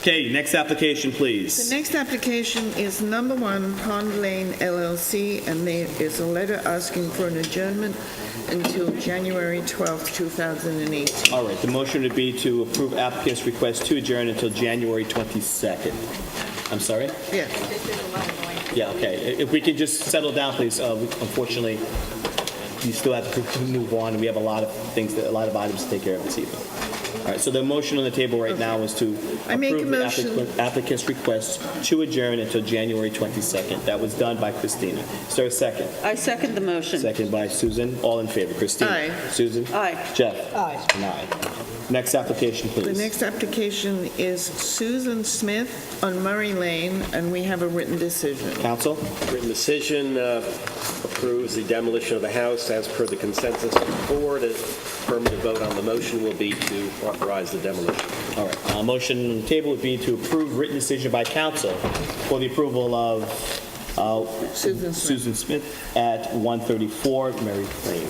Okay, next application, The please. next application is number 1 Pond Lane LLC, and there is a letter asking for an adjournment until January 12th, 2018. All right, the motion would be to approve applicant's request to adjourn until January 22nd. I'm sorry? Yes. Yeah, okay. If we could just settle down, please. Unfortunately, you still have to move on. We have a lot of items to take care of this evening. All right, so the motion on the table right now is to I make a approve the motion. applicant's request to adjourn until January 22nd. That was done by Christina. Is there a second? I second the motion. Second by Susan. All in favor? Christina? Aye. Susan? Aye. Jeff? Aye. And aye. Next application, please. The next application is Susan Smith on Murray Lane, and we have a written decision. Counsel? Written decision approves the demolition of the house as per the consensus of the board. A affirmative vote on the motion will be to authorize the demolition. All right. Motion on the table would be to approve written decision by council for the approval of Susan Smith at 134 Mary Lane.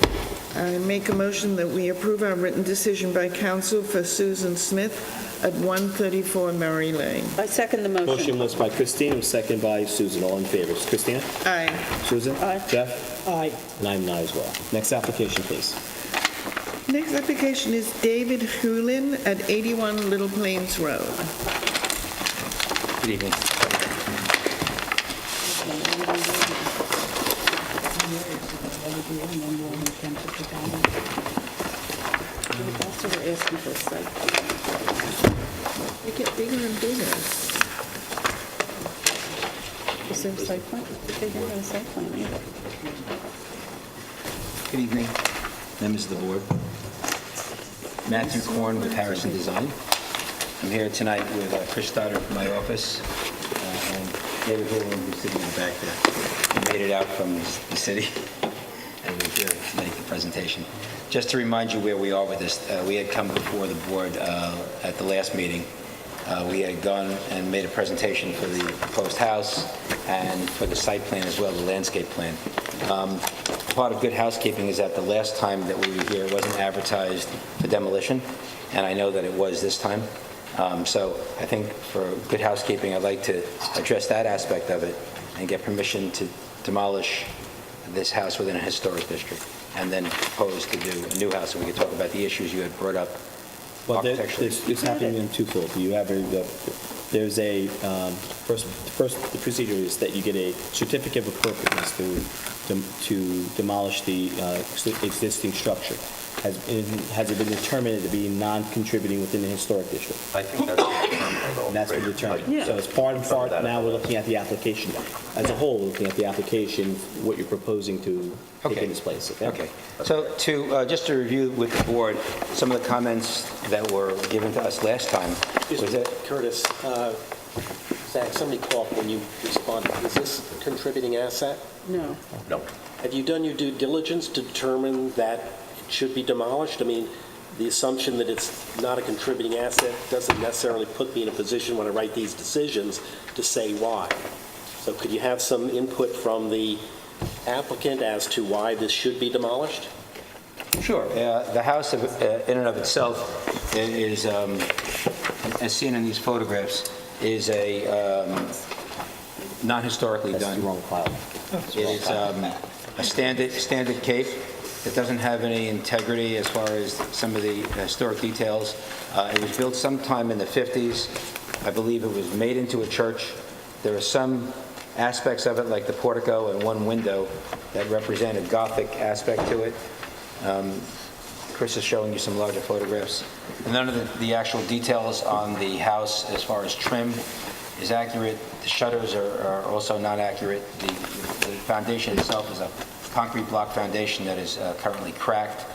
I make a motion that we approve our written decision by council for Susan Smith at 134 Murray Lane. I second the motion. Motion was by Christina, second by Susan. All in favor. Christina? Aye. Susan? Aye. Jeff? Aye. And I'm an aye as well. Next application, please. Next application is David Hulin at 81 Little Plains Road. Good evening. We're asking for a site. They get bigger and bigger. Is there a site plan? They don't have a site plan either. Good evening, members of the board. Matthew Korn with Harrison Design. I'm here tonight with Chris Stoddard from my office and David Hoolan, who's sitting in the back there. He made it out from the city and was here to make the presentation. Just to remind you where we are with this, we had come before the board at the last meeting. We had gone and made a presentation for the proposed house and for the site plan as well, the landscape plan. Part of good housekeeping is that the last time that we were here, it wasn't advertised for demolition, and I know that it was this time. So I think for good housekeeping, I'd like to address that aspect of it and get permission to demolish this house within a historic district, and then propose to do a new house, so we could talk about the issues you had brought up. Well, Architecturally. it's happening in twofold. You have there's a, first, the procedure is that you get a certificate of appropriateness to demolish the existing structure. Has it been determined to be non-contributing within the historic district? I think that's determined. And that's been determined. Yeah. So as part and part, now we're looking at the application. As a whole, we're looking at the application, what you're proposing to take in this place. Okay. So just to review with the board, some of the comments that were given to us last time was that... Curtis, Zach, somebody called when you responded. Is this a contributing asset? No. No. Have you done your due diligence to determine that it should be demolished? I mean, the assumption that it's not a contributing asset doesn't necessarily put me in a position when I write these decisions to say why. So could you have some input from the applicant as to why this should be demolished? Sure. The house in and of itself is, as seen in these photographs, is a non-historically That's done. the wrong file. It is a standard cape. It doesn't have any integrity as far as some of the historic details. It was built sometime in the 50s. I believe it was made into a church. There are some aspects of it, like the portico and one window, that represent a Gothic aspect to it. Chris is showing you some larger photographs. And none of the actual details on the house as far as trim is accurate. The shutters are also not accurate. The foundation itself is a concrete block foundation that is currently cracked.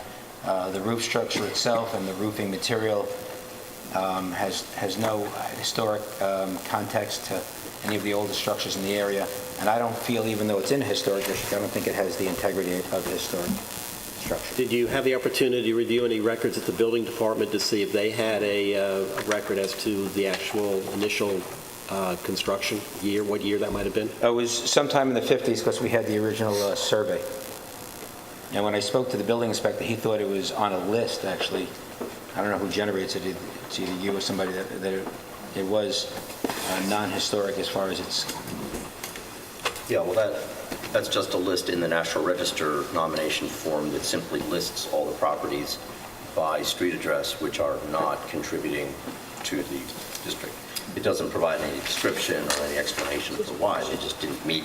The roof structure itself and the roofing material has no historic context to any of the older structures in the area. And I don't feel, even though it's in a historic district, I don't think it has the integrity of the historic structure. Did you have the opportunity to review any records at the building department to see if they had a record as to the actual initial construction year, what year that might have been? It was sometime in the 50s because we had the original survey. And when I spoke to the building inspector, he thought it was on a list, actually. I don't know who generates it. It's either you or somebody that it was non-historic as far as its, Yeah, well, that's just a list in the National Register nomination form that simply lists all the properties by street address which are not contributing to the district. It doesn't provide any description or any explanation for why. They just didn't meet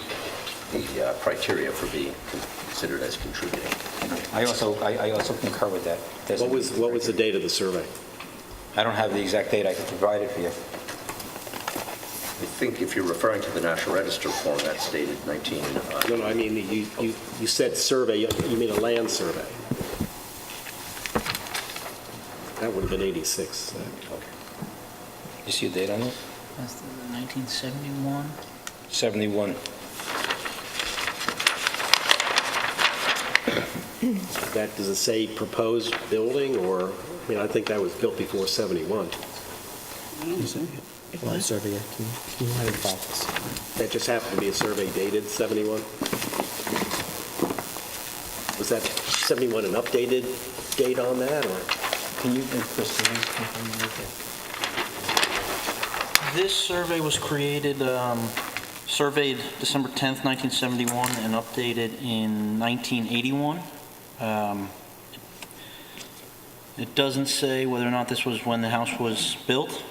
the criteria for being considered as contributing. I also concur with that. What was the date of the survey? I don't have the exact date. I can provide it for you. I think if you're referring to the National Register form, that's dated 19... No, I mean, you said survey, you mean a land survey. That would have been 86. You see a date on it? That's the 1971. 71. Does it say proposed building, or, I mean, I think that was built before 71. Well, survey, can you have it file? That just happened to be a survey dated 71? Was that 71 an updated date on that, or? Can you, Chris, can you confirm that? This survey was created, surveyed December 10th, 1971, and updated in 1981. It doesn't say whether or not this was when the house was built.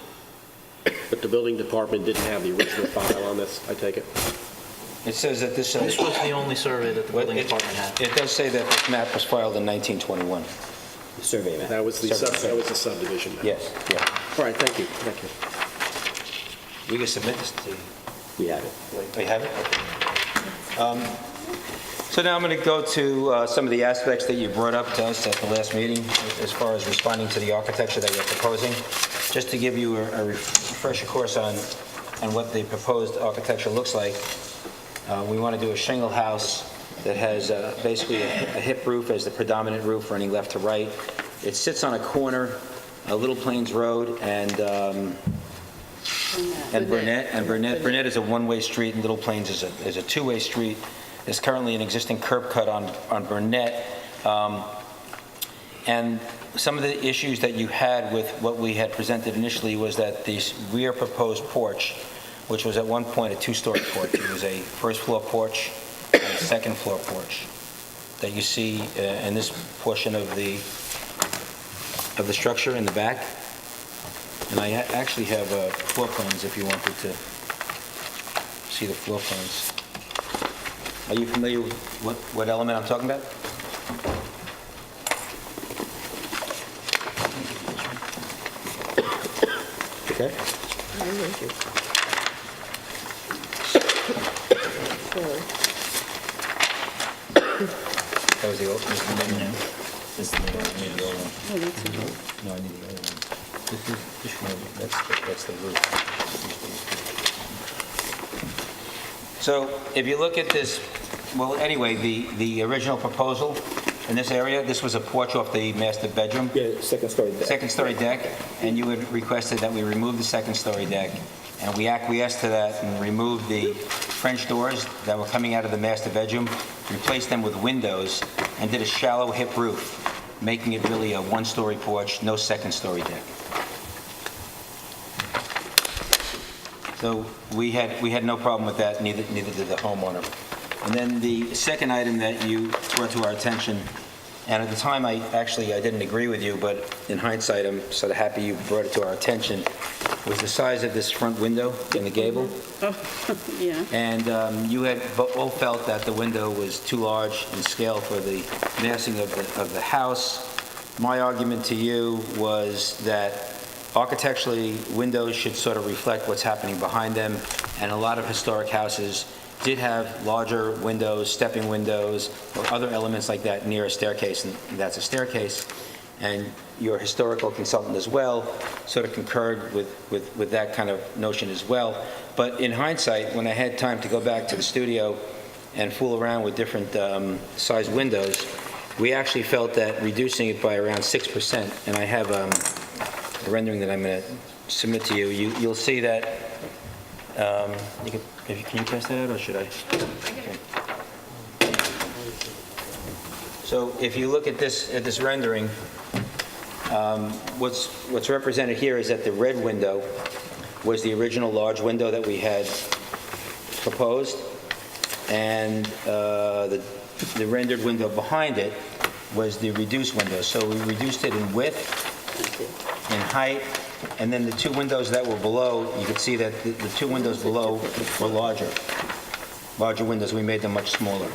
But the building department didn't have the original file on this, I take it? It says that this... This was the only survey that the building department had. It does say that this map was filed in 1921. The survey map. That was the subdivision map. Yes, yeah. All right, thank you. We can submit this to you. We have it. We have it? Okay. So now I'm going to go to some of the aspects that you brought up to us at the last meeting as far as responding to the architecture that you're proposing. Just to give you a refresher course on what the proposed architecture looks like, we want to do a shingle house that has basically a hip roof as the predominant roof running left to right. It sits on a corner, Little Plains Road and Burnett. Burnett is a one-way street, and Little Plains is a two-way street. There's currently an existing curb cut on Burnett. And some of the issues that you had with what we had presented initially was that the rear proposed porch, which was at one point a two-story porch, it was a first-floor porch and a second-floor porch that you see in this portion of the structure in the back. And I actually have floor plans if you wanted to see the floor plans. Are you familiar with what element I'm talking about? Okay. That was the old one. This is the old one. Oh, that's a No, I need the other one. This one, that's the roof. So if you look at this, well, anyway, the original proposal in this area, this was a porch off the master bedroom. Yeah, second-story deck. Second-story deck, and you had requested that we remove the second-story deck, and we acquiesced to that and removed the French doors that were coming out of the master bedroom, replaced them with windows, and did a shallow hip roof, making it really a one-story porch, no second-story deck. So we had no problem with that, neither did the homeowner. And then the second item that you brought to our attention, and at the time I didn't agree with you, but in hindsight I'm sort of happy you brought it to our attention, was the size of this front window in the gable. yeah. And you had both felt that the window was too large in scale for the massing of the house. My argument to you was that architecturally, windows should sort of reflect what's happening behind them, and a lot of historic houses did have larger windows, stepping windows, or other elements like that near a staircase, and that's a staircase. And your historical consultant as well sort of concurred with that kind of notion as well. But in hindsight, when I had time to go back to the studio and fool around with different size windows, we actually felt that reducing it by around 6%, and I have a rendering that I'm going to submit to you, you'll see that, can you pass that out, or should I? Okay. So if you look at this rendering, what's represented here is that the red window was the original large window that we had proposed, and the rendered window behind it was the reduced window. So we reduced it in width, in height, and then the two windows that were below, you could see that the two windows below were larger windows. We made them much smaller.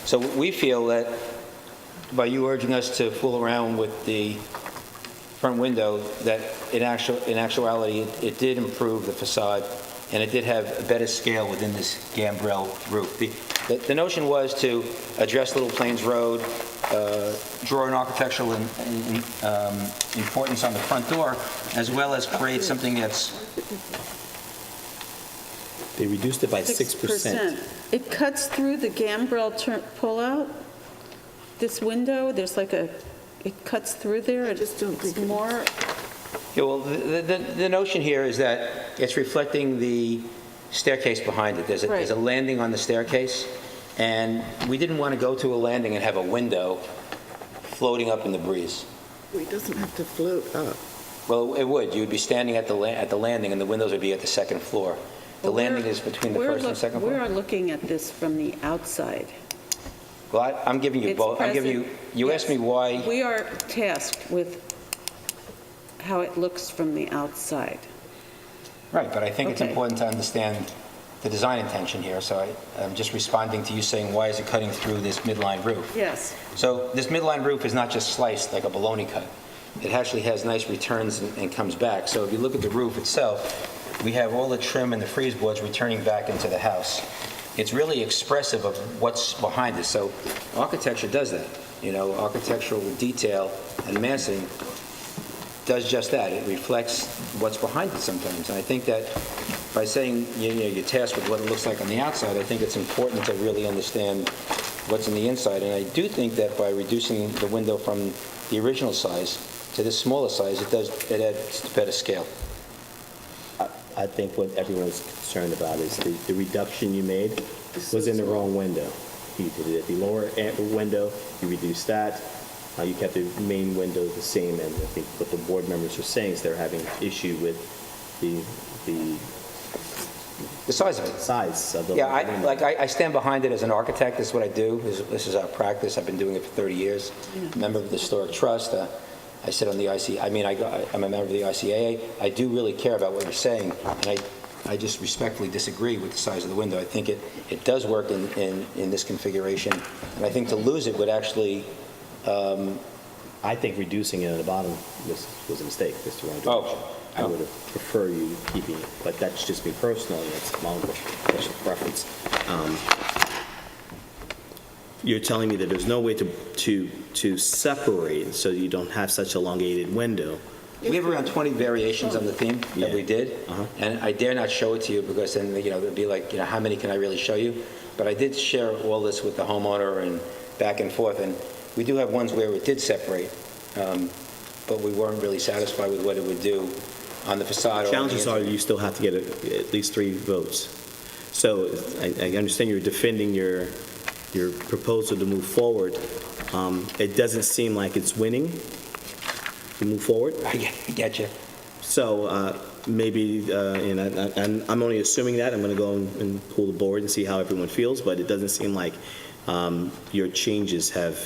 So we feel that by you urging us to fool around with the front window, that in actuality, it did improve the facade, and it did have a better scale within this gambrel roof. The notion was to address Little Plains Road, draw an architectural importance on the front door, as well as create something that's... They reduced it by 6%. It cuts through the gambrel pullout, this window, there's like it cuts through there. I just don't think it's more... Yeah, well, the notion here is that it's reflecting the staircase behind it. There's a landing on the staircase, and we didn't want to go to a landing and have a window floating up in the breeze. It doesn't have to float up. Well, it would. You would be standing at the landing, and the windows would be at the second floor. The landing is between the first and second floor? We are looking at this from the outside. Well, I'm giving you It's both. I'm giving you, you yes. asked me why. We are tasked with how it looks from the outside. Right, but I think it's Okay. important to understand the design intention here, so I'm just responding to you saying, why is it cutting through this midline roof? Yes. So this midline roof is not just sliced like a bologna cut. It actually has nice returns and comes back. So if you look at the roof itself, we have all the trim and the freeze boards returning back into the house. It's really expressive of what's behind it. So architecture does that. You know, architectural detail and massing does just that. It reflects what's behind it sometimes. And I think that by saying, you're tasked with what it looks like on the outside, I think it's important to really understand what's in the inside. And I do think that by reducing the window from the original size to this smaller size, it adds better scale. I think what everyone's concerned about is the reduction you made was in the wrong window. You did it at the lower window, you reduced that, you kept the main window the same, and I think what the board members are saying is they're having issue with the size of it. size of the Yeah, window. I stand behind it as an architect. This is what I do. This is our practice. I've been doing it for 30 years. Member of the Historic Trust. I sit on the I'm a member of the ICAA. I do really care about what you're saying, and I just respectfully disagree with the size of the window. I think it does work in this configuration, and I think to lose it would actually... I think reducing it at the bottom was a mistake, Mr. Rogers. Oh. I would have preferred you keeping it, but that's just me personally. It's my own personal preference. You're telling me that there's no way to separate so you don't have such elongated window. We have around 20 variations on the theme that we did, Uh-huh. and I dare not show it to you because then, it'd be like, how many can I really show you? But I did share all this with the homeowner and back and forth, and we do have ones where it did separate, but we weren't really satisfied with what it would do on the facade. Challenges are you still have to get at least 3 votes. So I understand you're defending your proposal to move forward. It doesn't seem like it's winning to move forward. I get you. So maybe, and I'm only assuming that. I'm going to go and pull the board and see how everyone feels, but it doesn't seem like your changes have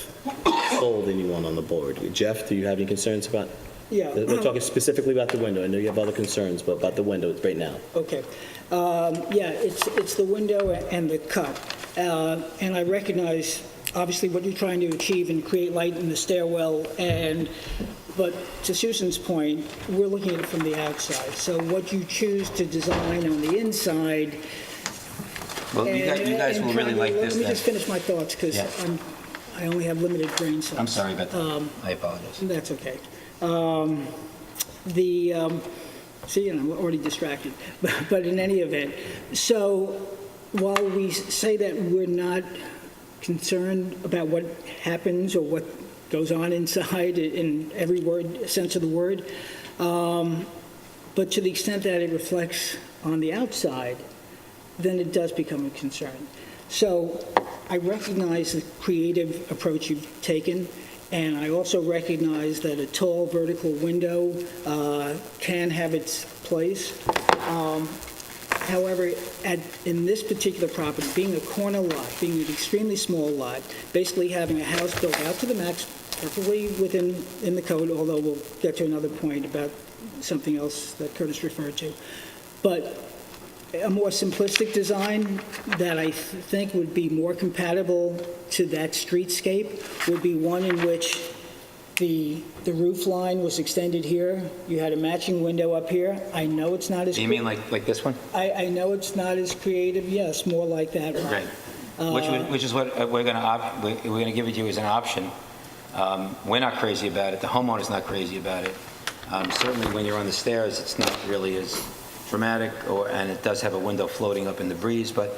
sold anyone on the board. Jeff, do you have any concerns about? Yeah. We're talking specifically about the window. I know you have other concerns, but about the window right now. Okay. Yeah, it's the window and the cut. And I recognize, obviously, what you're trying to achieve and create light in the stairwell, but to Susan's point, we're looking at it from the outside. So what you choose to design on the inside... Well, you guys will really like this Let me then. just finish my thoughts, because Yeah. I only have limited brain cells. I'm sorry about that. I apologize. That's okay. See, I'm already distracted. But in any event, so while we say that we're not concerned about what happens or what goes on inside in every sense of the word, but to the extent that it reflects on the outside, then it does become a concern. So I recognize the creative approach you've taken, And I also recognize that a tall vertical window can have its place. However, in this particular property, being a corner lot, being an extremely small lot, basically having a house built out to the max, perfectly in the code, although we'll get to another point about something else that Curtis referred to. But a more simplistic design that I think would be more compatible to that streetscape would be one in which the roof line was extended here. You had a matching window up here. I know it's not as... You mean like this one? I know it's not as creative. Yes, more like that. Right. Which is what we're going to give it to you as an option. We're not crazy about it. The homeowner's not crazy about it. Certainly when you're on the stairs, it's not really as dramatic, and it does have a window floating up in the breeze, but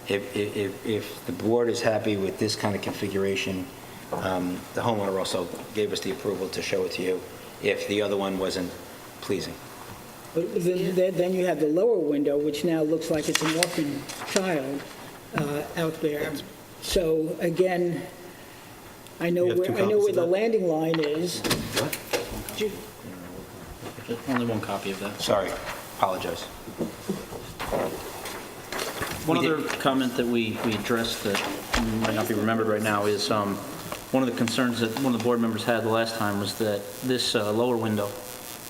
if the board is happy with this kind of configuration, the homeowner also gave us the approval to show it to you if the other one wasn't pleasing. Then you have the lower window, which now looks like it's an orphan child out there. So again, I know where the landing line is. Only one copy of that. Sorry, apologize. One other comment that we addressed that might not be remembered right now is one of the concerns that one of the board members had the last time was that this lower window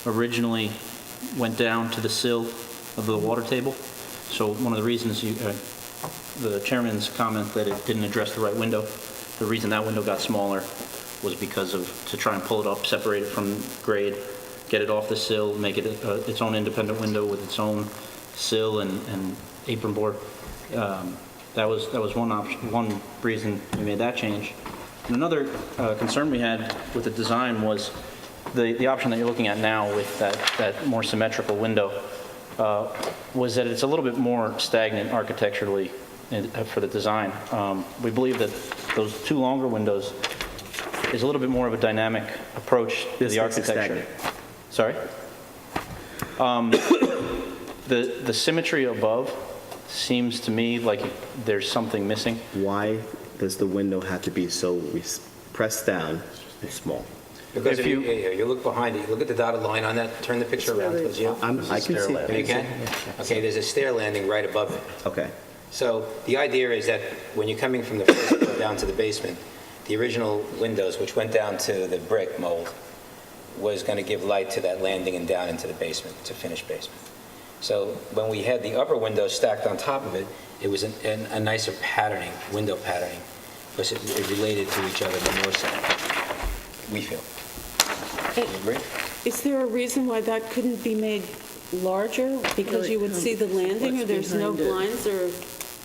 originally went down to the sill of the water table. So one of the reasons the chairman's comment that it didn't address the right window, the reason that window got smaller was because to try and pull it up, separate it from grade, get it off the sill, make it its own independent window with its own sill and apron board. That was one option, one reason we made that change. And another concern we had with the design was the option that you're looking at now with that more symmetrical window was that it's a little bit more stagnant architecturally for the design. We believe that those two longer windows is a little bit more of a dynamic approach to the architecture. Sorry? The symmetry above seems to me like there's something missing. Why does the window have to be so pressed down and small? Because if you look behind it, you look at the dotted line on that, turn the picture around towards you. I can see it. You can? Okay, there's a stair landing right above it. Okay. So the idea is that when you're coming from the first floor down to the basement, the original windows, which went down to the brick mold, was going to give light to that landing and down into the basement, to finished basement. So when we had the upper windows stacked on top of it, it was a nicer patterning, window patterning, because it related to each other the more so, we feel. You agree? Is there a reason why that couldn't be made larger? Because you would see the landing, or there's no blinds or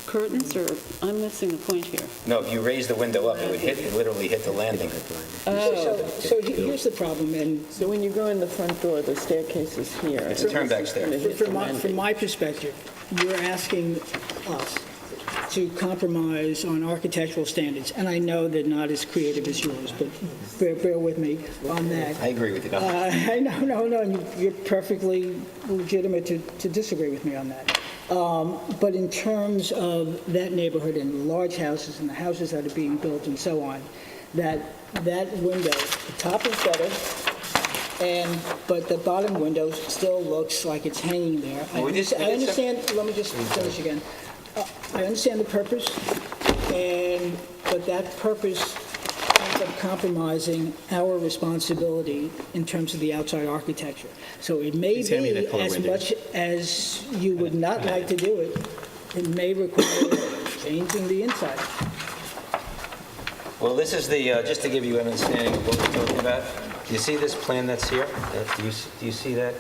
curtains, or I'm missing the point here. No, if you raise the window up, it would literally hit the landing. So here's the problem, and So when you go in the front door, the staircase is here. It's a turnback stair. from my perspective, you're asking us to compromise on architectural standards, and I know they're not as creative as yours, but bear with me on that. I agree with you. No, you're perfectly legitimate to disagree with me on that. But in terms of that neighborhood and the large houses and the houses that are being built and so on, that window, the top is better, but the bottom window still looks like it's hanging there. I understand, let me just finish again. I understand the purpose, but that purpose ends up compromising our responsibility in terms of the outside architecture. So it may Please hand me be, that color as window. much as you would not like to do it, it may require changing the inside. Well, this is just to give you an understanding of what we're talking about. Do you see this plan that's here? Do you see that?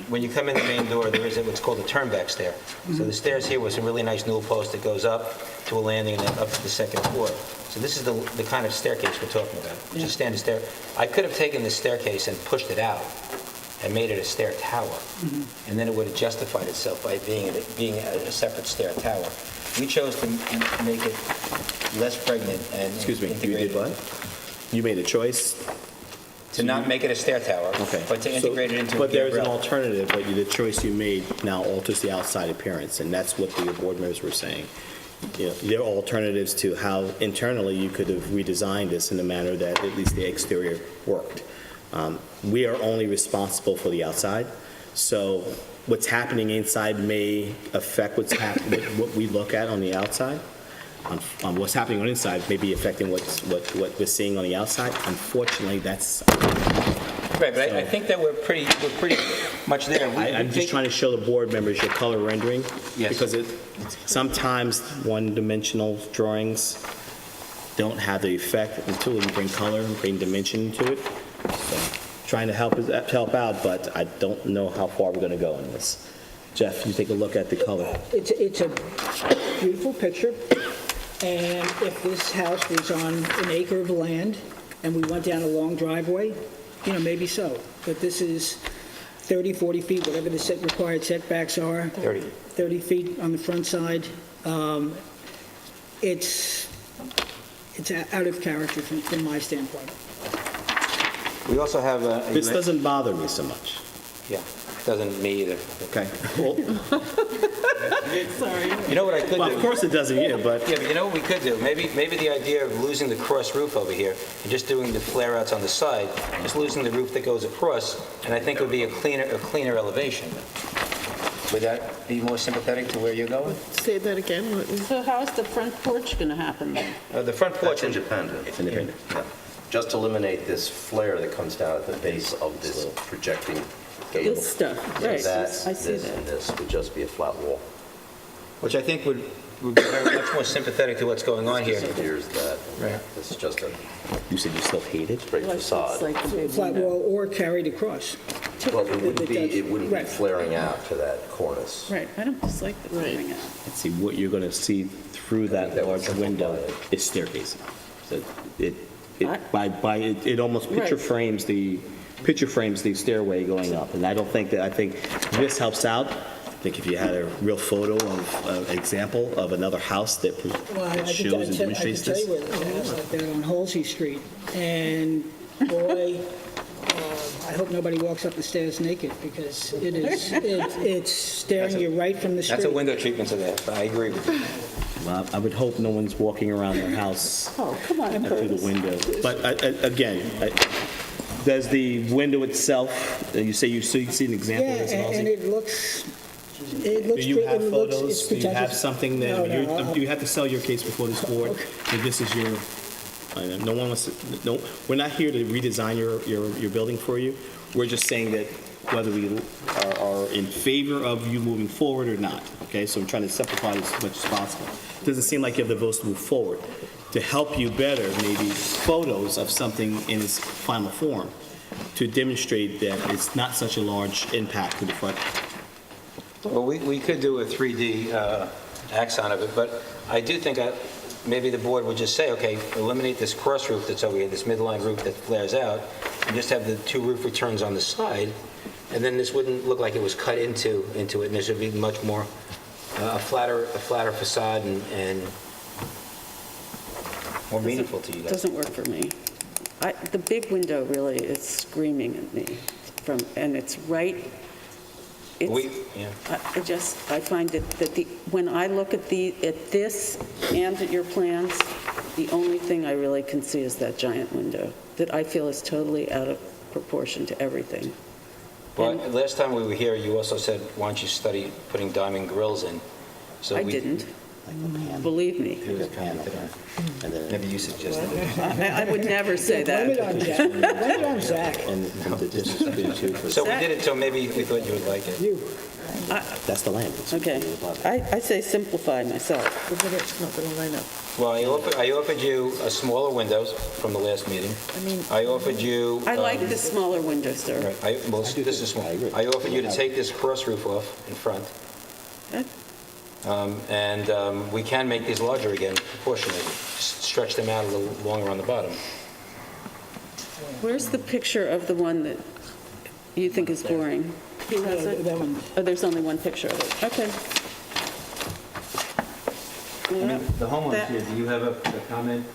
When you come in the main door, there is what's called a turnback stair. So the stairs here with some really nice newel post that goes up to a landing and then up to the second floor. So this is the kind of staircase we're talking about, which is standard stair. I could have taken this staircase and pushed it out and made it a stair tower, and then it would have justified itself by being a separate stair tower. We chose to make it less pregnant and Excuse me, you integrated. did what? You made a choice? To not make it a stair tower, Okay. but to integrate it into a But there's an gambrel. alternative, but the choice you made now alters the outside appearance, and that's what the board members were saying. there are alternatives to how internally you could have redesigned this in a manner that at least the exterior worked. We are only responsible for the outside, so what's happening inside may affect what we look at on the outside. What's happening on the inside may be affecting what we're seeing on the outside. Unfortunately, that's... Right, but I think that we're pretty much there. I'm just trying to show the board members your color rendering. Yes. Because sometimes one-dimensional drawings don't have the effect until you bring color and bring dimension into it. So, trying to help out, but I don't know how far we're going to go in this. Jeff, you take a look at the color. It's a beautiful picture, and if this house was on an acre of land and we went down a long driveway, maybe so. But this is 30, 40 feet, whatever the required setbacks are. 30 feet on the front side. It's out of character from my standpoint. We also have This doesn't bother me so much. Yeah, doesn't me either. Okay. Well, Sorry. You know what I could do? of course it doesn't either, but Yeah, but you know what we could do? Maybe the idea of losing the cross roof over here and just doing the flare-outs on the side, just losing the roof that goes across, and I think it would be a cleaner elevation. Would that be more sympathetic to where you're going? Say that again. What was- So how's the front porch going to happen then? The front porch... That's independent. it's independent. Yeah. Just eliminate this flare that comes down at the base of this projecting gable. This stuff, right. That, I see this, that. and this would just be a flat wall. Which I think would be very much more sympathetic to what's going on here. Here's that. Right. This is just a You said you still hate it? straight Like, it's facade. like the big Flat window. wall or carried across. Well, it wouldn't be Right. flaring out to that cornice. Right, I don't dislike the flaring out. And see, what you're going to see through that that would large window simplify is staircasing. So it I- it almost picture Right. frames the stairway going up. And I think this helps out. I think if you had a real photo of an example of another house that Well, I shows and demonstrates I can this. tell you where there's a house like that on Halsey Street, and boy, I hope nobody walks up the stairs naked, because it's staring you right from the street. That's a window treatment to that. I agree with you. Well, I would hope no one's walking around their house Oh, come on, through the Curtis. window. But again, does the window itself, you say you see an example Yeah, of this, and Halsey? it looks Do you have it's photos? Do you have pretentious. something that, No, do you have to sell your case before this board? That this is your, no one wants to, no, we're not here to redesign your building for you. We're just saying that whether we are in favor of you moving forward or not, okay? So I'm trying to simplify this as much as possible. It doesn't seem like you have the votes to move forward. To help you better, maybe photos of something in its final form to demonstrate that it's not such a large impact to the front. Well, we could do a 3D axon of it, but I do think maybe the board would just say, okay, eliminate this cross roof that's over here, this midline roof that flares out, and just have the two roof returns on the side, and then this wouldn't look like it was cut into it, and this would be much more a flatter facade and more meaningful to you guys. Doesn't work for me. The big window really is screaming at me and it's right, Yeah. I find that when I look at this and at your plans, the only thing I really can see is that giant window that I feel is totally out of proportion to everything. Well, last time we were here, you also said, why don't you study putting diamond grills in? So I didn't. Believe me. Maybe you suggested it. I would never say Blame it that. on Zach. Blame it on Zach. And the distance between two, So we did it, so maybe we thought you would like it. that's the land. Okay. I say simplify myself. It's not going to line up. Well, I offered you a smaller windows from the last meeting. I offered you... I like the smaller window, sir. Right, well, this is small. I offered you to take this cross roof off in front, and we can make these larger again proportionally, just stretch them out a little longer on the bottom. Where's the picture of the one that you think is boring? Who has it? That one. Oh, there's only one picture of it. Okay. The homeowners That- here, do you have a comment,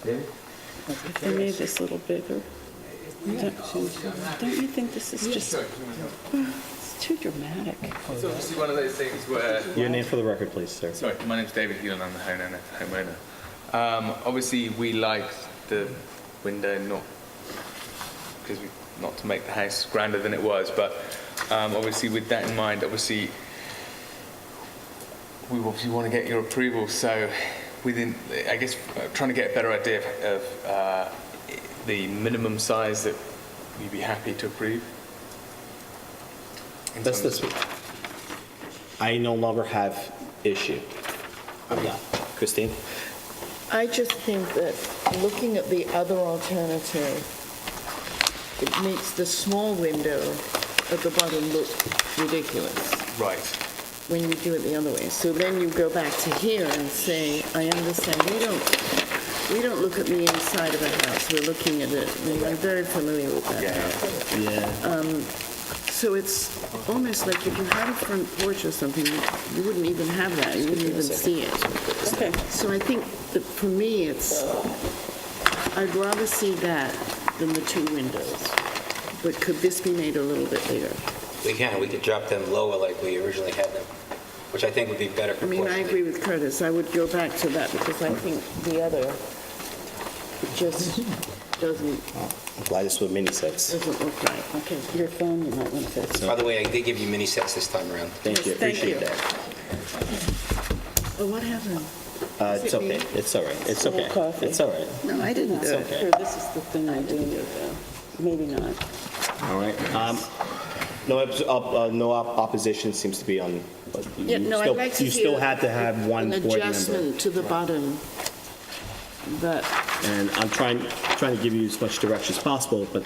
David? If they made this a little bigger. Don't you think this is just, it's too dramatic. It's obviously one of those things where, Your name for the record, please, sir. sorry, my name's David Hewlin, I'm the homeowner. Obviously, we like the window, not to make the house grander than it was, but obviously with that in mind, obviously we want to get your approval. So within, I guess, trying to get a better idea of the minimum size that you'd be happy to approve. That's this week. I no longer have issue. Yeah. Christine? I just think that looking at the other alternative, it makes the small window at the bottom look ridiculous Right. when you do it the other way. So then you go back to here and say, I understand, we don't look at the inside of a house, we're looking at it. And I'm very familiar with that house. Yeah. So it's almost like if you had a front porch or something, you wouldn't even have that, you wouldn't even see it. Okay. So I think that for me, I'd rather see that than the two windows. But could this be made a little bit bigger? We could drop them lower like we originally had them, which I think would be better I mean, I agree with Curtis, I would go back to that because I think the other just doesn't I'm glad it's what Minnie says. look right. Okay, your phone, you might want to fix. By the way, I did give you mini sets this time around. Thank you, Thank appreciate you. that. Oh, what happened? It's Is it okay, me? it's all right, it's Full okay. coffee. It's all right. No, I didn't do it. okay. Here, this is the thing I do need, maybe not. All right. No opposition seems to be on, but Yeah, you no, I'd still, like to you see still had to have one an board member. adjustment to the bottom, but And I'm trying to give you as much direction as possible, but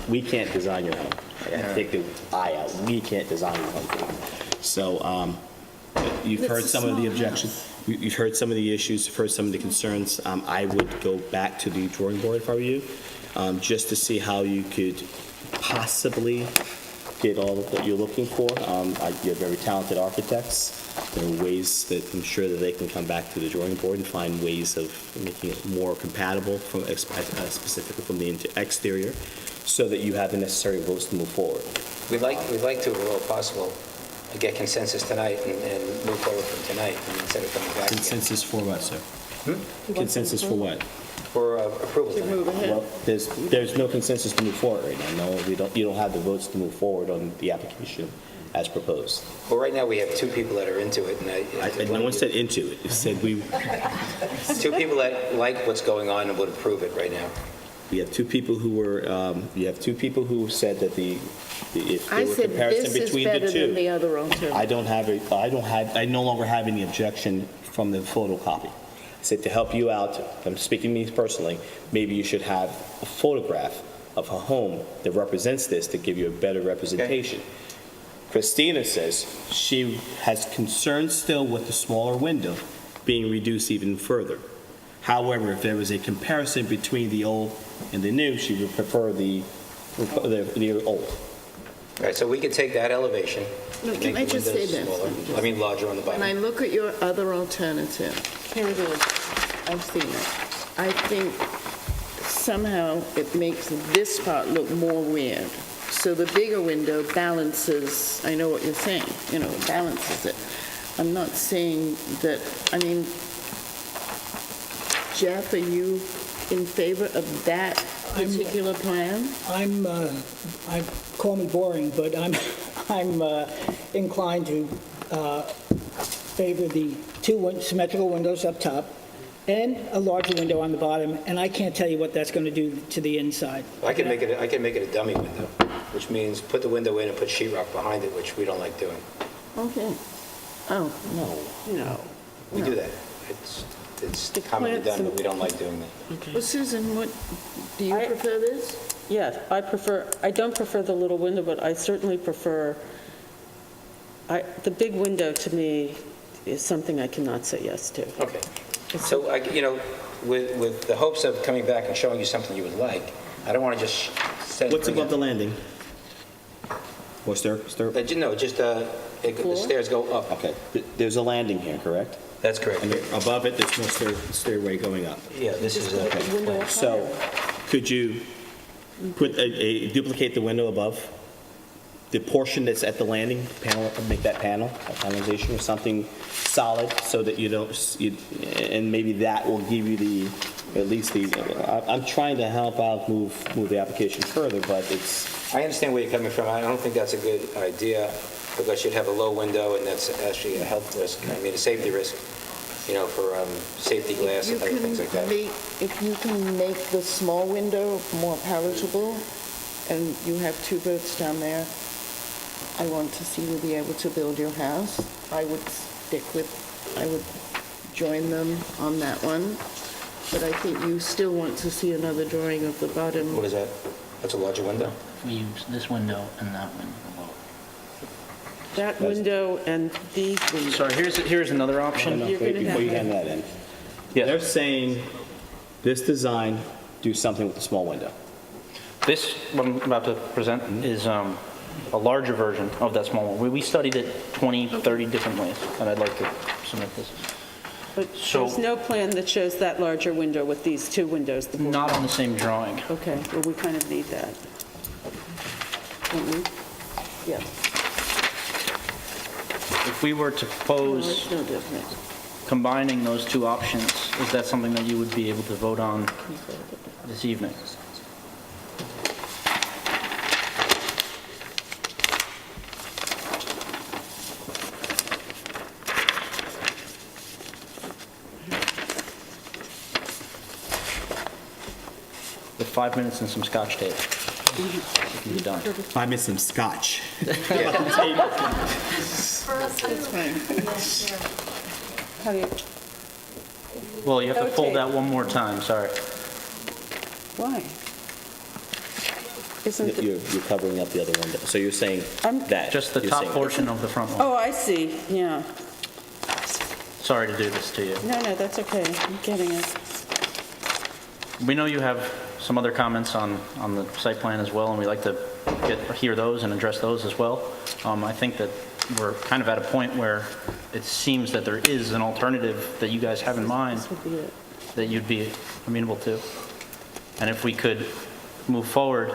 we can't design your home. I gotta take the I out. We can't design your home for you. So, you've It's heard a some of the small objections. You've heard some of the issues, you've heard some of the concerns. I would go back to the drawing board if I were you, just to see how you could possibly get all that you're looking for. You're very talented architects. There are ways that I'm sure that they can come back to the drawing board and find ways of making it more compatible, specifically from the exterior, so that you have the necessary votes to move forward. We'd like to, if at all possible, get consensus tonight and move forward from tonight instead of coming back again. Consensus for what, sir? Consensus for what? For approval to tonight. move ahead. Well, there's no consensus to move forward right now. No, you don't have the votes to move forward on the application as proposed. Well, right now, we have two people that are into it, and No one said into it. It said we two people that like what's going on and would approve it right now. have two people who were, you have two people who said that if I there were said comparison this is between better the than the two, other alternative. I no longer have any objection from the photocopy. I said to help you out, I'm speaking to me personally, maybe you should have a photograph of a home that represents this to give you a better representation. Christina says she has concerns still with the smaller window being reduced even further. However, if there was a comparison between the old and the new, she would prefer the old. All right, so we could take that elevation. No, and can make I the just windows say this? smaller. I mean, larger on the When I bottom. look at your other alternative, here it is, I've seen it. I think somehow it makes this part look more weird. So the bigger window balances, I know what you're saying, it balances it. I'm not saying that, I mean, Jeff, are you in favor of that particular plan? Call me boring, but I'm inclined to favor the two symmetrical windows up top and a larger window on the bottom, and I can't tell you what that's going to do to the inside. I can make it a dummy window, which means put the window in and put sheetrock behind it, which we don't like doing. Okay. Oh, No. We do that. It's commonly done, but we don't like doing that. well, Susan, do you prefer this? Yes, I don't prefer the little window, but I certainly prefer, the big window to me is something I cannot say yes to. Okay. So, with the hopes of coming back and showing you something you would like, I don't want to just send... What's above the landing? Or stair? No, just the stairs go up. Okay, there's a landing here, correct? That's correct. And above it, there's no stairway going up. Yeah, this is a... Window up So, could you duplicate the window above? the portion that's at the landing panel, make that panelization or something solid so that you don't, and maybe that will give you at least I'm trying to help out move the application further, but it's, I understand where you're coming from. I don't think that's a good idea because you'd have a low window and that's actually a health risk, I mean, a safety risk, for safety glass and other things like that. If you can make the small window more palatable, and you have 2 boats down there, I want to see you be able to build your house. I would join them on that one, but I think you still want to see another drawing of the bottom. What is that? That's a larger window? We use this window and that window. That window and these windows. Sorry, here's another option. You're gonna before you have hand that in. Yeah. They're saying this design, do something with the small window. This, what I'm about to present, is a larger version of that small one. We studied it 20, 30 different ways, and I'd like to submit this. But So- there's no plan that shows that larger window with these 2 windows. the board- Not on the same drawing. Okay, well, we kind of need that. Don't we? Yeah. If we were to No, propose it's no different. combining those 2 options, is that something that you would be able to vote on this evening? With 5 minutes and some scotch tape, you can be done. 5 minutes some scotch. That's fine. How do you, Well, you have to No fold tape. that one more time, sorry. why? Isn't the, You're covering up the other window. So you're saying I'm- that. Just the you're top saying- portion of the front one. oh, I see, yeah. Sorry to do this to you. No, that's okay, I'm getting it. We know you have some other comments on the site plan as well, and we'd like to hear those and address those as well. I think that we're kind of at a point where it seems that there is an alternative that you guys have in mind This would be it. that you'd be amenable to. And if we could move forward,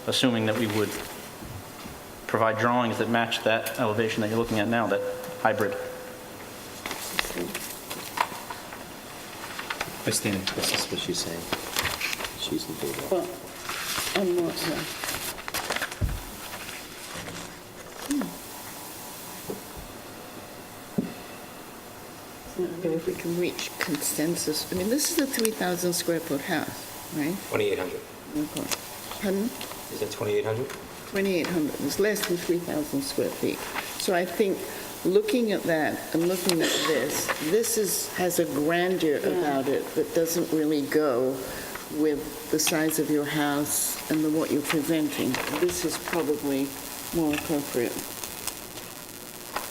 assuming that we would provide drawings that match that elevation that you're looking at now, that hybrid. Christina, this is what she's saying. She's in favor. Well, I'm not, yeah. But if we can reach consensus, I mean, this is a 3,000 square foot house, right? 2,800. Okay. Pardon? Is that 2,800? 2,800, it's less than 3,000 square feet. So I think, looking at that and looking at this has a grandeur about it that doesn't really go with the size of your house and what you're presenting. This is probably more appropriate.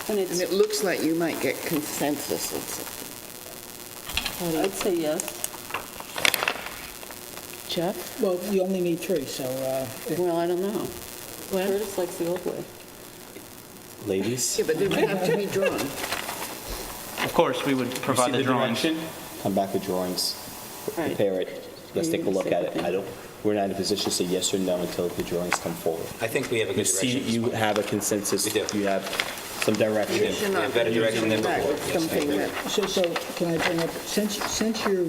And And it looks like you might get consensus. I'd say yes. Jeff? Well, you only need 3, so Well, I don't know. Curtis likes the old way. Ladies? Yeah, but they would have to be drawn. Of course, we would provide the drawings. Come back with drawings, Right. prepare it, let's Are you take a gonna look say at it. anything? We're not in a position to say yes or no until the drawings come forward. I think we have a You good see, direction. you have a consensus, We do. you have some direction. You should not better be direction than coming back before. with Yes, I something agree. that So can I bring up, since you're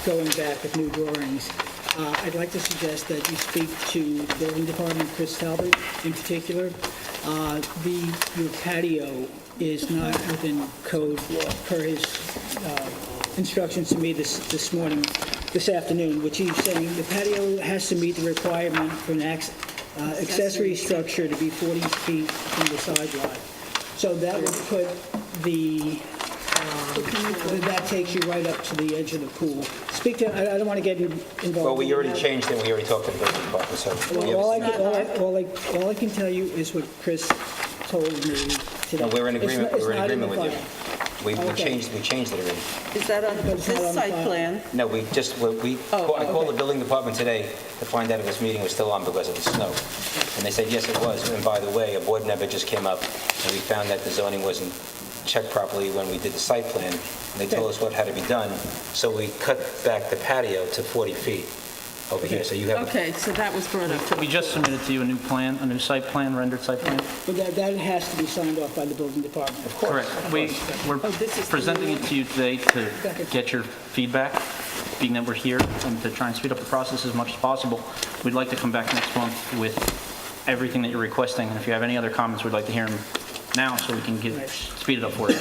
going back with new drawings, I'd like to suggest that you speak to the building department, Chris Talbot in particular. Your patio is not within code per his instructions to me this morning, this afternoon, which he's saying the patio has to meet the requirement for an accessory structure to be 40 feet from the side lot. So that would put that takes you right up to the edge of the pool. Speak to, I don't want to get involved. Well, we in already that. changed it, we already talked to the building department, so. we Well, have- all I can tell you is what Chris told me today. No, we're in agreement, It's we're in not in the agreement with you. file. We Okay. changed it already. Is that on But it's not this on the site file. plan? No, I called the building department today to find out if this meeting was still on because of the snow. And they said, yes, it was. And by the way, a board member just came up and we found that the zoning wasn't checked properly when we did the site plan. And they told us what had to be done. So we cut back the patio to 40 feet. over here, so you have, Okay, so that was brought up. We just submitted to you a new plan, a new site plan, rendered site plan. But that has to be signed off by the building department. Of course. Correct. We're this is the presenting new it to you today to get your feedback, being that we're here, and to try and speed up the process as much as possible. We'd like to come back next month with everything that you're requesting, and if you have any other comments, we'd like to hear them now so we can speed it up for you.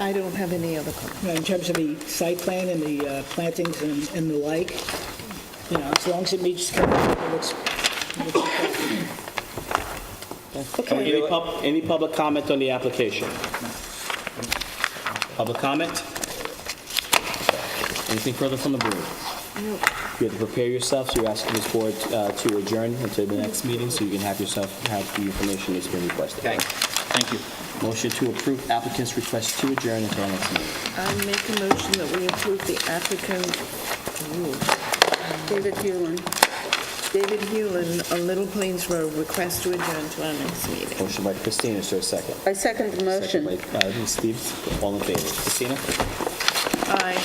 I don't have any other comments. In terms of the site plan and the plantings and the like, as long as it meets code, it looks Any public comment on the application? Public comment? Anything further from the board? No. You have to prepare yourself, so you're asking this board to adjourn until the next meeting, so you can have the information that's been requested. okay. Thank you. Motion to approve applicant's request to adjourn until next meeting. I make a motion that we approve the applicant, David Hewlin. David Hewlin, on Little Plains Road, request to adjourn to our next meeting. Motion by Christina, is there a second? I second the motion. Second by Steve, all in favor. Christina? Aye.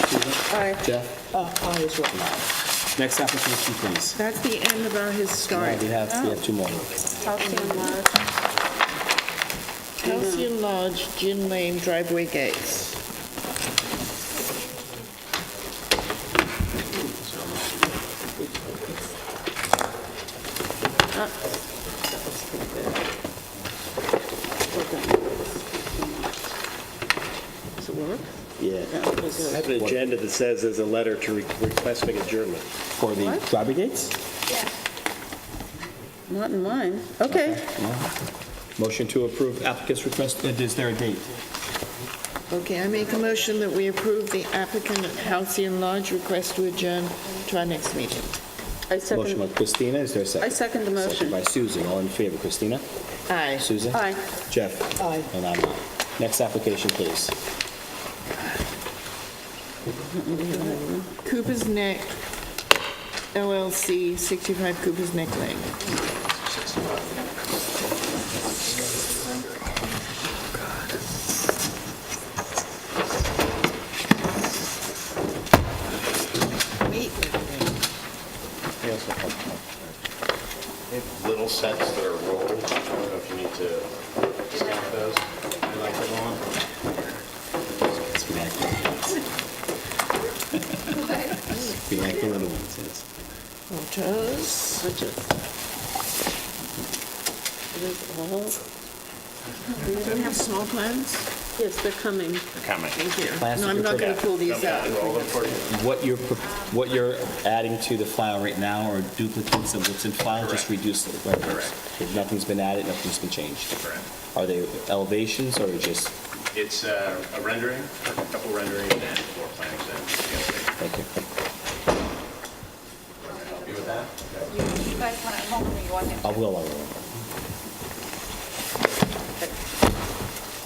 Aye. Jeff? aye as well. Next application, please. That's the end of our historic. We have two more. Halcyon Lodge, Gin Lane, driveway gates. Does it work? Yeah. I have an agenda that says there's a letter to requesting adjournment. For the driveway gates? Not in mine. Okay. Motion to approve applicant's request, is there a date? Okay, I make a motion that we approve the applicant at Halcyon Lodge request to adjourn to our next meeting. I Motion by second, Christina, is there a second? I second the motion. Second by Susan, all in favor. Christina? Aye. Susan? Aye. Jeff? Aye. And I'm aye. Next application, please. Cooper's Neck LLC, 65 Cooper's Neck Lane. Little sets that are rolled. I don't know if you need to stamp those. You like them on? Be like the little ones, yes. Photos. Do we have small plans? Yes, they're coming. They're coming. Thank you. Plans No, to I'm not going to prepare. pull these out. Roll them for you. What you're adding to the file right now are duplicates of what's in file, just Correct. reduce the records. Correct. If nothing's been added, nothing's been changed. Correct. Are they elevations or just, It's a rendering, a couple renderings and floor plan exams. thank you. Can I help you with that? You guys want it home or you want it? I will.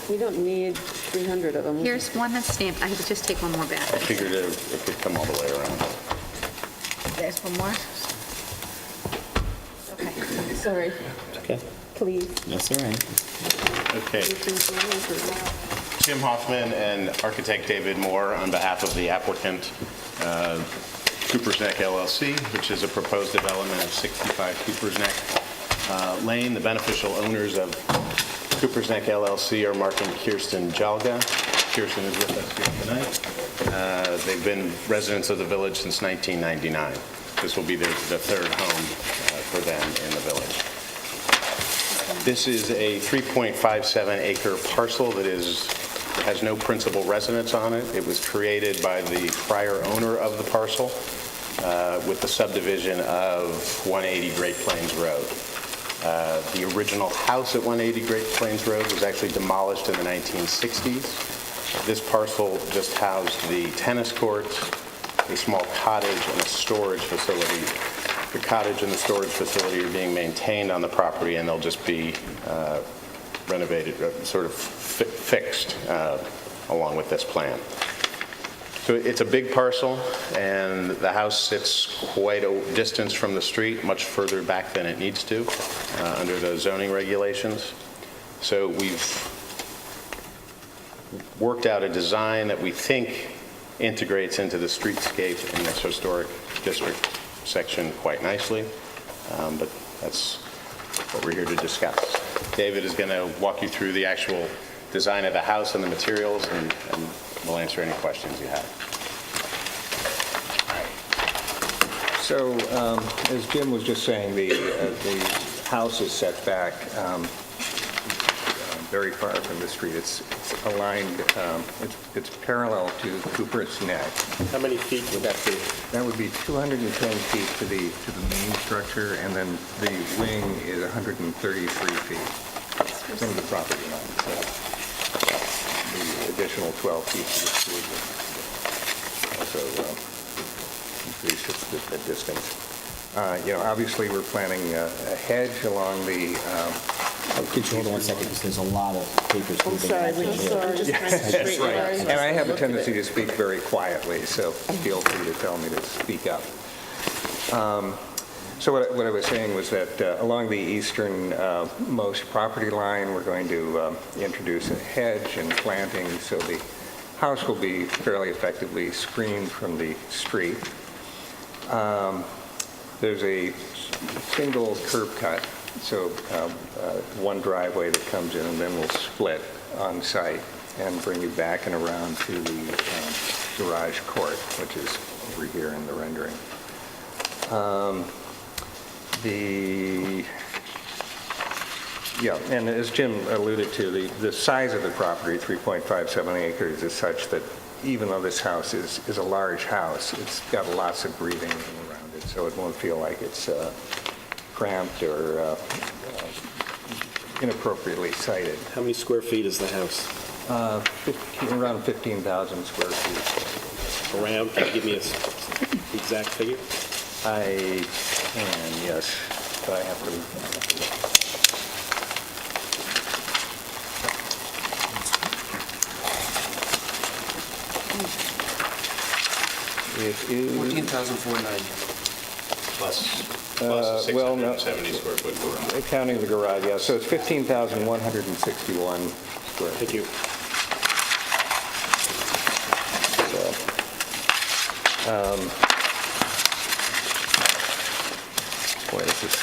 We don't need 300 of them. Here's one that's stamped. I could just take one more back. I figured it could come all the way around. There's one more. Okay. Sorry, Okay, please. that's all right. Okay. Jim Hoffman and architect David Moore on behalf of the applicant, Cooper's Neck LLC, which is a proposed development of 65 Cooper's Neck Lane. The beneficial owners of Cooper's Neck LLC are Mark and Kirsten Jalga. Kirsten is with us here tonight. They've been residents of the village since 1999. This will be the third home for them in the village. This is a 3.57 acre parcel that has no principal residence on it. It was created by the prior owner of the parcel with the subdivision of 180 Great Plains Road. The original house at 180 Great Plains Road was actually demolished in the 1960s. This parcel just housed the tennis courts, a small cottage, and a storage facility. The cottage and the storage facility are being maintained on the property, and they'll just be renovated, sort of fixed along with this plan. So it's a big parcel, and the house sits quite a distance from the street, much further back than it needs to under the zoning regulations. So we've worked out a design that we think integrates into the streetscape in this historic district. section quite nicely, but that's what we're here to discuss. David is going to walk you through the actual design of the house and the materials, and we'll answer any questions you have. So, as Jim was just saying, the house is set back very far from the street. It's aligned, it's parallel to Cooper's Neck. How many feet would that be? That would be 210 feet to the main structure, and then the wing is 133 feet from the property line. So the additional 12 feet to the street would also increase the distance. Obviously, we're planning a hedge along the... Could you hold on one second, because there's a lot of papers I'm moving. sorry, I can't I'm hear. sorry. Just trying to straighten it out. And I have a tendency to speak very quietly, so feel free to tell me to speak up. So what I was saying was that along the eastern most property line, we're going to introduce a hedge and planting, so the house will be fairly effectively screened from the street. There's a single curb cut, so one driveway that comes in, and then we'll split on site and bring you back and around to the garage court, which is over here in the rendering. And as Jim alluded to, the size of the property, 3.57 acres, is such that even though this house is a large house, it's got lots of breathing room around it, so it won't feel like it's cramped or inappropriately sited. How many square feet is the house? Around 15,000 square feet. Around, can you give me an exact figure? I can, yes, but I have to... It is... 14,490. Plus a well, no. 670 square foot garage. Counting the garage, yeah, so it's 15,161 square. Thank you. Boy, this is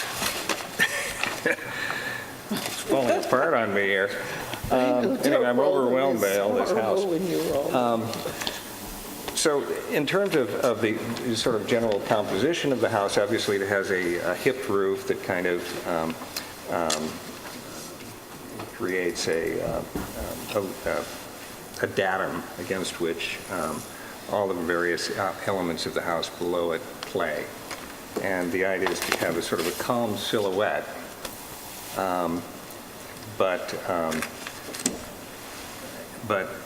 it's falling apart on me here. Anyway, I'm overwhelmed by all this house. So in terms of the sort of general composition of the house, obviously it has a hipped roof that kind of creates a datum against which all the various elements of the house below it play. And the idea is to have a sort of a calm silhouette, but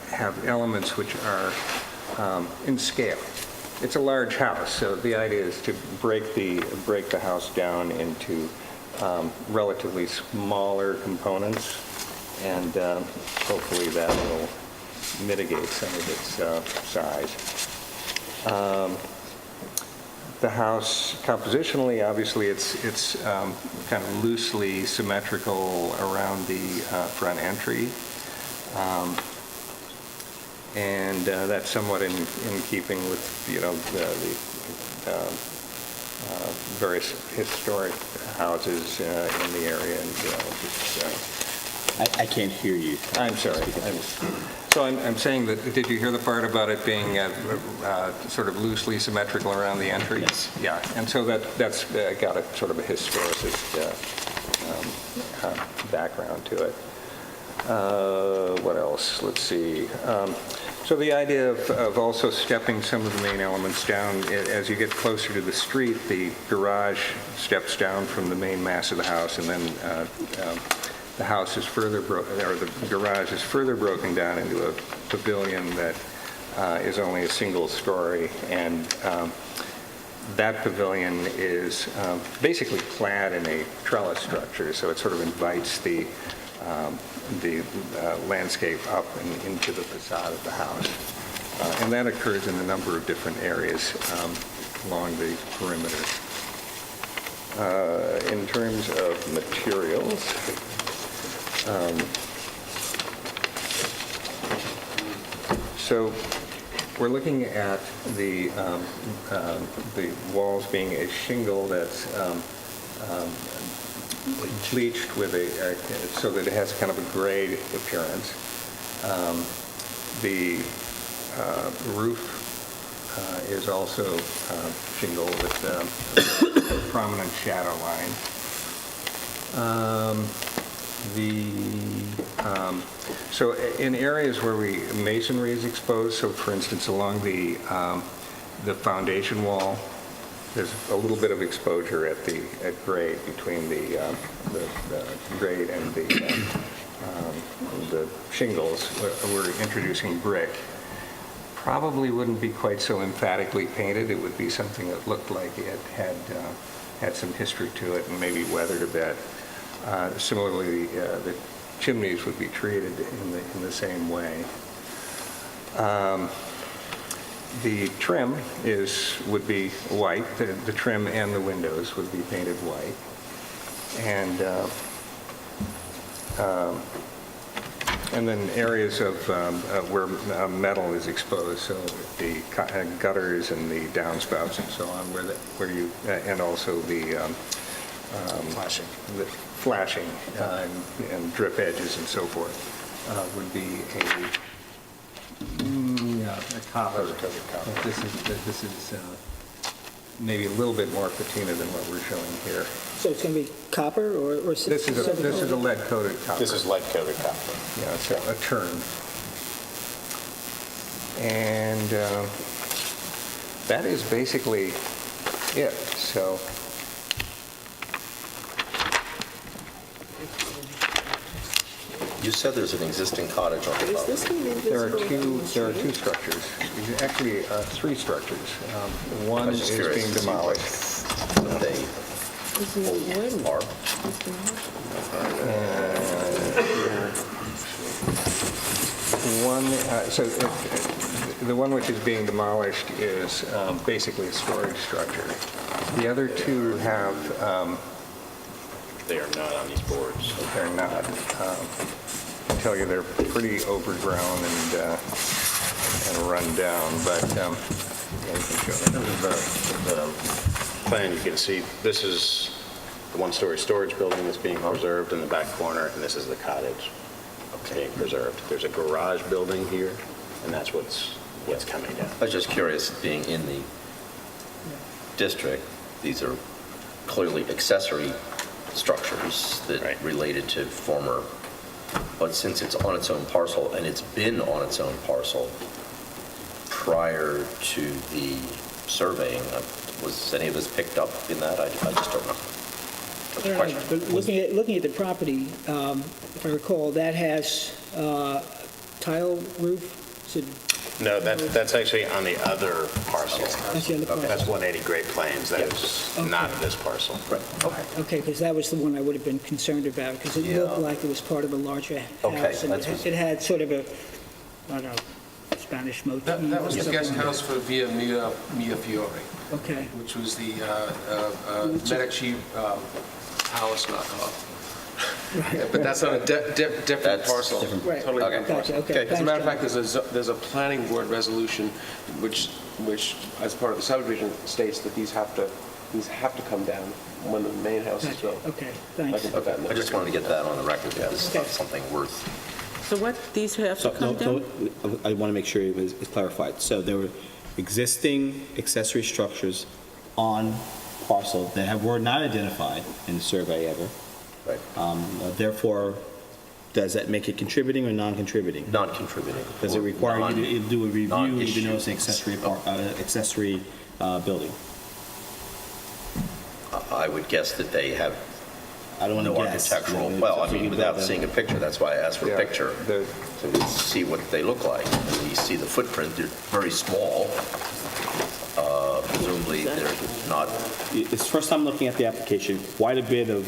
have elements which are in scale. It's a large house, so the idea is to break the house down into relatively smaller components, and hopefully that will mitigate some of its size. The house, compositionally, obviously, it's kind of loosely symmetrical around the front entry. And that's somewhat in keeping with, the various historic houses in the area. And I can't hear you. I'm sorry. So I'm saying that, did you hear the part about it being sort of loosely symmetrical around the entry? Yes. Yeah, and so that's got a sort of a historicist background to it. What else? Let's see. So the idea of also stepping some of the main elements down, as you get closer to the street, the garage steps down from the main mass of the house, and then the house is further the garage is further broken down into a pavilion that is only a single story, and that pavilion is basically clad in a trellis structure, so it sort of invites the landscape up and into the facade of the house. And that occurs in a number of different areas along the perimeter. In terms of materials, so we're looking at the walls being a shingle that's bleached with so that it has kind of a gray appearance. The roof is also shingle with a prominent shadow line. So in areas where masonry is exposed, so for instance along the foundation wall, there's a little bit of exposure at grade between the grade and the shingles. We're introducing brick. Probably wouldn't be quite so emphatically painted. It would be something that looked like it had some history to it and maybe weathered a bit. Similarly, the chimneys would be treated in the same way. The trim would be white. The trim and the windows would be painted white. And then areas of where metal is exposed, so the gutters and the downspouts and so on, and also the flashing and drip edges and so forth would be a copper. This is maybe a little bit more patina than what we're showing here. So it's going to be copper or This is a lead-coated copper. This is lead-coated copper. Yeah, it's a turn. And that is basically it. So You said there's an existing cottage on the Is property. this going to be there are visible? two structures. Actually, three structures. One I was is just curious being to see what demolished. they are. The one which is being demolished is basically a storage structure. The other two have, They are not on these boards. they're not. I can tell you they're pretty overgrown and run down, but yeah, you can show them. The plan, you can see, this is the one-story storage building that's being preserved in the back corner, and this is the cottage being preserved. There's a garage building here, and that's what's coming down. I was just curious, being in the district, these are clearly accessory structures that Right. related to former, but since it's on its own parcel, and it's been on its own parcel prior to the surveying, was any of this picked up in that? I just don't know. That's a question. But looking at the property, if I recall, that has tile roof? Is it- No, that's actually on the other parcel. That's the other parcel. That's 180 Great Plains. That is not this parcel. Okay, because that was the one I would have been concerned about, because it looked like it was part of a larger Okay, house. And that's- it had sort of a, I don't know, Spanish motif. That was the something guest like that. house for Via Mia Fiore, Okay. which was the Medici palace knockoff. But that's on a different That's parcel. Right. Totally Okay. different Gotcha, parcel. okay. As a matter of fact, there's a planning board resolution which, as part of the subdivision, states that these have to come down when the main house is Gotcha, built. okay, I thanks. can put that in the I just record. wanted to get that on the record, because it's not Okay. something worth. So what, these have to come down? I want to make sure it's clarified. So there were existing accessory structures on parcel that were not identified in the survey ever. Right. Therefore, does that make it contributing or non-contributing? Non-contributing. Does it require you to do a review non-issue. even though it's an accessory building? I would guess that they have I don't want no to guess. architectural, You know, well, I so we mean, build without them. seeing a picture, that's why I asked for a Yeah, picture, the- to see what they look like. And you see the footprint, they're very small. Presumably, they're not, It's the first time looking at the application, quite a bit of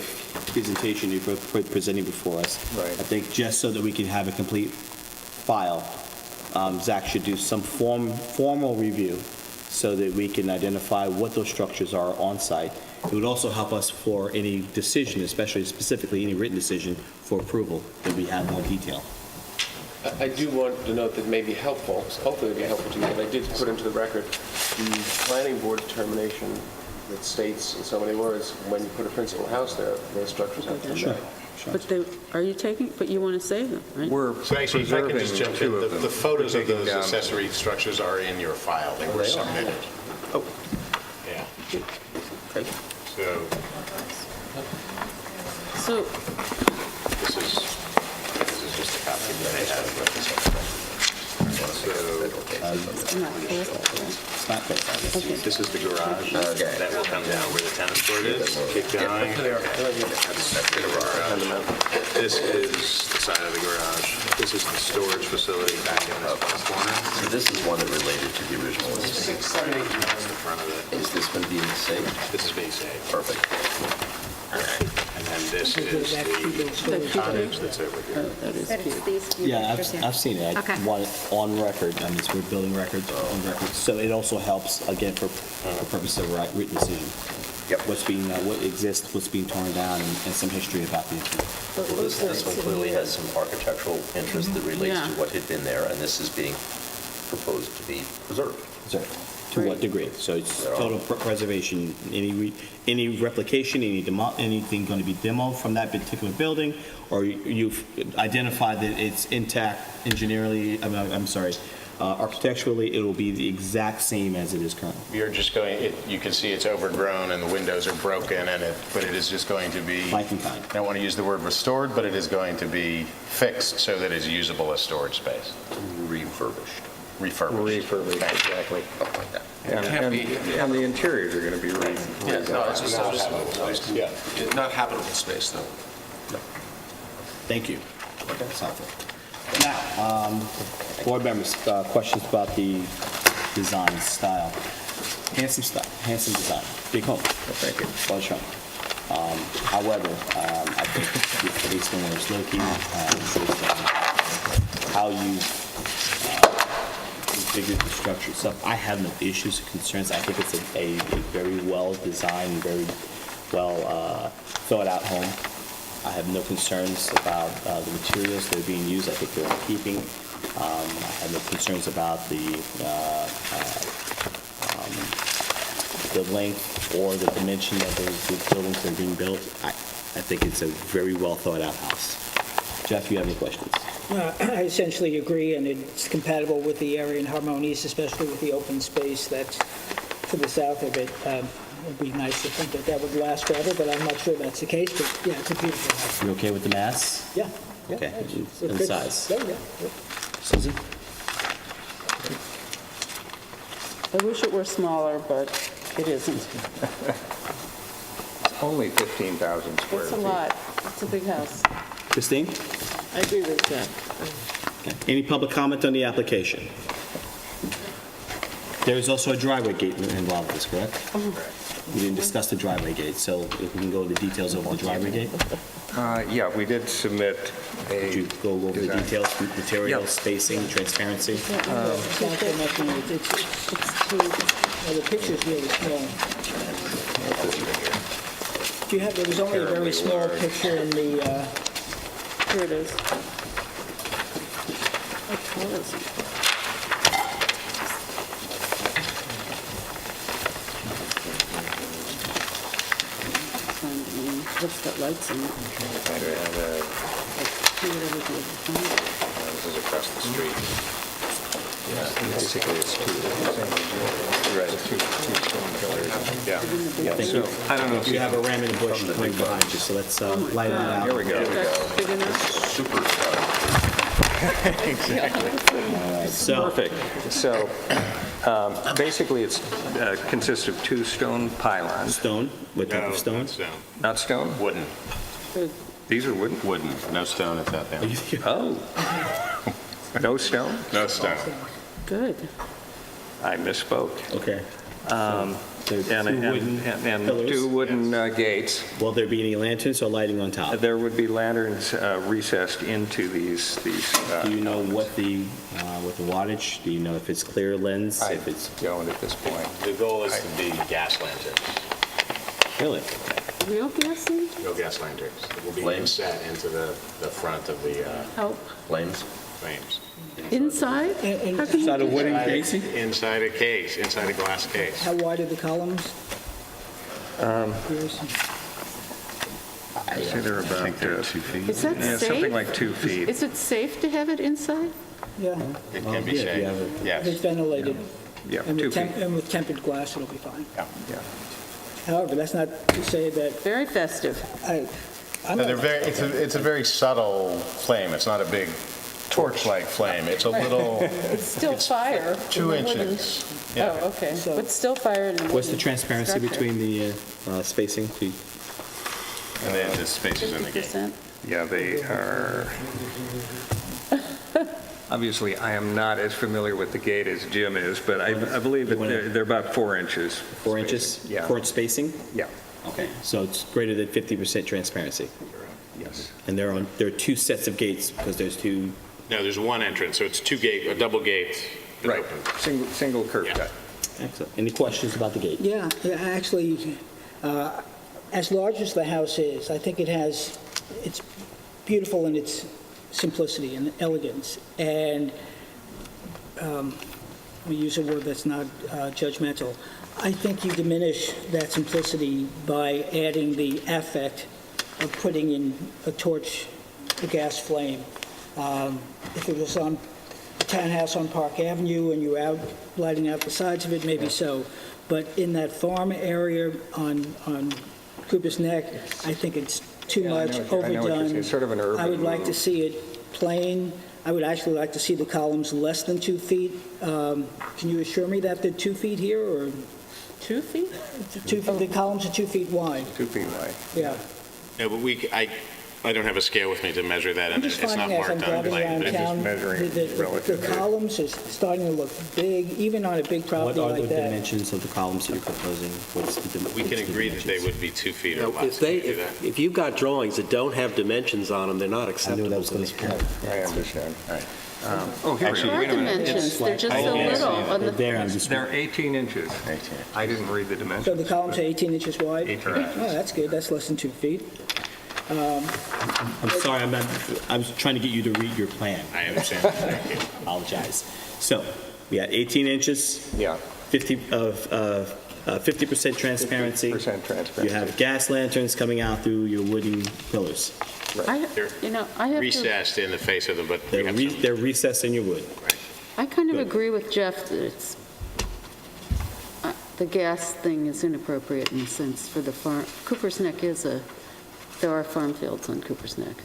presentation you're presenting before us. Right. I think just so that we can have a complete file, Zach should do some formal review so that we can identify what those structures are on site. It would also help us for any decision, especially specifically any written decision for approval, that we have more detail. I do want to note that may be helpful, hopefully it'll be helpful to you, but I did put into the record the planning board determination that states in so many words, when you put a principal house there, those structures have to come down. But but you want to save them, right? We're So actually, if I can just preserving jump in, two of them. the photos We're of taking those down- accessory structures are in your file. They were submitted. Oh, Yeah. okay. So So, this is just a copy that I have. It's not close. This is the garage that will come down where the tennis court is. Keep going. That's the garage. This is the side of the garage. This is the storage facility back in this one corner. So this is one that related to the original listing. That's the front of it. Is this one being saved? This is being saved. Perfect. All right. And then this is the cottage that's over here. that is That cute. it's these few Yeah, pictures here. I've seen it. I Okay. want it on record. I mean, we're building records, on record. So it also helps, again, for purposes of written decision. Yep. What exists, what's being torn down, and some history about the incident. Well, this one clearly has some architectural interest that relates to Yeah. what had been there, and this is being proposed to be preserved. So, to what degree? So it's total preservation, any replication, anything going to be demoed from that particular building, or you've identified that it's intact engineerily, architecturally, it will be the exact same as it is currently. You're just going, you can see it's overgrown and the windows are broken but it is just going to be, Like in kind. I don't want to use the word restored, but it is going to be fixed so that it's usable as storage space. Refurbished. Refurbished. Exactly. Something like that. And the interiors are going to be Yeah. Not habitable space, though. Thank you. That's helpful. Now, board members, questions about the design style. Handsome design, big home. Thank you. Well shown. However, I think based on where it's located, based on how you configured the structure itself, I have no issues or concerns. I think it's a very well-designed, very well thought out home. I have no concerns about the materials that are being used. I think they're in keeping. I have no concerns about the length or the dimension of the buildings that are being built. I think it's a very well thought out house. Jeff, you have any questions? I essentially agree, and it's compatible with the area in Harmonious, especially with the open space that's to the south of it. It would be nice to think that would last forever, but I'm not sure that's the case. But yeah, it's a beautiful house. You okay with the mass? Yeah. Okay, It's and good. size? Yeah. Susan? I wish it were smaller, but it isn't. only 15,000 square feet. It's a lot. It's a big house. Christine? I agree with that. Okay. Any public comment on the application? There is also a driveway gate involved with this, correct? We didn't discuss the driveway gate, so if we can go over the details of the driveway gate? Yeah, we did submit Could you a go over the design. details, materials, Yeah. spacing, transparency? It's not so much, the picture's really small. Do you have, there was only a very small picture in the, Here it is. How tall is it? What's got lights in it? This is across the street. Basically, it's two stone pillars. Yeah. Thank you. I don't know if You have a ram in the bush coming behind you, so let's light it out. Here we go. That's big enough? So, Perfect. So basically, it consists of two stone pylons. stone, what type of stone? Stone. Not stone? Wooden. These are wooden? Wooden. No stone at that down. Oh. No stone? No stone. Good. I misspoke. Okay. And Two wooden pillars. two wooden gates. Will there be any lanterns or lighting on top? There would be lanterns recessed into these. Do you know what the wattage? Do you know if it's clear lens? I If it's don't at this point. The goal is to be gas lanterns. Really? Real gas leak? No gas lanterns. It will be Flames? set into the front of the How, Flames? flames. inside? And- How can you do that? Inside a case, inside a glass case. How wide are the columns? Yours? I say they're about, Is that yeah, safe? something like 2 feet. Is it safe to have it inside? Yeah, It can be yeah, safe, yeah. it's yes. ventilated. Yeah, And 2 with feet. and with tempered glass, it'll be fine. Yeah. Yeah. However, that's not to say that Very festive. I'm No, they're not, very, it's a very subtle flame. It's not a big torch-like flame. It's a little, It's still fire. 2 in the wooden- inches. Yeah. Oh, okay. So- But still fire in the What's the wooden transparency structure. between the spacing? And then the spaces in the gate. 50%? Yeah, they are, obviously, I am not as familiar with the gate as Jim is, but I believe that they're about 4 inches. 4 inches? Yeah. 4-inch spacing? Yeah, Okay. So it's greater than 50% transparency. yes. And there are 2 sets of gates because there's 2. No, there's one entrance, so it's a double gate that Right, opens. single curb Yeah. cut. Excellent. Any questions about the gate? yeah, actually, as large as the house is, I think it's beautiful in its simplicity and elegance. And we use a word that's not judgmental. I think you diminish that simplicity by adding the affect of putting in a torch, a gas flame. If it was on a townhouse on Park Avenue and you're out lighting out the sides of it, maybe so. But in that farm area on Cooper's Neck, I think it's too Yeah, I much, know what you're overdone. saying. It's sort of an urban I would like to move. see it plain. I would actually like to see the columns less than 2 feet. Can you assure me that they're 2 feet here, or 2 feet? the columns are 2 feet wide? 2 feet wide. Yeah. No, but I don't have a scale with me to measure that, I'm and just it's not finding as I'm marked on the driving plan. around but it's- town, measuring the relatively. columns are starting to look big, even on a big What property are the like that. dimensions of the columns that you're proposing? What's the We can agree that they would be 2 feet or Now, less. if they, Can we do that? if you've got drawings that don't have dimensions on them, they're not I knew acceptable that was to going me. to I understand. All right. Oh, here we There go. are Wait a minute. dimensions, they're just I so can't little. see it. on the- There, I'm just. They're 18 inches. I didn't read the So dimensions. the columns are 18 inches wide? 18 Oh, that's good, that's less than 2 feet. I'm sorry, I was trying to get you to read your plan. I understand. Thank you. Apologize. So, we had 18 inches, Yeah, 50% transparency. 50% transparency. You have gas lanterns coming out through your wooden pillars. I have to, Recessed in the face of them, but we have some. They're recessed in your wood. I kind of Good. agree with Jeff that the gas thing is inappropriate in a sense for the farm. Cooper's Neck there are farm fields on Cooper's Neck.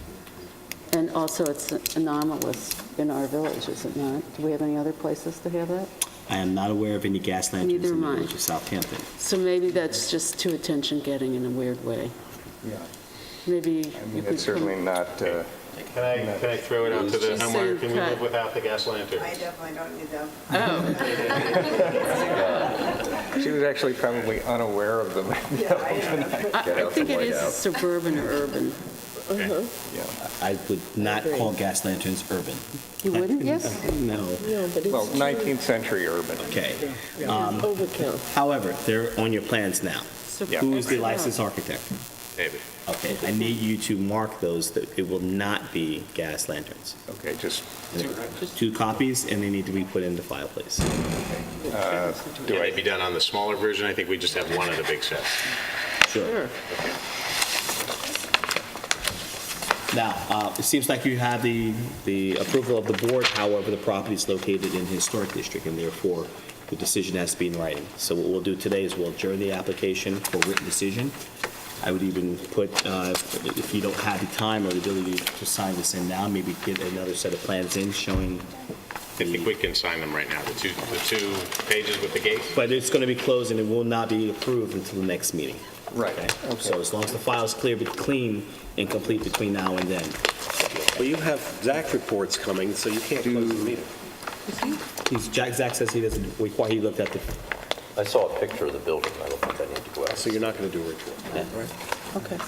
And also, it's anomalous in our village, is it not? Do we have any other places to have that? I am not aware of any gas lanterns Neither in the am I. village of Southampton. So maybe that's just too attention-getting in a weird way. Yeah. Maybe I you mean, could it's certainly not, Can I throw it out to the She's homeowner? saying Can we cut. live without the gas lantern? definitely don't need them. she was actually probably unaware of them. I think it is suburban or urban. I would not call gas lanterns urban. You wouldn't, yes? No. Well, 19th century urban. Okay. Overkill. However, they're on your plans now. Who is the licensed architect? David. Okay, I need you to mark those that it will not be gas lanterns. Okay, just, 2 copies, and they need to be put in the file, please. Can they be done on the smaller version? I think we just have one of the big sets. Sure. Now, it seems like you have the approval of the board, however, the property is located in the historic district, and therefore, the decision has to be in writing. So what we'll do today is we'll adjourn the application for written decision. I would even put, if you don't have the time or the ability to sign this in now, maybe get another set of plans in showing, I think we can sign them right now, the two pages with the gates. but it's going to be closed and it will not be approved until the next meeting. right. So as long as the file is clean and complete between now and then. Well, you have Zach reports coming, so you can't close the meeting. Zach says he doesn't require, he looked at the, I saw a picture of the building. I don't think I need to go out. So you're not going to do a report? Okay.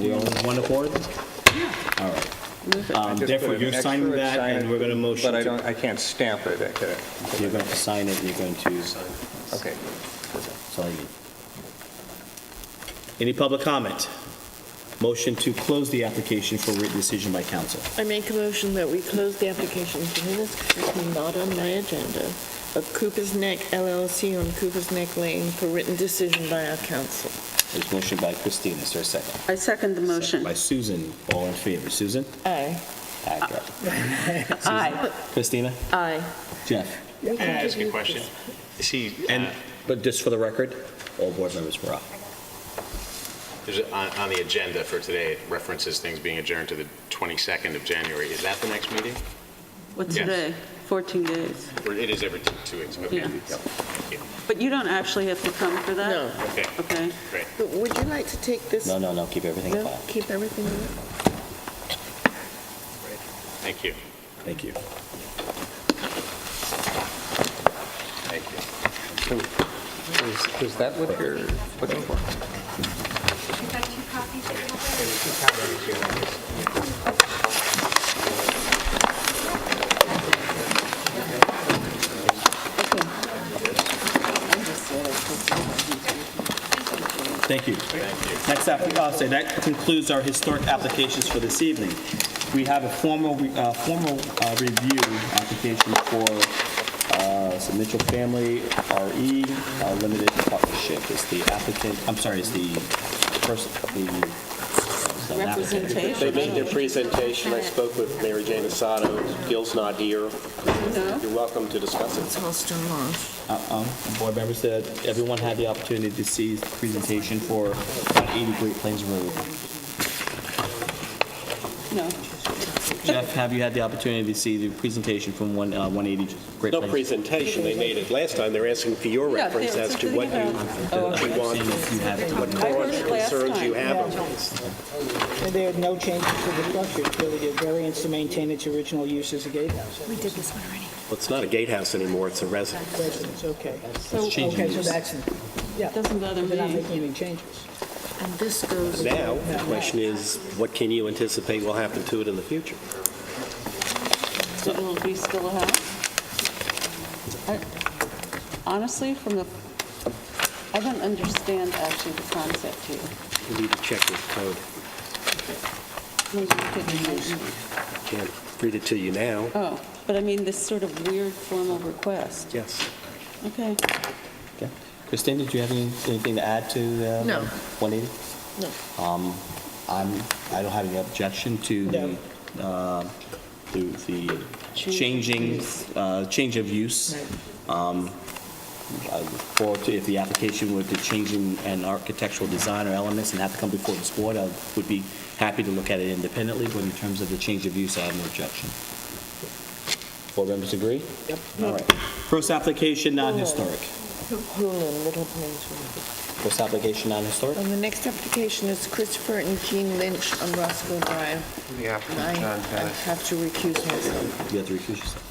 we're on one accord? All right. Just Therefore, put an you're signing extra, that, sign and it, we're going to motion But to, I can't stamp it. Okay. you're going to sign it, and you're going to, Okay. that's all I need. Any public comment? Motion to close the application for written decision by council. I make a motion that we close the application, it's not on my agenda, of Cooper's Neck LLC on Cooper's Neck Lane for written decision by our council. There's a motion by Christina. Is there a second? I second the motion. By Susan. All in favor? Susan? Aye. Aye. Aye. Christina? Aye. Jeff? Can I ask a question? See, But just for the record, all board members were up. on the agenda for today, it references things being adjourned to the 22nd of January. Is that the next meeting? What's Yes. today? 14 days. Or it is every 2 weeks? Okay. Yeah. Thank you. But you don't actually have to come for that? No. Okay, Okay. great. But would you like to take this? No, keep everything in No, file. keep everything in it? Thank you. Thank you. Thank you. Is that what you're looking for? You've got 2 copies of Thank you. Next up, that concludes our historic applications for this evening. We have a formal review application for some Mitchell Family RE Limited Partnership. Is the applicant, I'm sorry, is the person, the applicant. They made their presentation. I spoke with Mary Jane Asado. Gil's not here. You're welcome to discuss it. It's all still on. Board members, everyone had the opportunity to see the presentation for 80 Great Plains Road. No. Jeff, have you had the opportunity to see the presentation from 180 Great No Plains? presentation. They made it last time. They're asking for your Yeah, reference they- as to what you I'm want, seeing if you have it. what I heard it last concerns you time. have of it. And there are no changes to the structure. It's really a variance to maintain its original use as a gatehouse. We did this one already. Well, it's not a gatehouse anymore. It's a residence. Residence, okay. Change in Okay, so use. that's, yeah. Doesn't bother They're not me. making any changes. And this goes. Now, the question is, what can you anticipate will happen to it in the future? So it'll be still a house? Honestly, I don't understand actually the concept here. You need to check with code. Can't read it to you now. Oh, but I mean, this sort of weird formal request. Yes. Okay. Okay. Christine, did you have anything to add to No. 180? No. I don't have any objection to the change of use. I look forward to if the application were to change in an architectural design or elements and have to come before this board, I would be happy to look at it independently, but in terms of the change of use, I have no objection. Board members agree? Yep. All right. First application, non-historic. Hulu, Little Plains Road. First application, non-historic. And the next application is Christopher and Jean Lynch on Roscoe Drive. The And applicant, John I Bennett. have to recuse myself. You have to recuse yourself.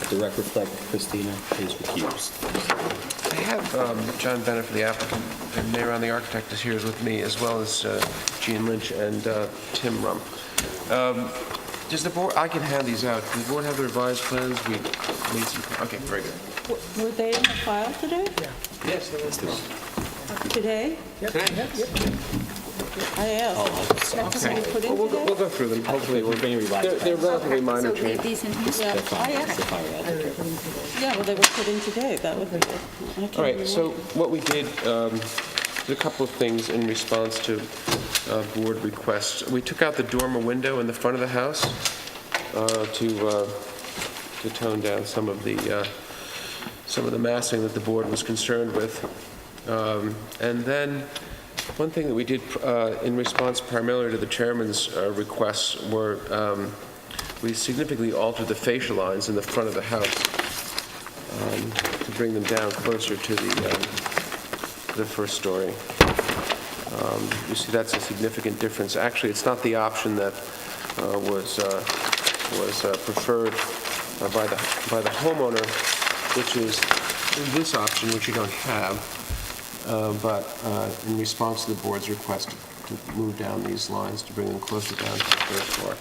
Let the record reflect Christina is recused. I have John Bennett for the applicant, and Mayor, the architect, is here with me, as well as Jean Lynch and Tim Rump. Does the board, I can hand these out. Does the board have the revised plans? We made some, okay, very good. Were they in the file today? Yes, there is. Today? I asked. Have to be put in We'll today? go through them, hopefully. We're being revised. They're relatively minor So leave changes. these in here? Yeah, I asked. Yeah, well, they were put in today. That would be good. I can't All right, remember. so what we did, there's a couple of things in response to board requests. We took out the dormer window in the front of the house to tone down some of the massing that the board was concerned with. And then, one thing that we did in response primarily to the chairman's requests were we significantly altered the fascia lines in the front of the house to bring them down closer to the first story. You see, that's a significant difference. Actually, it's not the option that was preferred by the homeowner, which is this option, which you don't have. But in response to the board's request to move down these lines, to bring them closer down to the first floor,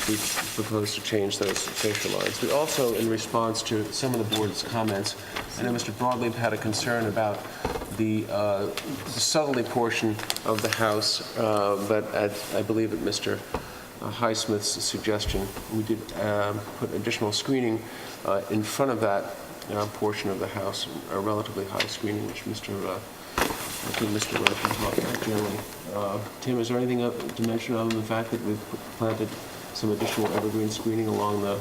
we propose to change those fascia lines. We also, in response to some of the board's comments, I know Mr. Broadleaf had a concern about the southerly portion of the house, but I believe at Mr. Highsmith's suggestion, we did put additional screening in front of that portion of the house, a relatively high screening, which I think Mr. Rowe can talk about generally. Tim, is there anything to mention other than the fact that we've planted some additional evergreen screening along the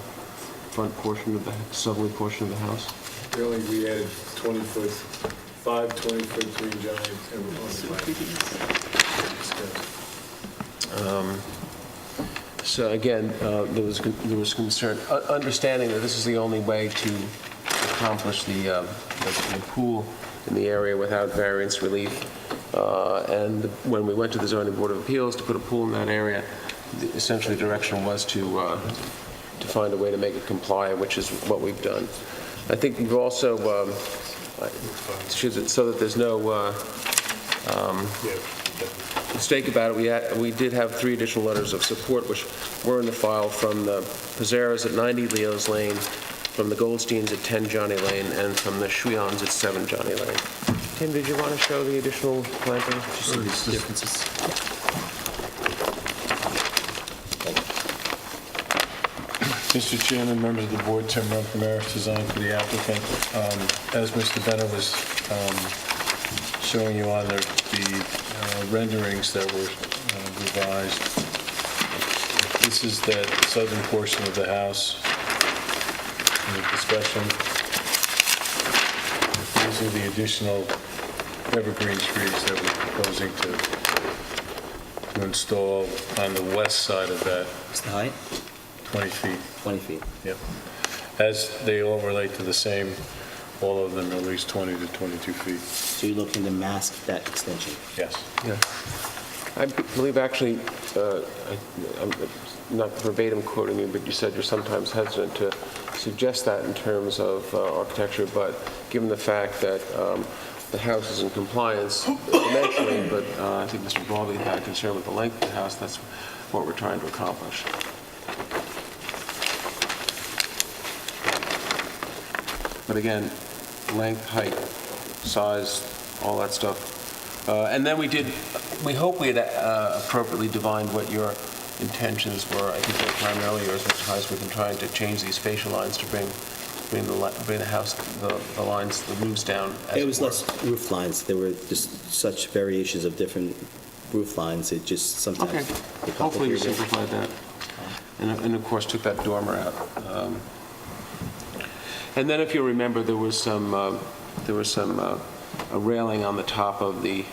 front portion of the southerly portion of the house? Really, we added 20-foot, 5 20-foot green giant on the back. So again, there was concern, understanding that this is the only way to accomplish the pool in the area without variance relief. And when we went to the Zoning Board of Appeals to put a pool in that area, essentially the direction was to find a way to make it comply, which is what we've done. I think we've also, so that there's no mistake about it, we did have 3 additional letters of support, which were in the file from the Pizarros at 90 Leo's Lane, from the Goldsteins at 10 Johnny Lane, and from the Shuions at 7 Johnny Lane. Tim, did you want to show the additional planting? Just some differences. Mr. Chairman, members of the board, Tim Rumpemaris, design for the applicant. As Mr. Benner was showing you on the renderings that were revised, this is the southern portion of the house in the discussion. These are the additional evergreen trees that we're proposing to install on the west side of that. What's the height? 20 feet. 20 feet. Yep. As they all relate to the same, all of them are at least 20 to 22 feet. So you're looking to mask that extension? Yes. Yeah. I believe actually, I'm not verbatim quoting you, but you said you're sometimes hesitant to suggest that in terms of architecture, but given the fact that the house is in compliance dimensionally, but I think Mr. Baldwin had a concern with the length of the house, that's what we're trying to accomplish. But again, length, height, size, all that stuff. And then we hope we had appropriately divined what your intentions were. I think they're primarily yours, Mr. Highsmith, in trying to change these facial lines to bring the house, the lines, the roofs down. It was less roof lines. There were just such variations of different roof lines. It just sometimes... Okay. Hopefully you simplified that. And of course, took that dormer out. And then if you remember, there was some a railing on the top of the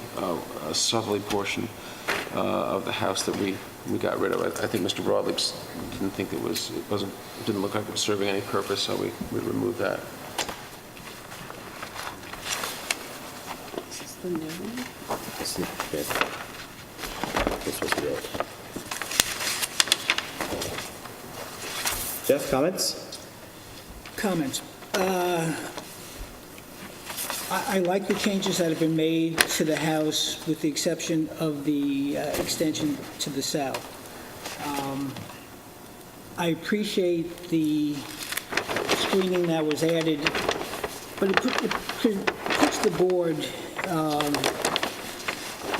southerly portion of the house that we got rid of. I think Mr. Broadleaf didn't think it didn't look like it was serving any purpose, so we removed that. This is the new one? This is good. This was good. Jeff, comments? Comments. I like the changes that have been made to the house, with the exception of the extension to the south. I appreciate the screening that was added, but it puts the board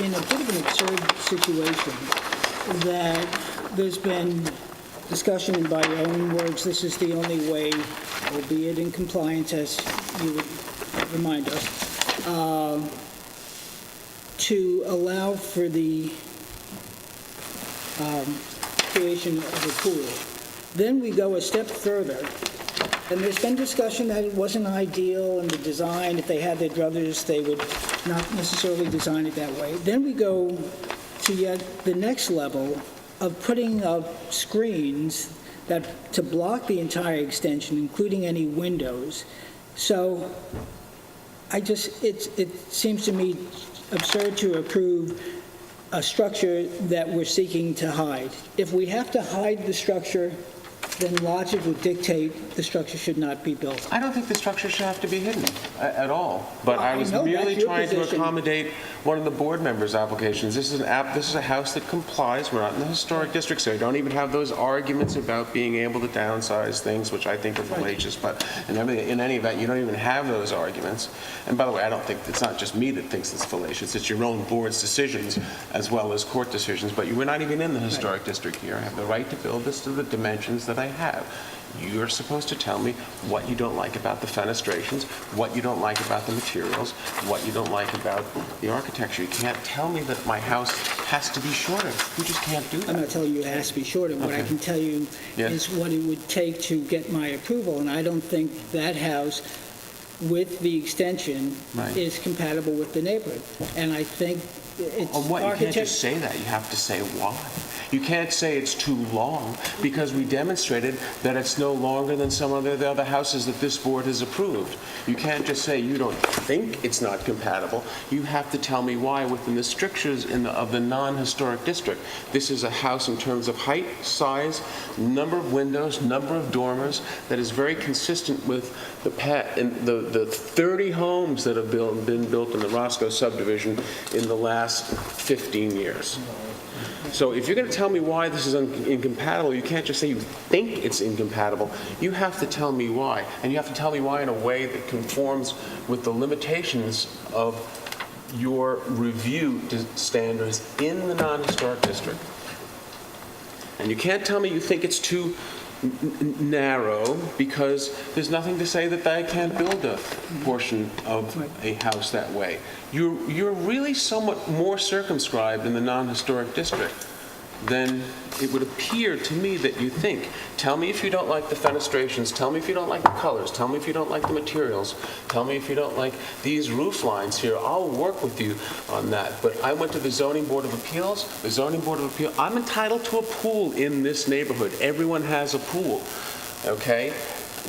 in a bit of an absurd situation that there's been discussion, and by your own words, this is the only way, albeit in compliance, as you would remind us, to allow for the creation of a pool. Then we go a step further, and there's been discussion that it wasn't ideal in the design. If they had their druthers, they would not necessarily design it that way. Then we go to yet the next level of putting up screens to block the entire extension, including any windows. So it seems to me absurd to approve a structure that we're seeking to hide. If we have to hide the structure, then logic would dictate the structure should not be built. I don't think the structure should have to be hidden at all, but I was I know, merely that's your trying to position. accommodate one of the board members' applications. This is a house that complies, we're not in the historic district, so you don't even have those arguments about being able to downsize things, which I think are fallacious, but in any event, you don't even have those arguments. And by the way, I don't think, it's not just me that thinks it's fallacious, it's your own board's decisions as well as court decisions, but we're not even in the historic district here. I have the right to build this to the dimensions that I have. You're supposed to tell me what you don't like about the fenestrations, what you don't like about the materials, what you don't like about the architecture. You can't tell me that my house has to be shorter. You just can't do that. I'm not telling you it has to be shorter. What I can tell you is what it would take to get my approval, and I don't think that house with the extension is compatible with the neighborhood. And I think it's On what? You can't just say that. You have to say why. You can't say it's too long because we demonstrated that it's no longer than some of the other houses that this board has approved. You can't just say you don't think it's not compatible. You have to tell me why within the strictures of the non-historic district. This is a house in terms of height, size, number of windows, number of dormers that is very consistent with the 30 homes that have been built in the Roscoe subdivision in the last 15 years. So if you're going to tell me why this is incompatible, you can't just say you think it's incompatible. You have to tell me why. And you have to tell me why in a way that conforms with the limitations of your review standards in the non-historic district. And you can't tell me you think it's too narrow because there's nothing to say that I can't build a portion of a house that way. You're really somewhat more circumscribed in the non-historic district than it would appear to me that you think. Tell me if you don't like the fenestrations, tell me if you don't like the colors, tell me if you don't like the materials, tell me if you don't like these roof lines here. I'll work with you on that. But I went to the Zoning Board of Appeals. The Zoning Board of Appeals, I'm entitled to a pool in this neighborhood. Everyone has a pool, okay?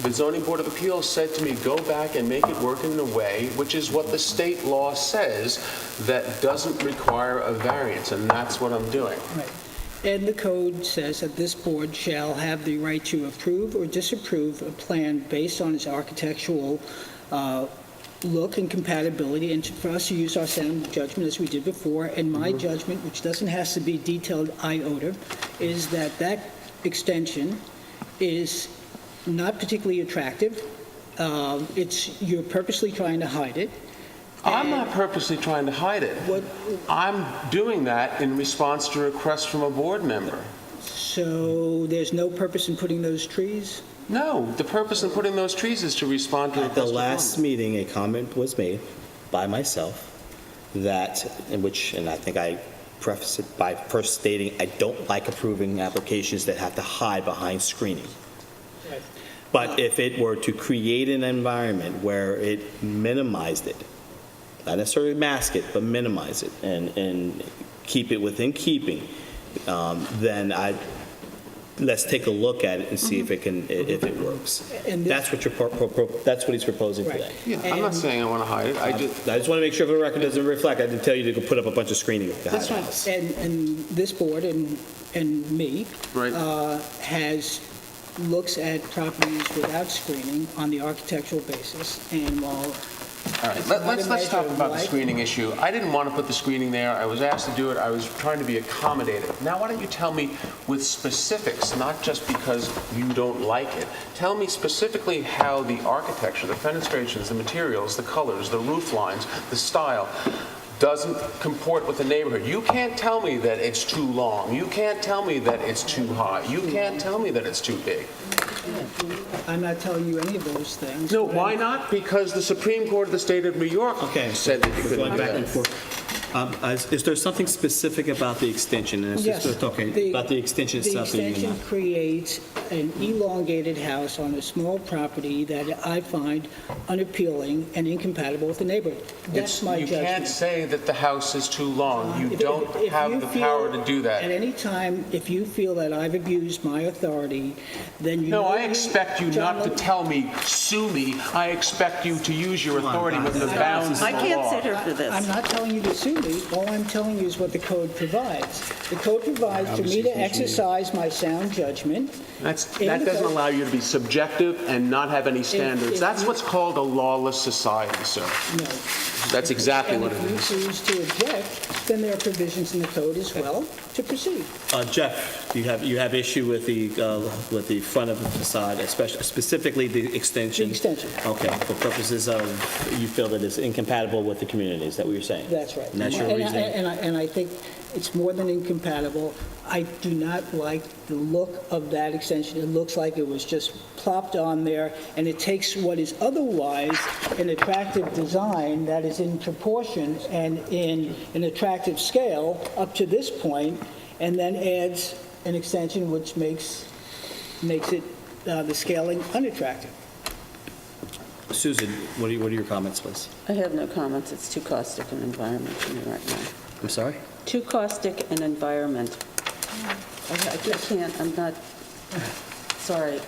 The Zoning Board of Appeals said to me, go back and make it work in a way, which is what the state law says, that doesn't require a variance, and that's what I'm doing. Right. And the code says that this board shall have the right to approve or disapprove a plan based on its architectural look and compatibility, and for us to use our sound judgment as we did before. And my judgment, which doesn't have to be detailed iota, is that that extension is not particularly attractive. You're purposely trying to hide it. I'm not purposely trying to hide it. I'm doing that in response to a request from a board member. So there's no purpose in putting those trees? No, the purpose in putting those trees is to respond to a At the request from last meeting, a comment was made by myself and I think I prefaced it by first stating I don't like approving applications that have to hide behind screening. Right. But if it were to create an environment where it minimized it, not necessarily mask it, but minimize it and keep it within keeping, then let's take a look at it and see if it works. And this- That's what he's proposing today. Yeah, I'm not saying I want to hide it. I just want to make sure the record doesn't reflect. I didn't tell you to go put up a bunch of screening behind That's the right. house. And this board and me Right. looks at properties without screening on the architectural basis, and while All right, it's not a let's measure talk of about the like- screening issue. I didn't want to put the screening there. I was asked to do it. I was trying to be accommodative. Now, why don't you tell me with specifics, not just because you don't like it. Tell me specifically how the architecture, the fenestrations, the materials, the colors, the roof lines, the style, doesn't comport with the neighborhood. You can't tell me that it's too long. You can't tell me that it's too high. You can't tell me that it's too big. I'm not telling you any of those things. No, why not? Because the Supreme Court of the state of New York said that you couldn't Going do back that. and forth. Is there something specific about the extension? And it's Yes. just talking about the extension itself. The extension creates an elongated house on a small property that I find unappealing and incompatible with the neighborhood. That's my You judgment. can't say that the house is too long. You If- don't if have you the feel- power to do At that. any time, if you feel that I've abused my authority, then you know... No, I expect you John, not to tell me, sue me. I expect you to use your authority within the bounds of I the can't law. sit here for this. I'm not telling you to sue me. All I'm telling you is what the code provides. The code provides for me to exercise my sound judgment. I that doesn't allow you to be subjective and not have any standards. That's what's called a lawless society, sir. No. That's exactly what it And is. if you choose to object, then there are provisions in the code as well to proceed. Jeff, you have issue with the front of the facade, especially, specifically the extension? The extension. Okay, for purposes of, you feel that it's incompatible with the community, is that what you're saying? That's right. And that's your And reasoning? I think it's more than incompatible. I do not like the look of that extension. It looks like it was just plopped on there, and it takes what is otherwise an attractive design that is in proportion and in an attractive scale up to this point, and then adds an extension which makes it, the scaling unattractive. Susan, what are your comments, please? I have no comments. It's too caustic an environment for me right now. I'm sorry? Too caustic an environment. I can't, I'm not, sorry.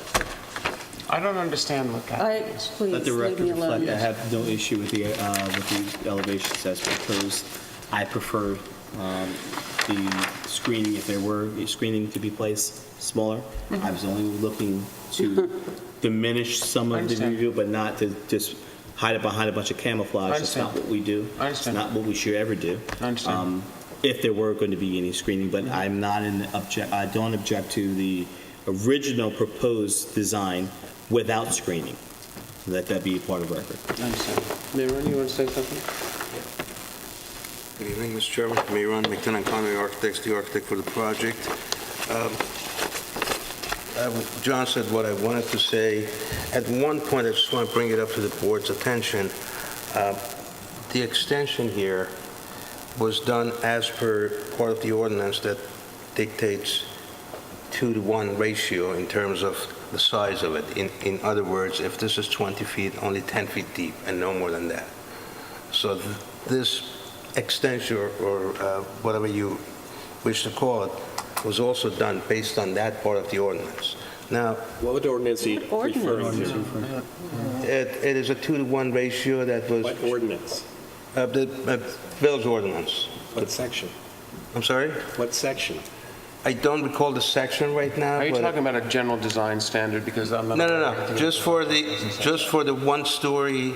I don't understand what that is. Please, Let the leave record me reflect, alone. I have no issue with the elevations as proposed. I prefer the screening, if there were screening to be placed smaller. I was only looking to diminish some of the view, but not to just hide it behind a bunch of camouflage. That's not what we do. I understand. It's not what we should ever do. I understand. If there were going to be any screening, but I'm not I don't object to the original proposed design without screening. Let that be a part of record. I understand. Mayor, you want to say something? Good evening, Mr. Chairman. Mayron, McDonough Conway Architects, the architect for the project. John said what I wanted to say. At one point, I just want to bring it up to the board's attention. The extension here was done as per part of the ordinance that dictates 2-to-1 ratio in terms of the size of it. In other words, if this is 20 feet, only 10 feet deep and no more than that. So this extension or whatever you wish to call it was also done based on that part of the ordinance. Now, What ordinance are you referring to? it is a 2-to-1 ratio that was What ordinance? the village ordinance. What section? I'm sorry? What section? I don't recall the section right now. Are you but- talking about a general design standard? Because I'm not... No. Just for the one-story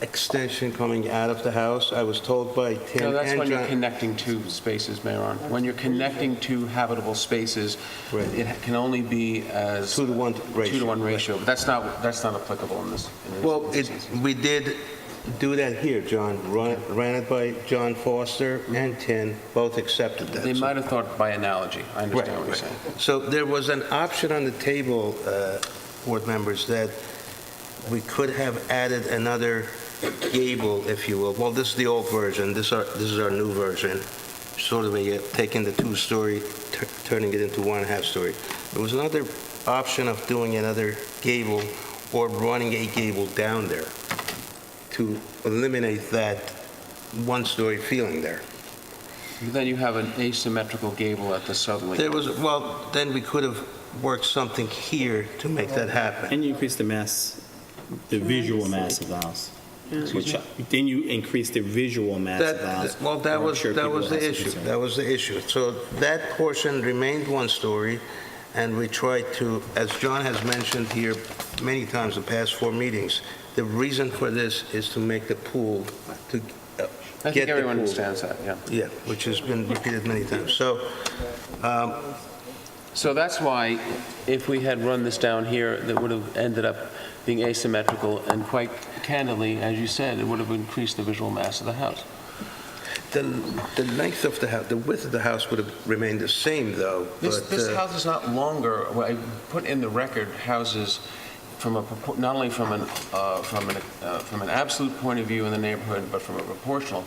extension coming out of the house, I was told by Tim No, that's and when you're John. connecting two spaces, Mayor. When you're connecting two habitable spaces, Right. it can only be as... 2-to-1 ratio. 2-to-1 ratio, but that's not applicable in this. Well, we did do that here, John. Ran it by John Foster and Tim, both accepted that. They So- might have thought by analogy. I understand what you're saying. So there was an option on the table, board members, that we could have added another gable, if you will. Well, this is the old version. This is our new version. Sort of taking the 2-story, turning it into 1.5-story. There was another option of doing another gable or running a gable down there to eliminate that 1-story feeling there. Then you have an asymmetrical gable at the southerly. Then we could have worked something here to make that happen. And you increase the mass, the visual mass of the house. Then you increase the visual mass of the house. Well, that I'm was sure people the have some issue. concern. That was the issue. So that portion remained 1-story, and we tried to, as John has mentioned here many times in the past 4 meetings, the reason for this is to make the pool, to get the pool. I think everyone understands that, yeah. Yeah, which has been repeated many times. So that's why, if we had run this down here, that would have ended up being asymmetrical, and quite candidly, as you said, it would have increased the visual mass of the house. The length of the house, the width of the house would have remained the same, though. This house is not longer, well, I put in the record houses from not only from an absolute point of view in the neighborhood, but from a proportional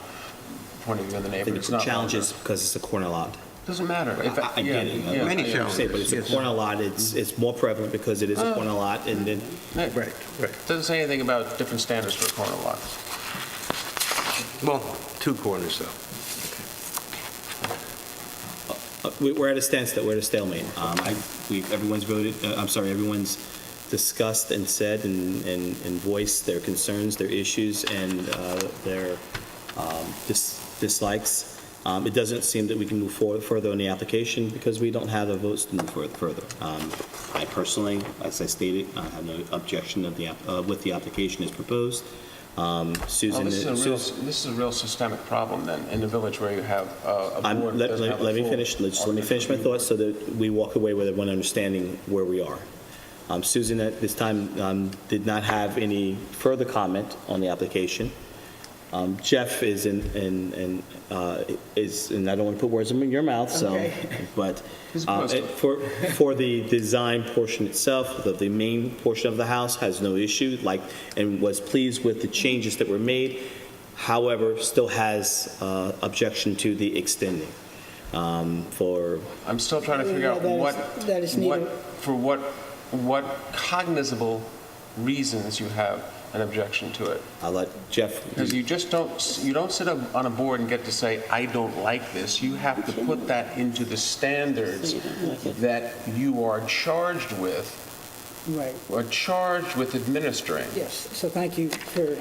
point of view in the I think neighborhood. it's It's not challenges because it's a corner lot. Doesn't matter. I get it. Many I challenges, understand, but it's a yes. corner lot. It's more prevalent because it is a corner lot, and then Right. Doesn't say anything about different standards for a corner lot. Well, 2 corners, though. we're at a standstill. We're at a stalemate. Everyone's voted. Everyone's discussed and said and voiced their concerns, their issues, and their dislikes. It doesn't seem that we can move forward further on the application because we don't have the votes to move further. I personally, as I stated, I have no objection with the application as proposed. Susan, This is a real systemic problem then, in the village where you have a board that doesn't have a let me full finish. Let me finish my thoughts so that we walk away with one understanding where we are. Susan at this time did not have any further comment on the application. Jeff is and I don't want to put words in your mouth, so, Okay. but for the design portion itself, the main portion of the house has no issue, and was pleased with the changes that were made. However, still has objection to the extending. I'm still trying to figure out what cognizable reasons you have an objection to it. I'll let Jeff. Because you don't sit up on a board and get to say, I don't like this. You have to put that into the standards that you are charged with, Right. or charged with administering. Yes, so thank you for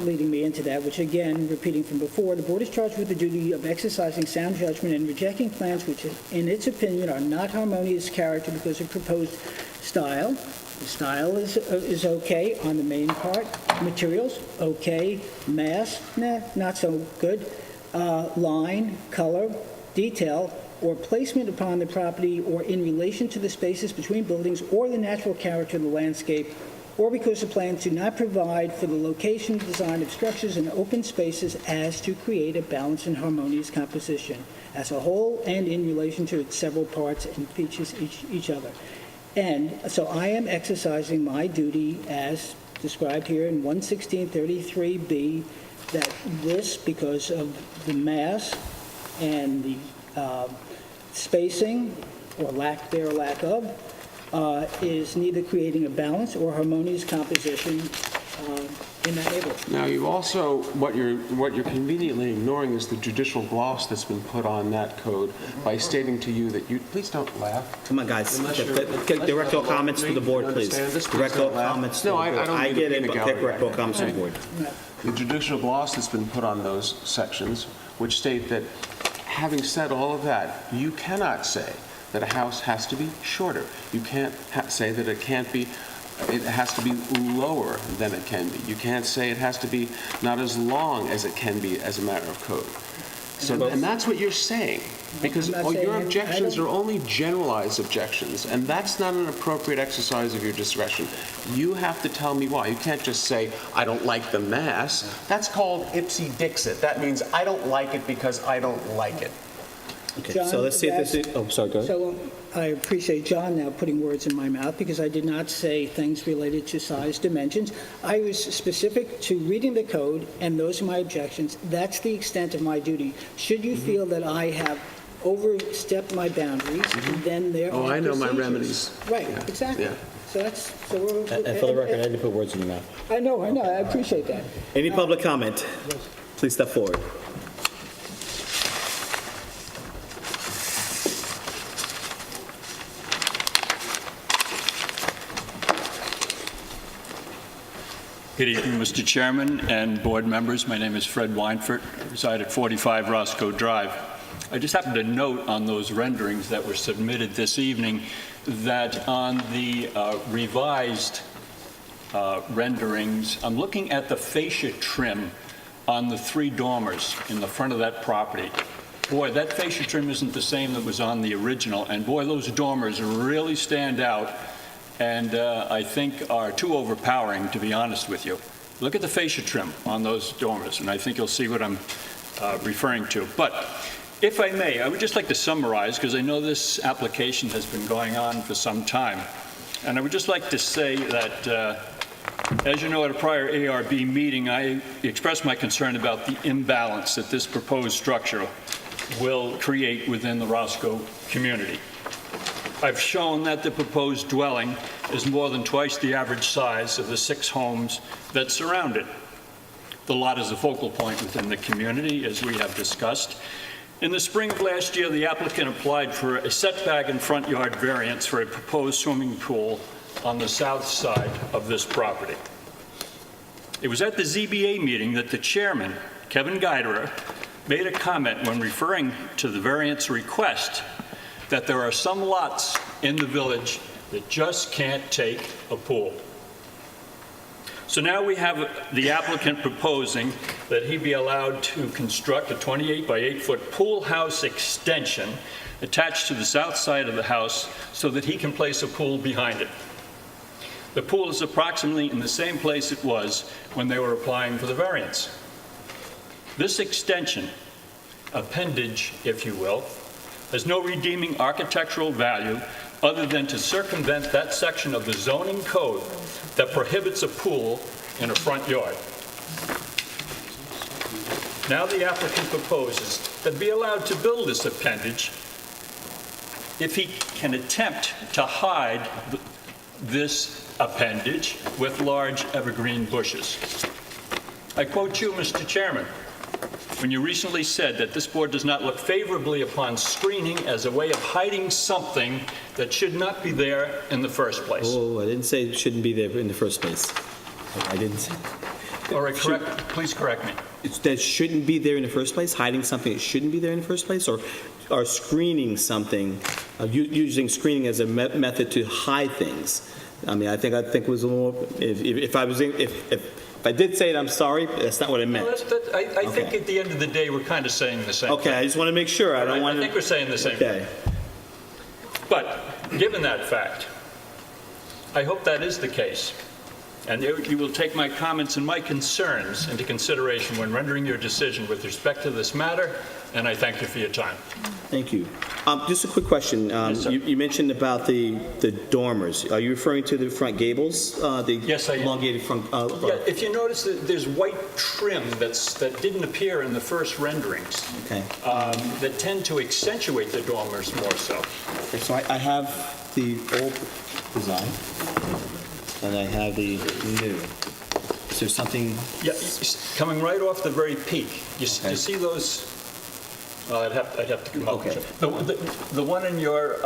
leading me into that, which again, repeating from before, the board is charged with the duty of exercising sound judgment and rejecting plans which, in its opinion, are not harmonious character because of proposed style. The style is okay on the main part. Materials, okay. Mass, nah, not so good. Line, color, detail, or placement upon the property or in relation to the spaces between buildings or the natural character of the landscape, or because the plans do not provide for the location, design of structures and open spaces as to create a balanced and harmonious composition as a whole and in relation to its several parts and features each other. And so I am exercising my duty as described here in 11633B, that this, because of the mass and the spacing or lack of, is neither creating a balanced or harmonious composition in that neighborhood. Now, you also, what you're conveniently ignoring is the judicial gloss that's been put on that code by stating to you that please don't laugh. Come on, guys. Unless Direct all comments to the board, please. Direct all comments to the board. I get it, but direct all comments to the board. The judicial gloss that's been put on those sections, which state that, having said all of that, you cannot say that a house has to be shorter. You can't say that it has to be lower than it can be. You can't say it has to be not as long as it can be as a matter of code. So, and that's what you're saying, because your objections are only generalized objections, and that's not an appropriate exercise of your discretion. You have to tell me why. You can't just say, I don't like the mass. That's called ipsy dixit. That means I don't like it because I don't like it. Okay, John, so let's see if this is, oh, sorry, go ahead. So I appreciate John now putting words in my mouth because I did not say things related to size dimensions. I was specific to reading the code, and those are my objections. That's the extent of my duty. Should you feel that I have overstepped my boundaries, then there are I know my procedures. remedies. Right, exactly. Yeah. So that's, so we're... And for the record, I didn't put words in your mouth. I know, I appreciate that. Any public comment? Please step forward. Good evening, Mr. Chairman and board members. My name is Fred Weinfurt. I reside at 45 Roscoe Drive. I just happened to note on those renderings that were submitted this evening that on the revised renderings, I'm looking at the fascia trim on the 3 dormers in the front of that property. Boy, that fascia trim isn't the same that was on the original, and boy, those dormers really stand out and I think are too overpowering, to be honest with you. Look at the fascia trim on those dormers, and I think you'll see what I'm referring to. But if I may, I would just like to summarize, because I know this application has been going on for some time, and I would just like to say that, as you know, at a prior ARB meeting, I expressed my concern about the imbalance that this proposed structure will create within the Roscoe community. I've shown that the proposed dwelling is more than twice the average size of the 6 homes that surround it. The lot is a focal point within the community, as we have discussed. In the spring of last year, the applicant applied for a setback and front yard variance for a proposed swimming pool on the south side of this property. It was at the ZBA meeting that the chairman, Kevin Geiderer, made a comment when referring to the variance request that there are some lots in the village that just can't take a pool. So now we have the applicant proposing that he be allowed to construct a 28 by 8 foot pool house extension attached to the south side of the house so that he can place a pool behind it. The pool is approximately in the same place it was when they were applying for the variance. This extension, appendage, if you will, has no redeeming architectural value other than to circumvent that section of the zoning code that prohibits a pool in a front yard. Now the applicant proposes that be allowed to build this appendage if he can attempt to hide this appendage with large evergreen bushes. I quote you, Mr. Chairman, when you recently said that this board does not look favorably upon screening as a way of hiding something that should not be there in the first place. Oh, I didn't say it shouldn't be there in the first place. I didn't say. All right, please correct me. That shouldn't be there in the first place, hiding something that shouldn't be there in the first place, or screening something, using screening as a method to hide things. I mean, I think it was a little. If I did say it, I'm sorry. That's not what I meant. No, I think at the end of the day, we're kind of saying the same thing. Okay, I just want to make sure. I think we're saying the same thing. But given that fact, I hope that is the case. And you will take my comments and my concerns into consideration when rendering your decision with respect to this matter, and I thank you for your time. Thank you. Just a quick question. Yes, sir. You mentioned about the dormers. Are you referring to the front gables? Yes, I am. Elongated front. Yeah, if you notice, there's white trim that didn't appear in the first renderings. Okay. That tend to accentuate the dormers more so. Okay, so I have the old design, and I have the new. Is there something? Yeah, coming right off the very peak. You see those? I'd have to come up. Okay. The one in your,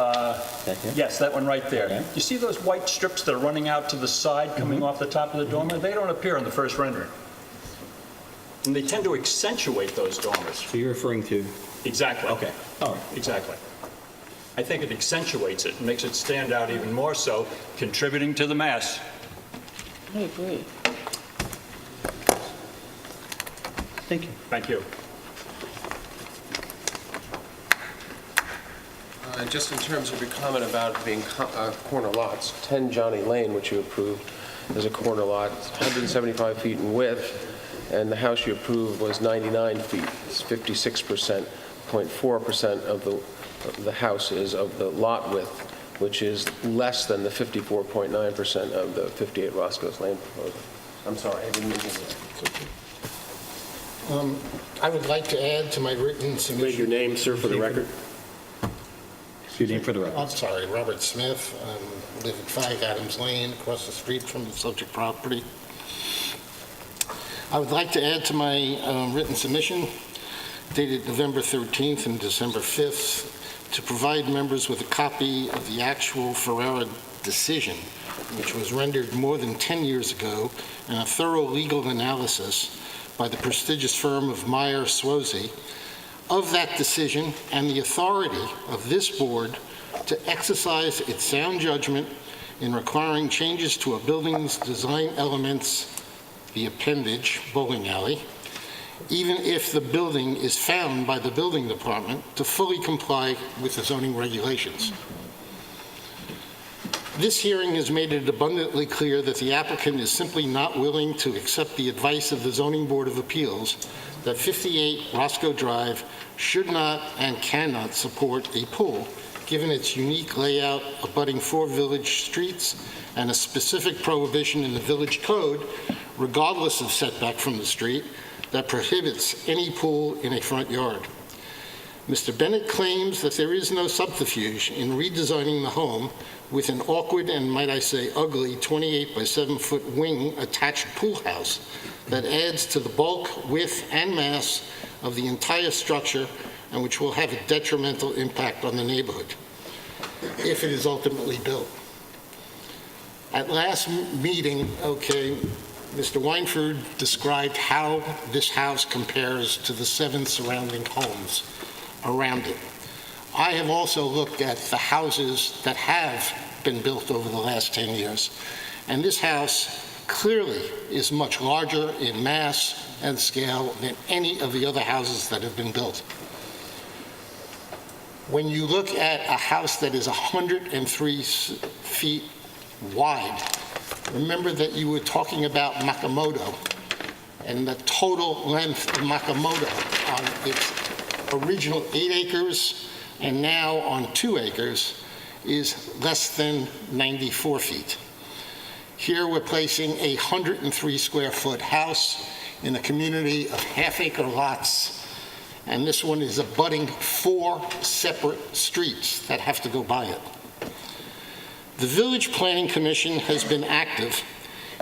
yes, that one right there. Okay. You see those white strips that are running out to the side coming off the top of the dormer? They don't appear in the first rendering. And they tend to accentuate those dormers. So you're referring to? Exactly. Okay. All right. Exactly. I think it accentuates it, makes it stand out even more so, contributing to the mass. I agree. Thank you. Thank you. Just in terms of your comment about being corner lots, 10 Johnny Lane, which you approved, is a corner lot. It's 175 feet in width, and the house you approved was 99 feet. It's 56%, 0.4% of the house is of the lot width, which is less than the 54.9% of the 58 Roscoe's Lane proposal. I'm sorry, I didn't mean to do that. I would like to add to my written submission. Wait, your name, sir, for the record? Your name for the record. I'm sorry, Robert Smith. I live at 5 Adams Lane, across the street from the subject property. I would like to add to my written submission, dated November 13th and December 5th, to provide members with a copy of the actual Ferrara decision, which was rendered more than 10 years ago, and a thorough legal analysis by the prestigious firm of Meyer Swosey of that decision and the authority of this board to exercise its sound judgment in requiring changes to a building's design elements, the appendage, bowling alley, even if the building is found by the building department to fully comply with the zoning regulations. This hearing has made it abundantly clear that the applicant is simply not willing to accept the advice of the Zoning Board of Appeals that 58 Roscoe Drive should not and cannot support a pool, given its unique layout abutting 4 village streets and a specific prohibition in the village code, regardless of setback from the street, that prohibits any pool in a front yard. Mr. Bennett claims that there is no subterfuge in redesigning the home with an awkward and, might I say, ugly 28 by 7 foot wing attached pool house that adds to the bulk, width, and mass of the entire structure and which will have a detrimental impact on the neighborhood if it is ultimately built. At last meeting, Mr. Weinford described how this house compares to the 7 surrounding homes around it. I have also looked at the houses that have been built over the last 10 years, and this house clearly is much larger in mass and scale than any of the other houses that have been built. When you look at a house that is 103 feet wide, remember that you were talking about Makamoto, and the total length of Makamoto on its original 8 acres and now on 2 acres is less than 94 feet. Here we're placing a 103 square foot house in a community of half-acre lots, and this one is abutting 4 separate streets that have to go by it. The Village Planning Commission has been active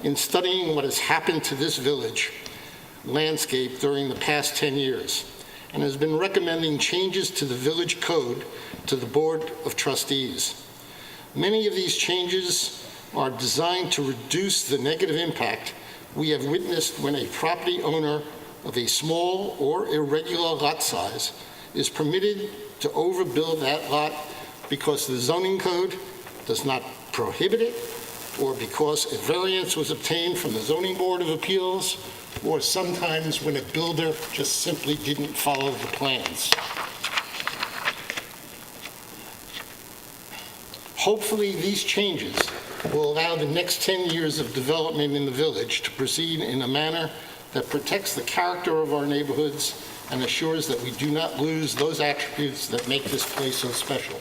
in studying what has happened to this village landscape during the past 10 years and has been recommending changes to the village code to the Board of Trustees. Many of these changes are designed to reduce the negative impact we have witnessed when a property owner of a small or irregular lot size is permitted to overbuild that lot because the zoning code does not prohibit it, or because a variance was obtained from the Zoning Board of Appeals, or sometimes when a builder just simply didn't follow the plans. Hopefully, these changes will allow the next 10 years of development in the village to proceed in a manner that protects the character of our neighborhoods and assures that we do not lose those attributes that make this place so special.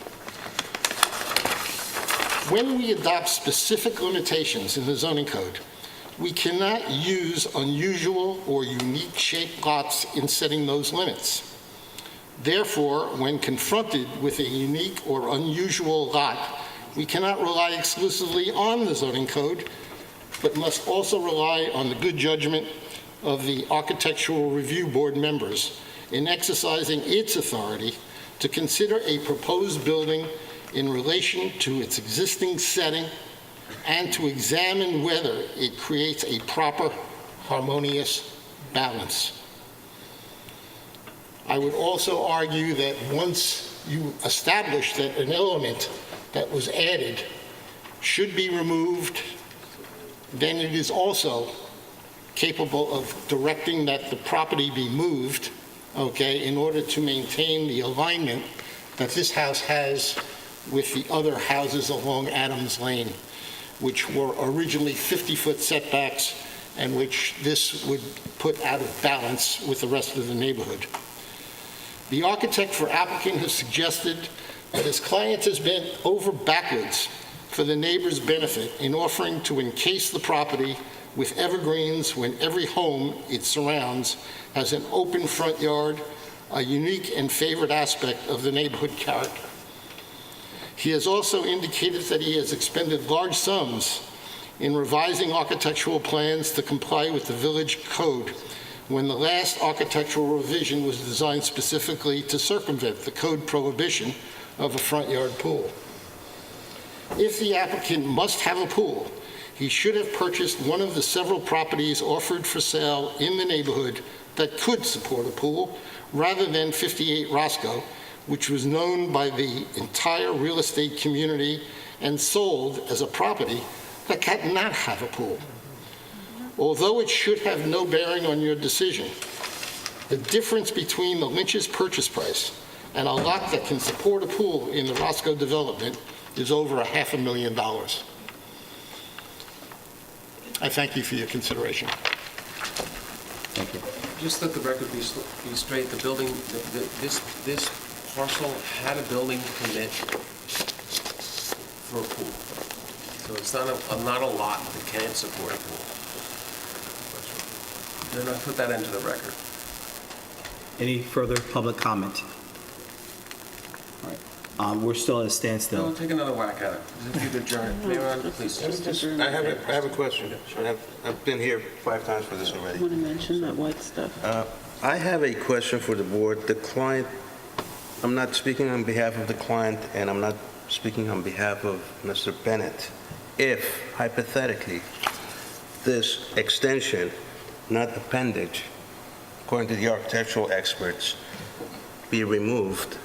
When we adopt specific limitations in the zoning code, we cannot use unusual or unique shaped lots in setting those limits. Therefore, when confronted with a unique or unusual lot, we cannot rely exclusively on the zoning code, but must also rely on the good judgment of the Architectural Review Board members in exercising its authority to consider a proposed building in relation to its existing setting and to examine whether it creates a proper, harmonious balance. I would also argue that once you establish that an element that was added should be removed, then it is also capable of directing that the property be moved, okay, in order to maintain the alignment that this house has with the other houses along Adams Lane, which were originally 50-foot setbacks and which this would put out of balance with the rest of the neighborhood. The architect for applicant has suggested that his client has bent over backwards for the neighbor's benefit in offering to encase the property with evergreens when every home it surrounds has an open front yard, a unique and favored aspect of the neighborhood character. He has also indicated that he has expended large sums in revising architectural plans to comply with the village code when the last architectural revision was designed specifically to circumvent the code prohibition of a front yard pool. If the applicant must have a pool, he should have purchased one of the several properties offered for sale in the neighborhood that could support a pool, rather than 58 Roscoe, which was known by the entire real estate community and sold as a property that cannot have a pool. Although it should have no bearing on your decision, the difference between the Lynch's purchase price and a lot that can support a pool in the Roscoe development is over $500,000. I thank you for your consideration. Thank you. Just let the record be straight. The building, this parcel had a building permit for a pool. So it's not a lot that can't support a pool. Then I put that into the record. Any further public comment? All right. We're still at a standstill. No, take another whack at it. If you could adjourn, please. I have a question. I've been here 5 times for this already. Want to mention that white stuff? I have a question for the board. The client, I'm not speaking on behalf of the client, and I'm not speaking on behalf of Mr. Bennett. If, hypothetically, this extension, not appendage, according to the architectural experts, be removed,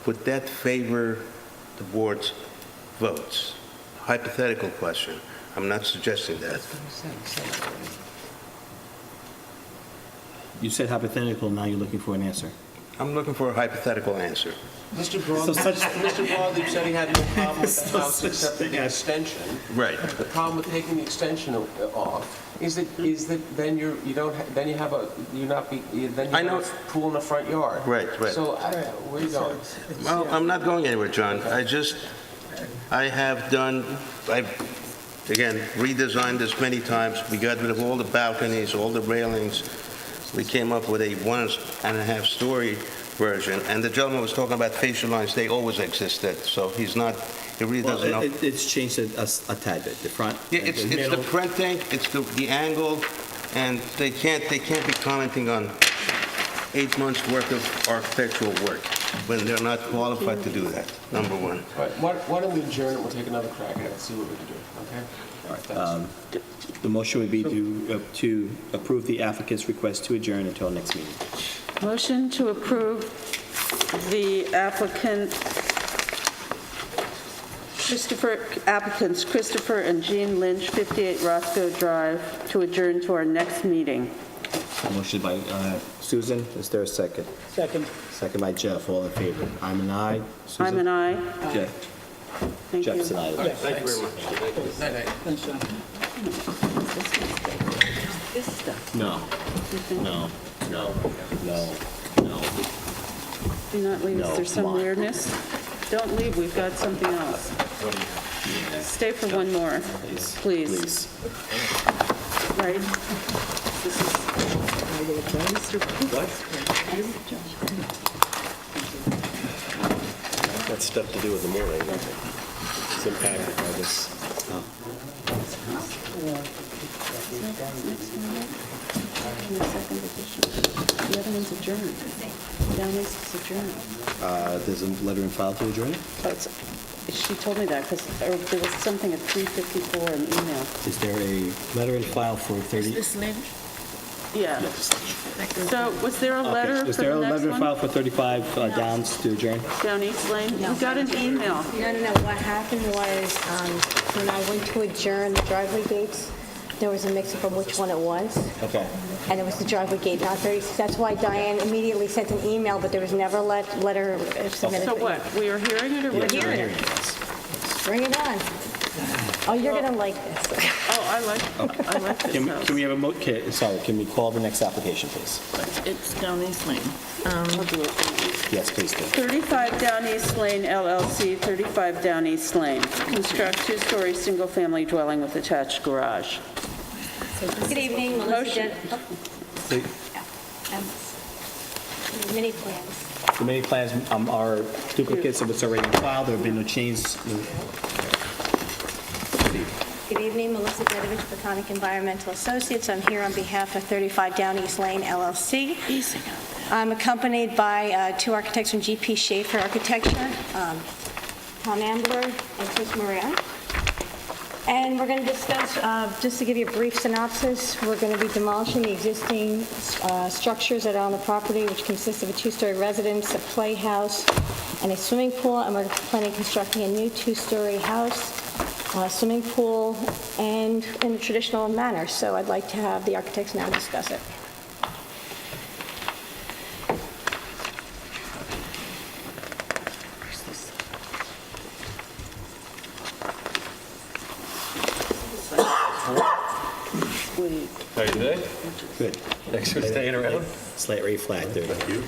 would that favor the board's votes? Hypothetical question. I'm not suggesting that. You said hypothetical, now you're looking for an answer. I'm looking for a hypothetical answer. Mr. Broadleaf said he had no problem with the house accepting the extension. Right. The problem with taking the extension off is that then you have a pool in the front yard. Right. So where are you going? Well, I'm not going anywhere, John. I've again, redesigned this many times. We got rid of all the balconies, all the railings. We came up with a 1.5-story version, and the gentleman was talking about facial lines. They always existed, so he really doesn't know. It's changed a tad bit, the front. Yeah, it's the printing, it's the angle, and they can't be commenting on 8 months' worth of architectural work when they're not qualified to do that, number one. All right, why don't we adjourn it, we'll take another crack at it, see what we can do, okay? All right, thanks. The motion would be to approve the applicant's request to adjourn until next meeting. Motion to approve the applicants Christopher and Jean Lynch, 58 Roscoe Drive, to adjourn to our next meeting. Motion by Susan. Is there a second? Second. Second by Jeff. All in favor? I'm an aye. Susan? I'm an aye. Jeff? Thank you. Jeff's an aye. Thank you very much. Thanks, John. This stuff. No. Do not leave. No, Is there some come on. weirdness? Don't leave. We've got something else. Stay for one more, please. Right? This is... That's stuff to do with the morning. It's impacted by this. The other one's adjourned. Down east is adjourned. There's a letter in file to adjourn? She told me that because there was something at 3:54 in email. Is there a letter in file for 30? This Lynch? Yeah. So was there a letter for Is there a the next letter in one? file for 35 Downs to adjourn? Down East Lane? We got an email. No. What happened was, when I went to adjourn the driveway gates, there was a mix-up of which one it was, Okay. and it was the driveway gate, not 36. That's why Diane immediately sent an email, but there was never a letter submitted. So what? We are hearing it or We're we're hearing hearing it. it? Bring it on. Oh, you're going to like this. Oh, I like this house. Can we have a can we call the next application, please? It's down East Lane. I'll do it. Yes, please do. 35 Down East Lane LLC, 35 Down East Lane. Construct two-story, single-family dwelling with attached garage. Good evening, Melissa. Motion. Mini plans. The many plans are duplicates of what's already in file. There have been no changes. Good evening, Melissa Dedovich, Platonic Environmental Associates. I'm here on behalf of 35 Down East Lane LLC. I'm accompanied by two architects from GP Schaefer Architecture, Tom Ambler and Chris Moran. And we're going to discuss, just to give you a brief synopsis, we're going to be demolishing the existing structures that are on the property, which consist of a two-story residence, a playhouse, and a swimming pool, and we're planning on constructing a new two-story house, swimming pool, and in a traditional manner. So I'd like to have the architects now discuss it. How you doing? Good. Thanks for staying around. Slate rate flat there. Thank you.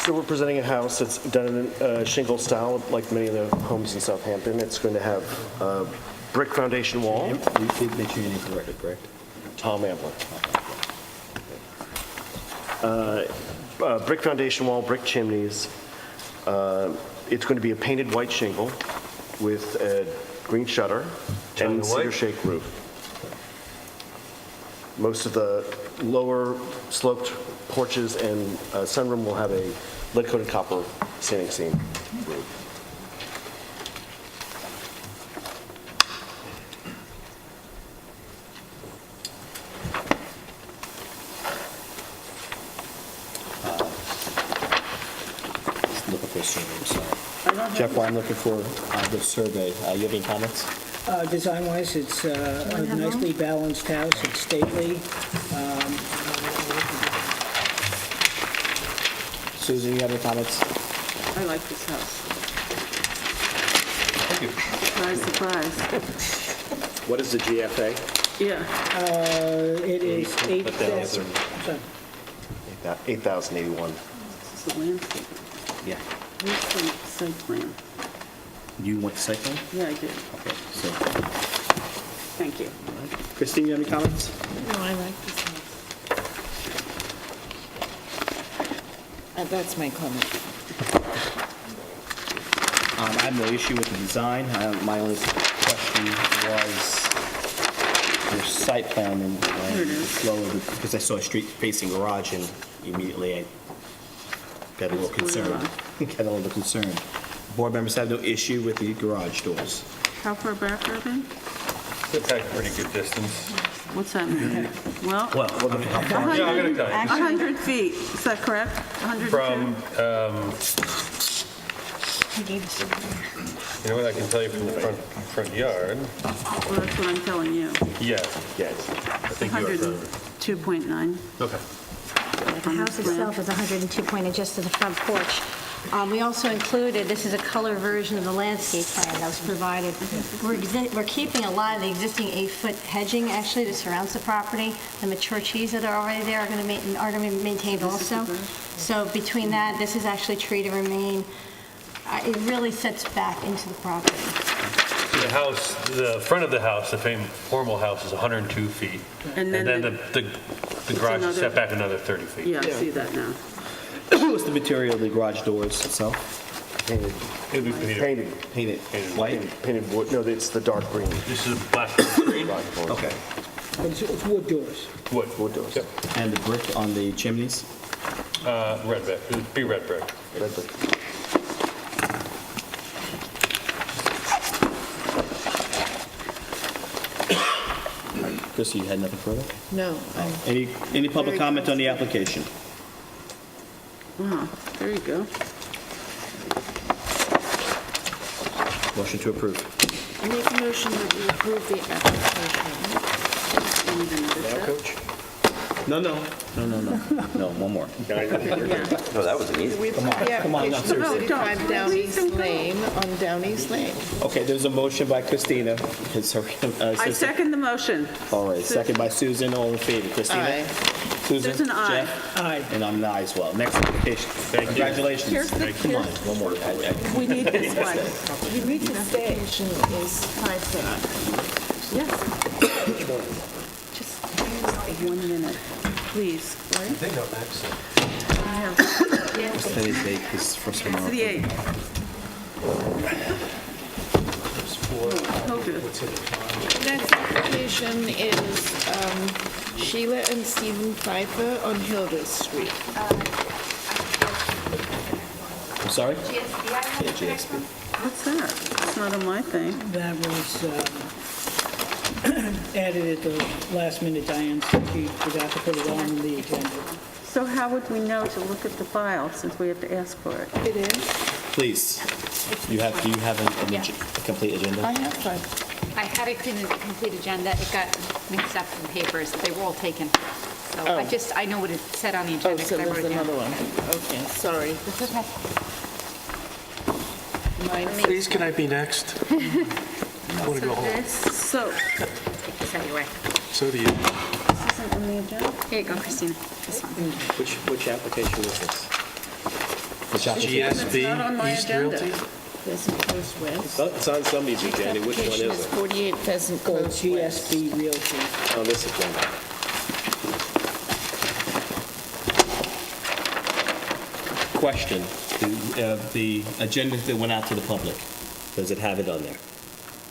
So we're presenting a house that's done in shingle style, like many of the homes in Southampton. It's going to have a brick foundation wall. You did mention your name for the record, correct? Tom Ambler. Brick foundation wall, brick chimneys. It's going to be a painted white shingle with a green shutter and cedar shake roof. Most of the lower sloped porches and sunroom will have a lead-coated copper standing seam roof. survey, I'm sorry. Jeff, while I'm looking for the survey, you have any comments? Design-wise, it's a nicely balanced house, it's stately. Susan, you have any comments? I like this house. Thank you. Surprise, surprise. What is the GFA? Yeah. It is 8,000. 8,081. This is the landscape. Yeah. Where's the site plan? You want the site plan? Yeah, I did. Okay, so, Thank you. Christine, you have any comments? No, I like this house. That's my comment. I have no issue with the design. My only question was your site plan and the flow of it, because I saw a street-facing garage and immediately I got a little concerned. Got a little bit concerned. Board members have no issue with the garage doors. How far back are they? It's at a pretty good distance. What's that mean? Well, Well, how far? Yeah, I'm going to tell you. 100 feet, is that correct? 100 From, you know what, I can tell you from the front yard. Well, that's what I'm telling you. Yeah, yes. I think you are correct. 102.9. Okay. The house itself is 102 point just to the front porch. We also included, this is a color version of the landscape plan that was provided. We're keeping a lot of the existing 8-foot hedging, actually, that surrounds the property. The mature trees that are already there are going to be maintained also. So between that, this is actually tree to remain. It really sets back into the property. The house, the front of the house, the formal house is 102 feet. And then the garage is set back another 30 feet. Yeah, I see that now. What's the material of the garage doors itself? Painted. It'll be painted. Painted white? Painted wood, no, it's the dark green. This is black screen. Okay. It's wood doors. Wood doors. Yep. And the brick on the chimneys? Red brick. It'd be red brick. Red brick. Chrissy, you had nothing further? No, Any public Very comment on the application? Wow, there you go. Motion to approve. I make a motion that we approve the application. Now, Coach? No, one more. No, that was an easy. We approve the come on, no, application for seriously. 35 Down East Lane on Down East Lane. Okay, there's a motion by Christina. I second the motion. All right, second by Susan, all in favor. Christina? Aye. Susan, aye. Jeff? Aye. And I'm an aye as well. Next application. Congratulations. Come on, one more. We need this one. You need to stay. Is 5 foot. Yes. Just 1 minute, please. They know that's Today's date is first It's tomorrow. the 8th. Oh, good. Next application is Sheila and Stephen Pfeiffer on Hilda Street. I'm sorry? GSB, GSB. What's that? It's not on my thing. That was added at the last minute, Diane said she forgot to put it on the agenda. So how would we know to look at the file since we have to ask for it? It is? Please. Do you have a complete agenda? I have 5. I had a complete agenda. It got mixed up in the papers. They were all taken. So I know what it said on the agenda. Oh, so 'cause I wrote there's it down. another one. Okay, sorry. It's okay. Please, can I be next? I want to go home. So, Take this anyway. So do you. this isn't on the agenda? Here you go, Christina. This one. Which application is this? It's not on my GSB East agenda. Realty? Pheasant Close West. It's on somebody's agenda. Which one Application is is it? 48 Pheasant Close West. GSB Realty. On this agenda. Question. The agenda that went out to the public, does it have it on there?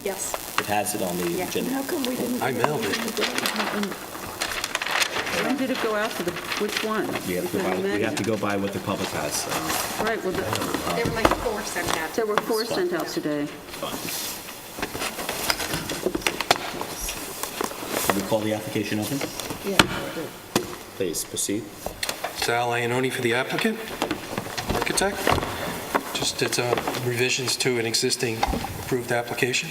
Yes. It has it on the Yeah. agenda. How come we didn't? I mailed it. When did it go out to the, which one? We have to go by what the public has. Right, well, There were like 4 sent out. there were 4 sent out today. Can we call the application open? Yeah. Please, proceed. Sal Iannone for the applicant, architect. Just it's revisions to an existing approved application.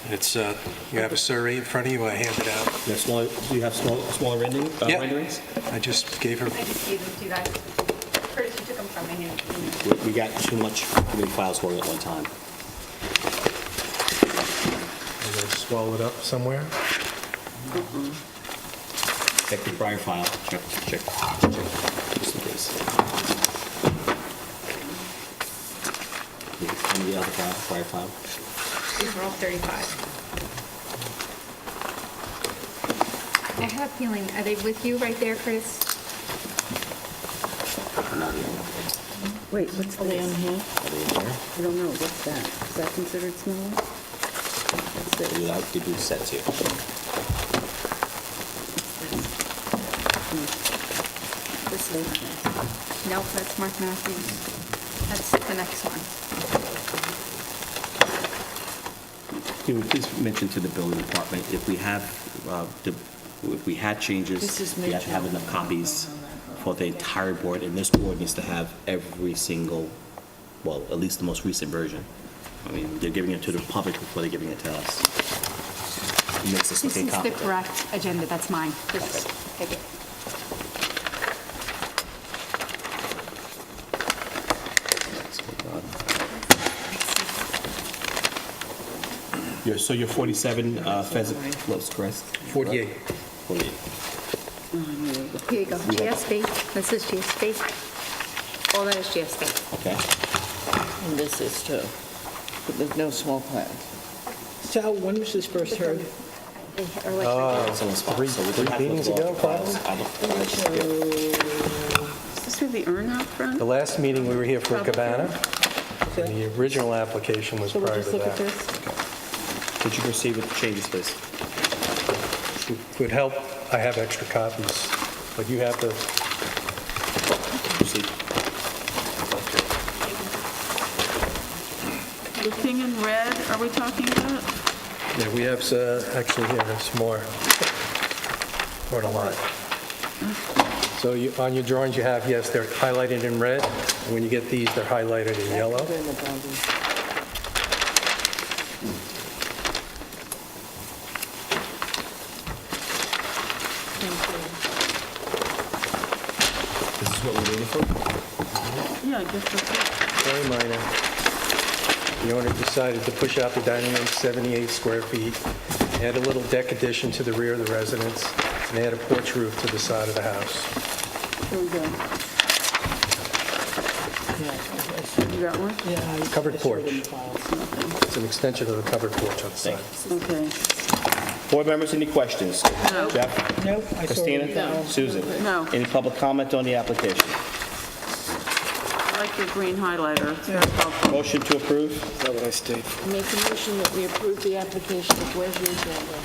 It's, you have a survey in front of you, I handed out. Do you have smaller Yeah. renderings? I just gave her. I just gave them to you guys. Curtis, you took them from me. We got too many files going at one time. I'm going to swallow it up somewhere. Check the prior file. Check. Just in case. Any of the other prior file? These are all 35. I have a feeling, are they with you right there, Curtis? Wait, what's Are they on this? here? Are they in here? I don't know, what's that? Is that considered smaller? What's this? I'll give you the sets here. This is, nope, that's Mark Matthews. That's the next one. Can we please mention to the building department, if we had changes, This is we have to have major. enough copies for the entire board, and this board needs to have every single, well, at least the most recent version. I mean, they're giving it to the public before they're giving it to us. It makes us This look is the incompetent. correct agenda, that's mine. This, take it. So you're 47 Pheasant Close, correct? 48. 48. Here you go, GSB. This is GSB. All that is GSB. Okay. And this is too. But there's no small plans. Sal, when was this first heard? It's on the spot, so we don't have to meetings look ago, at files. I don't- Is this where the urn out front? The last meeting, we were here for Cabana. And the original application was So we'll prior just to look at that. this? Could you proceed with the changes, please? If it would help, I have extra copies, but you have to, Proceed. The thing in red, are we talking about? yeah, we have, actually, here, there's more. More than a lot. So on your drawings you have, yes, they're highlighted in red. And when you get these, they're highlighted in yellow. This is what we're waiting for? Yeah, I guess that's it. Very minor. The owner decided to push out the dining room 78 square feet, add a little deck addition to the rear of the residence, and add a porch roof to the side of the house. Here we go. You got one? Yeah. Covered porch. It's an extension of the covered porch on the side. Okay. Board members, any questions? No. Jeff? Nope. I saw Christina? it now. Susan? No. Any public comment on the application? I like your green highlighter. It's very helpful. Motion to approve? Is that what I stated? Make a motion that we approve the application. Where's your agenda?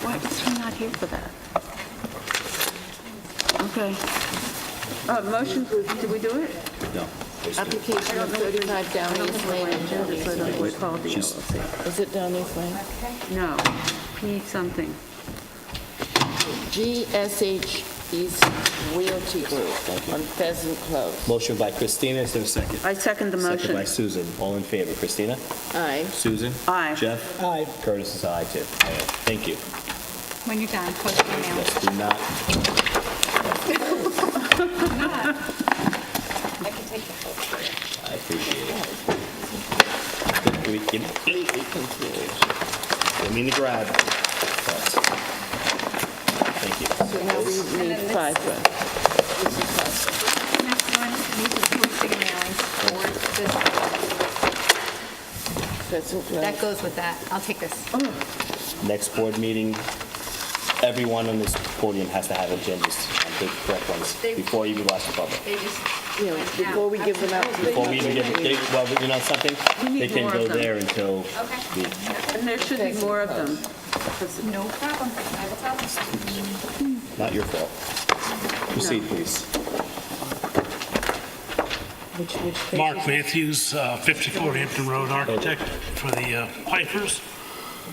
Why is he not here for that? Okay. Motion, did we do it? No. Application of 35 Down East Lane. Agenda, so I don't recall the She's- LLC. Is it Down East Lane? No, P something. GSH East Realty Group on Pheasant Close. Motion by Christina, is there a second? I second the Second by motion. Susan. All in favor? Christina? Aye. Susan? Aye. Jeff? Aye. Curtis is aye, too. Thank you. When you're done, post your email. Yes, do not, I can take the photo. I appreciate it. We completely confused. Didn't mean to grab, but, thank you. So now we need five. This is five. Next one, these are posting mailings for Pheasant this. Close. That goes with that. I'll take this. Next board meeting, everyone on this podium has to have agendas, the correct ones, before you go out to public. They just You know, went before out. we give them out to the Before we even public. get, well, you know something? We need They can more go of them. there until Okay. the And there should be more of them. No problem. I will tell them. Not your fault. Proceed, please. Which page? Mark Matthews, 54 Hampton Road, architect for the Pipers.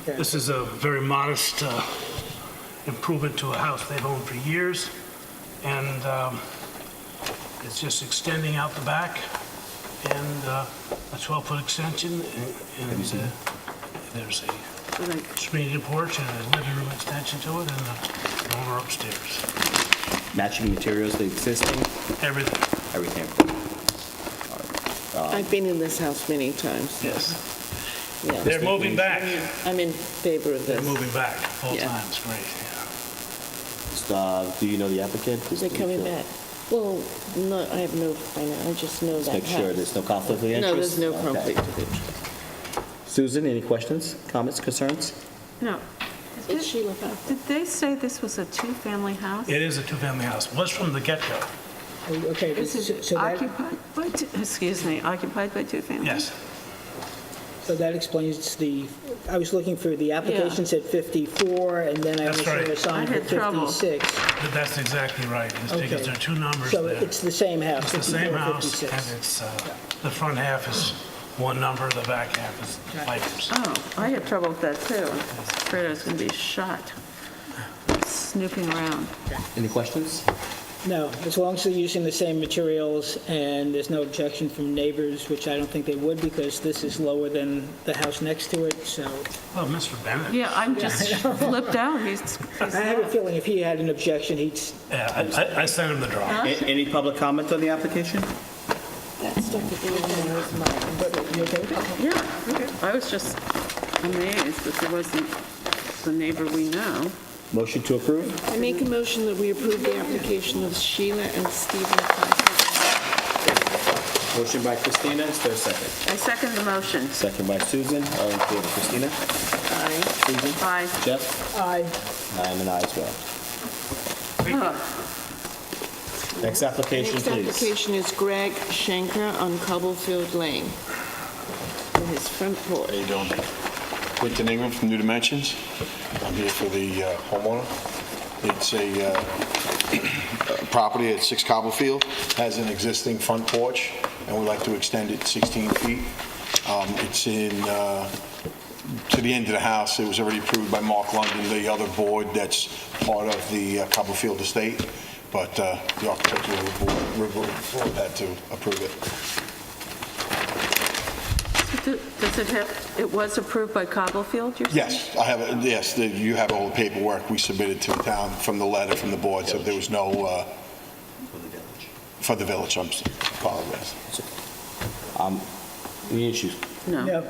This is a very modest improvement to a house they've owned for years, and it's just extending out the back and a 12-foot extension, and there's a screened-in porch and a living room extension to it, and a dormer upstairs. Matching materials, the existing? Everything. Everything. I've been in this house many times. Yes. Yeah. They're moving back. I'm in favor of this. They're moving back full Yeah. time. It's great, Do you know the applicant? They're coming back. Well, no, I have no, I just know that Make sure house. there's no conflict of interest? No, there's no Okay. conflict of interest. Susan, any questions, comments, concerns? No. It's Sheila back. Did they say this was a two-family house? yeah. It is a two-family house. Was from the get-go. Okay, Is it so that, occupied by, occupied by two families? Yes. so that explains I was looking for the application said 54, and then I That's was right. assigned I for had trouble. 56. But that's exactly right. It's because Okay. there are two numbers So there. it's the same house, It's the same 54, house, 56. and it's, the front half is one number, the back half is Piper's. Oh, I had trouble with that too. I was afraid I was going to be shot snooping around. Any questions? No, as long as they're using the same materials and there's no objection from neighbors, which I don't think they would because this is lower than the house next to it, so. Well, Mr. Bennett. Yeah, I'm just flipped out. I have a feeling if he had an objection, he'd. Yeah, I sent him the drawing. Any public comment on the application? That stuff that they were was mine. But you okay with it? Yeah, I was just amazed that there wasn't the neighbor we know. Motion to approve? I make a motion that we approve the application of Sheila and Stephen Piper. Motion by Christina, is there a second? I second the motion. Second by Susan, all in favor, Christina? Aye. Susan? Aye. Jeff? Aye. I'm an aye as well. Ugh. Next application, Next please. application is Greg Schenker on Cobblefield Lane. For his front porch. How you doing? Quentin Ingram from New Dimensions. I'm here for the homeowner. It's a property at 6 Cobblefield, has an existing front porch, and we'd like to extend it 16 feet. It's to the end of the house. It was already approved by Mark London, the other board that's part of the Cobblefield estate, but the architectural board had to approve it. Does it have, it was approved by Cobblefield, you're saying? Yes, I have, yes, you have all the paperwork we submitted to the town from the letter from the board, so there was no, for the village, I'm apologize. Any issues? No.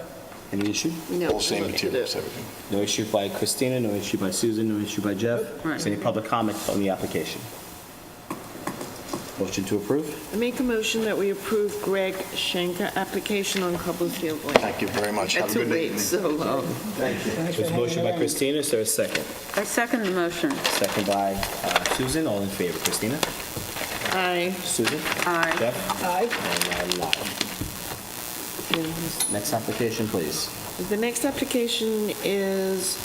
Any issue? No. All same materials, everything. No issue by Christina, no issue by Susan, no issue by Jeff. Right. Is there any public comment on the application? Motion to approve? I make a motion that we approve Greg Schenker application on Cobblefield Lane. Thank you very much. Have a Had to good wait evening. so long. Thank you. There's a motion by Christina, is there a second? I second the motion. Second by Susan, all in favor. Christina? Aye. Susan? Aye. Jeff? Aye. And I'm aye. Next application, please. The next application is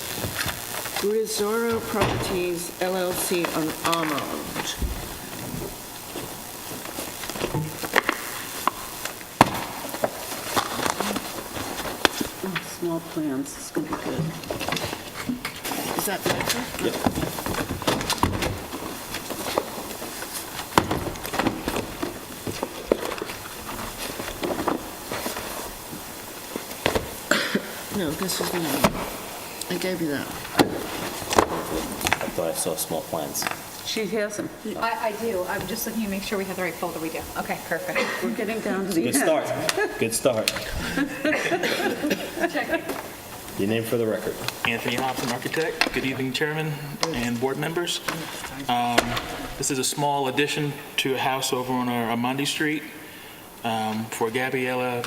Grisoro Properties LLC on Armand. Oh, small plans, it's going to be good. Is that better? Yep. No, this is the one. I gave you that. I thought I saw small plans. She has them. I do. I'm just looking to make sure we have the right folder. We do. Okay, perfect. We're getting down to the Good end. start. Good start. Check. Your name for the record. Anthony Hobson, architect. Good evening, Chairman and board members. This is a small addition to a house over on Armandi Street for Gabriella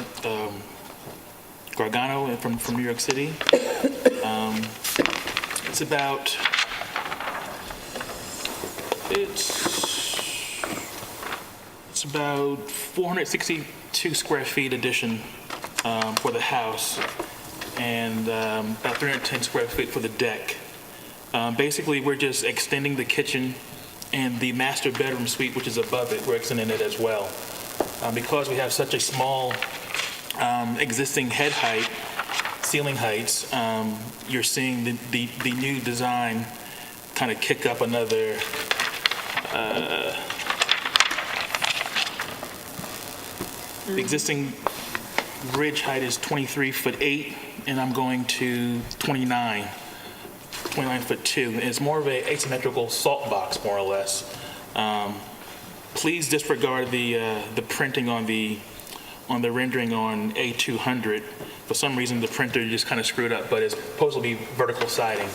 Gargano from New York City. It's about, it's about 462 square feet addition for the house, and about 310 square feet for the deck. Basically, we're just extending the kitchen and the master bedroom suite, which is above it, we're extending it as well. Because we have such a small existing head height, ceiling heights, you're seeing the new design kind of kick up another The existing ridge height is 23'8", and I'm going to 29'2". And it's more of a asymmetrical salt box, more or less. Please disregard the printing on the rendering on A200. For some reason, the printer just kind of screwed up, but it's supposed to be vertical siding.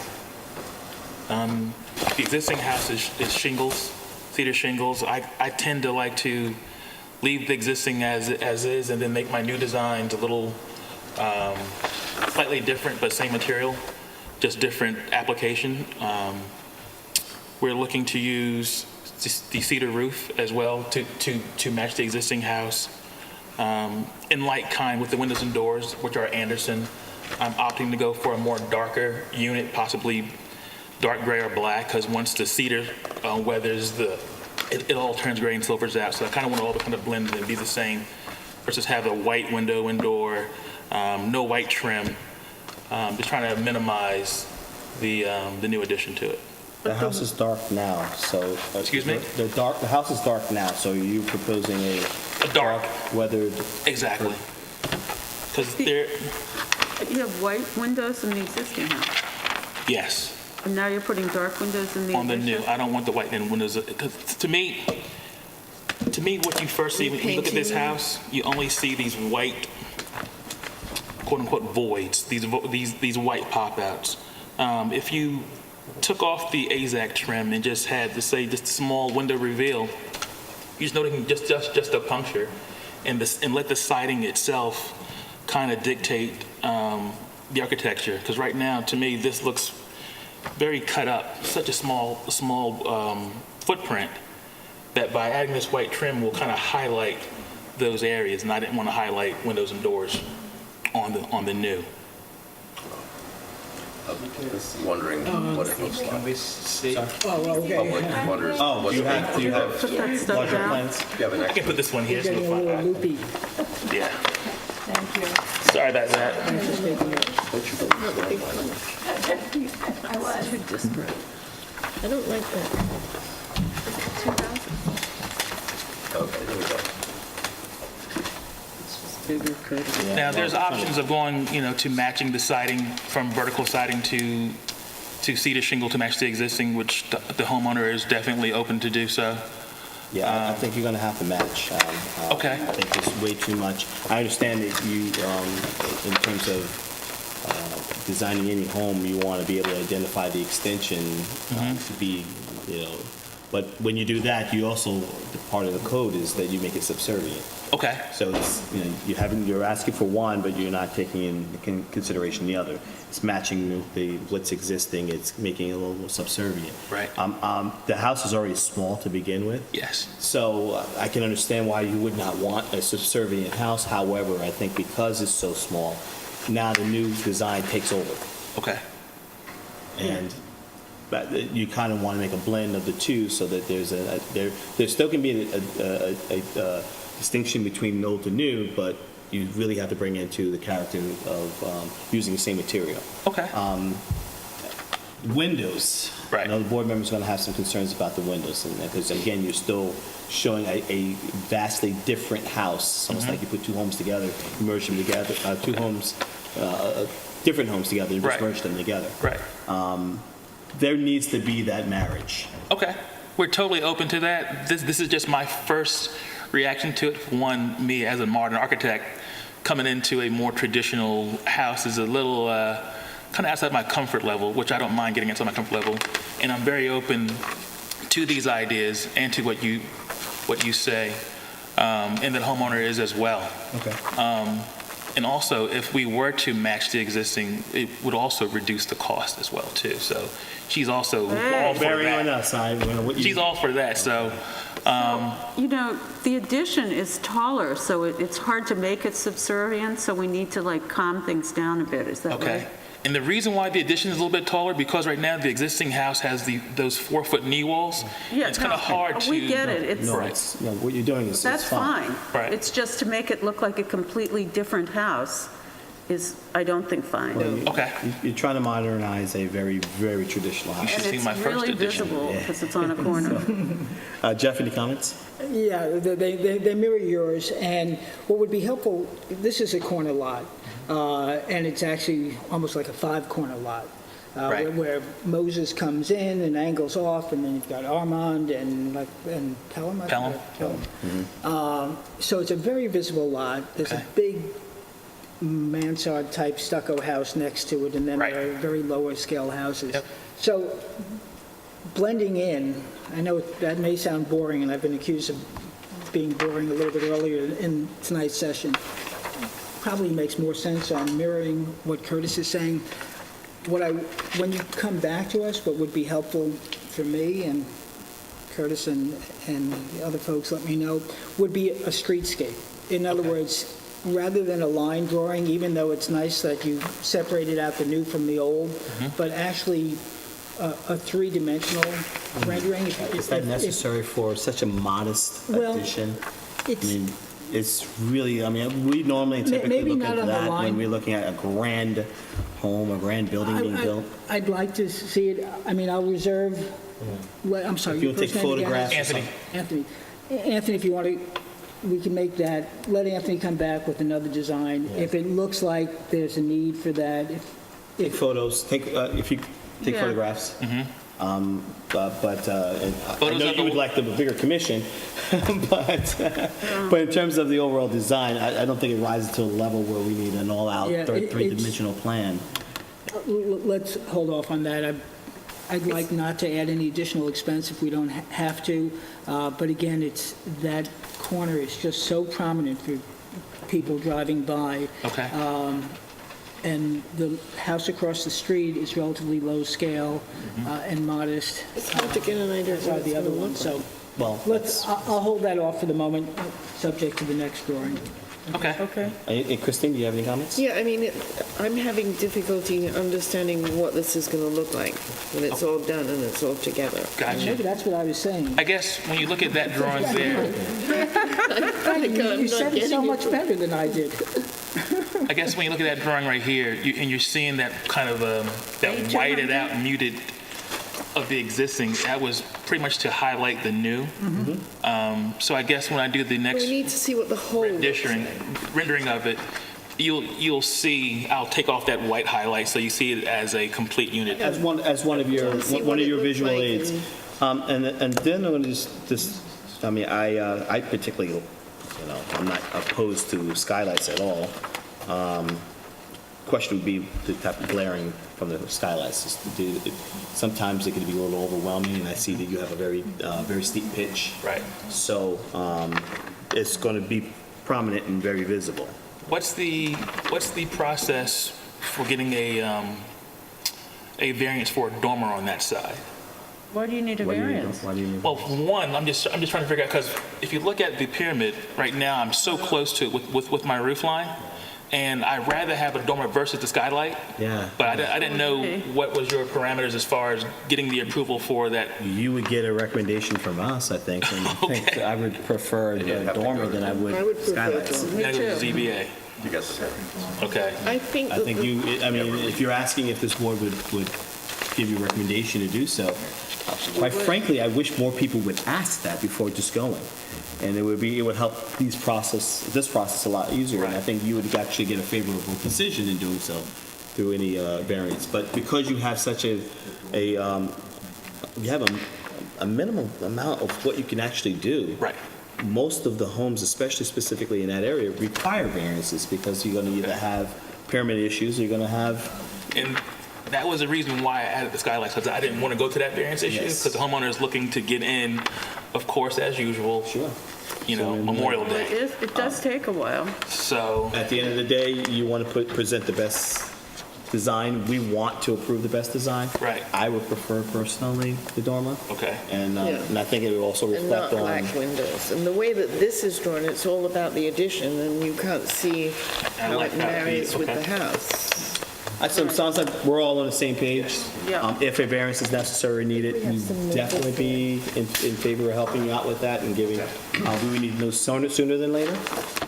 The existing house is shingles, cedar shingles. I tend to like to leave the existing as is and then make my new designs a little slightly different, but same material, just different application. We're looking to use the cedar roof as well to match the existing house. In light kind with the windows and doors, which are Anderson. I'm opting to go for a more darker unit, possibly dark gray or black, because once the cedar weathers, it all turns gray and silvers out. So I kind of want it all to kind of blend and be the same, versus have a white window and door, no white trim. Just trying to minimize the new addition to it. The house is dark now, so. Excuse me? The house is dark now, so are you proposing a dark weathered? Exactly. Because they're. You have white windows in the existing house, Yes. and now you're putting dark windows in the On the addition? new, I don't want the white windows, because to me, what you first see when you look at this house, you only see these white, quote-unquote, voids, these white pop-outs. If you took off the AZAC trim and just had, to say, just a small window reveal, you're just noticing just a puncture, and let the siding itself kind of dictate the architecture. Because right now, to me, this looks very cut up, such a small footprint, that by adding this white trim will kind of highlight those areas, and I didn't want to highlight windows and doors on the new. Wondering what it looks like. Can we see? Public wonders. Oh, do you have Put that stuff larger down. plans? You have an I can put this one here. So Getting a we'll little find out. loopy. Yeah. Thank you. Sorry about that. I don't like that. Okay, there we go. Bigger curtain. Now, there's options of going, to matching the siding from vertical siding to cedar shingle to match the existing, which the homeowner is definitely open to do so. Yeah, I think you're going to have to match. Okay. I think it's way too much. I understand that you, in terms of designing any home, you want to be able to identify the extension to be, but when you do that, you also, the part of the code is that you make it subservient. Okay. So it's, you're asking for one, but you're not taking in consideration the other. It's matching what's existing. It's making it a little more subservient. Right. The house is already small to begin with. Yes. So I can understand why you would not want a subservient house. However, I think because it's so small, now the new design takes over. Okay. And but you kind of want to make a blend of the two so that there still can be a distinction between old and new, but you really have to bring into the character of using the same material. Okay. Windows. Right. I know the board member's going to have some concerns about the windows, because again, you're still showing a vastly different house. It's almost like you put two homes together, you merge them together, different homes together, and just merge them together. Right. There needs to be that marriage. Okay. We're totally open to that. This is just my first reaction to it. One, me as a modern architect, coming into a more traditional house is a little kind of outside my comfort level, which I don't mind getting outside my comfort level. And I'm very open to these ideas and to what you say, and that homeowner is as well. Okay. And also, if we were to match the existing, it would also reduce the cost as well too. So she's also all for Very on that. us. She's all for that. So. The addition is taller, so it's hard to make it subservient, so we need to calm things down a bit. Is that Okay. right? And the reason why the addition is a little bit taller, because right now the existing house has those 4-foot knee walls. Yeah, it's kind of hard to. We get it. It's, what you're doing is that's it's fine. Right. It's just to make it look like a completely different house is, I don't think, fine. Okay. You're trying to modernize a very, very traditional house. You should And see it's my first really edition. visible because it's on a corner. Jeff, any comments? Yeah, they mirror yours, and what would be helpful, this is a corner lot, and it's actually almost like a five-corner lot, Right. where Moses comes in and angles off, and then you've got Armand and Pelham? Pelham. Pelham. So it's a very visible lot. There's a big mansard-type stucco house next to it, and then there are very lower-scale houses. So blending in, I know that may sound boring, and I've been accused of being boring a little bit earlier in tonight's session, probably makes more sense on mirroring what Curtis is saying. When you come back to us, what would be helpful for me, and Curtis and the other folks let me know, would be a streetscape. In other words, rather than a line drawing, even though it's nice that you separated out the new from the old, but actually a three-dimensional rendering. Is that necessary for such a modest addition? I mean, it's really, we normally typically look at that when we're looking at a grand home, a grand building being built. I'd like to see it. I'll reserve, I'm sorry. If you'll take photographs. Anthony, if you want to, we can make that, let Anthony come back with another design. If it looks like there's a need for that. Take photos, if you take photographs. But I know you would like the bigger commission, but in terms of the overall design, I don't think it rises to a level where we need an all-out three-dimensional plan. Let's hold off on that. I'd like not to add any additional expense if we don't have to, but again, that corner is just so prominent for people driving by. Okay. And the house across the street is relatively low scale and modest. It's hard to get an idea of what the other one. So, I'll hold that off for the moment, subject to the next drawing. Okay. Hey, Christine, do you have any comments? Yeah, I'm having difficulty understanding what this is going to look like when it's all done and it's all together. Gotcha. Maybe that's what I was saying. I guess when you look at that drawing there, You said it so much better than I did. I guess when you look at that drawing right here, and you're seeing that kind of that whited out, muted of the existing, that was pretty much to highlight the new. So I guess when I do the next We need to see what the whole rendering of it, you'll see. I'll take off that white highlight so you see it as a complete unit. As one of your visual aids, and then on this, I particularly, I'm not opposed to skylights at all. Question would be the type of glaring from the skylights. Sometimes it can be a little overwhelming, and I see that you have a very steep pitch. Right. So it's going to be prominent and very visible. What's the process for getting a variance for a dormer on that side? Why do you need a variance? Well, one, I'm just trying to figure out, because if you look at the pyramid right now, I'm so close to it with my roof line, and I'd rather have a dormer versus the skylight. Yeah. But I didn't know what was your parameters as far as getting the approval for that. You would get a recommendation from us, I think. And I think I would prefer a dormer than I would skylights. You gotta go to the ZBA. You guys. Okay. I think if you're asking if this board would give you a recommendation to do so, quite frankly, I wish more people would ask that before just going. And it would help this process a lot easier. And I think you would actually get a favorable decision in doing so through any variance. But because you have such a minimum amount of what you can actually do. Right. Most of the homes, especially specifically in that area, require variances because you're going to either have pyramid issues or you're going to have. And that was the reason why I added the skylights, because I didn't want to go to that variance issue, because the homeowner is looking to get in, of course, as usual. Sure. Memorial Day. It does take a while. So at the end of the day, you want to present the best design. We want to approve the best design. Right. I would prefer personally the dormer. Okay. And I think it would also reflect and not black windows. And the way that this is drawn, it's all about the addition, and you can't see how it marries with the house. So it sounds like we're all on the same page. Yeah. If a variance is necessary or needed, we'd definitely be in favor of helping you out with that and giving, we would need to know sooner than later,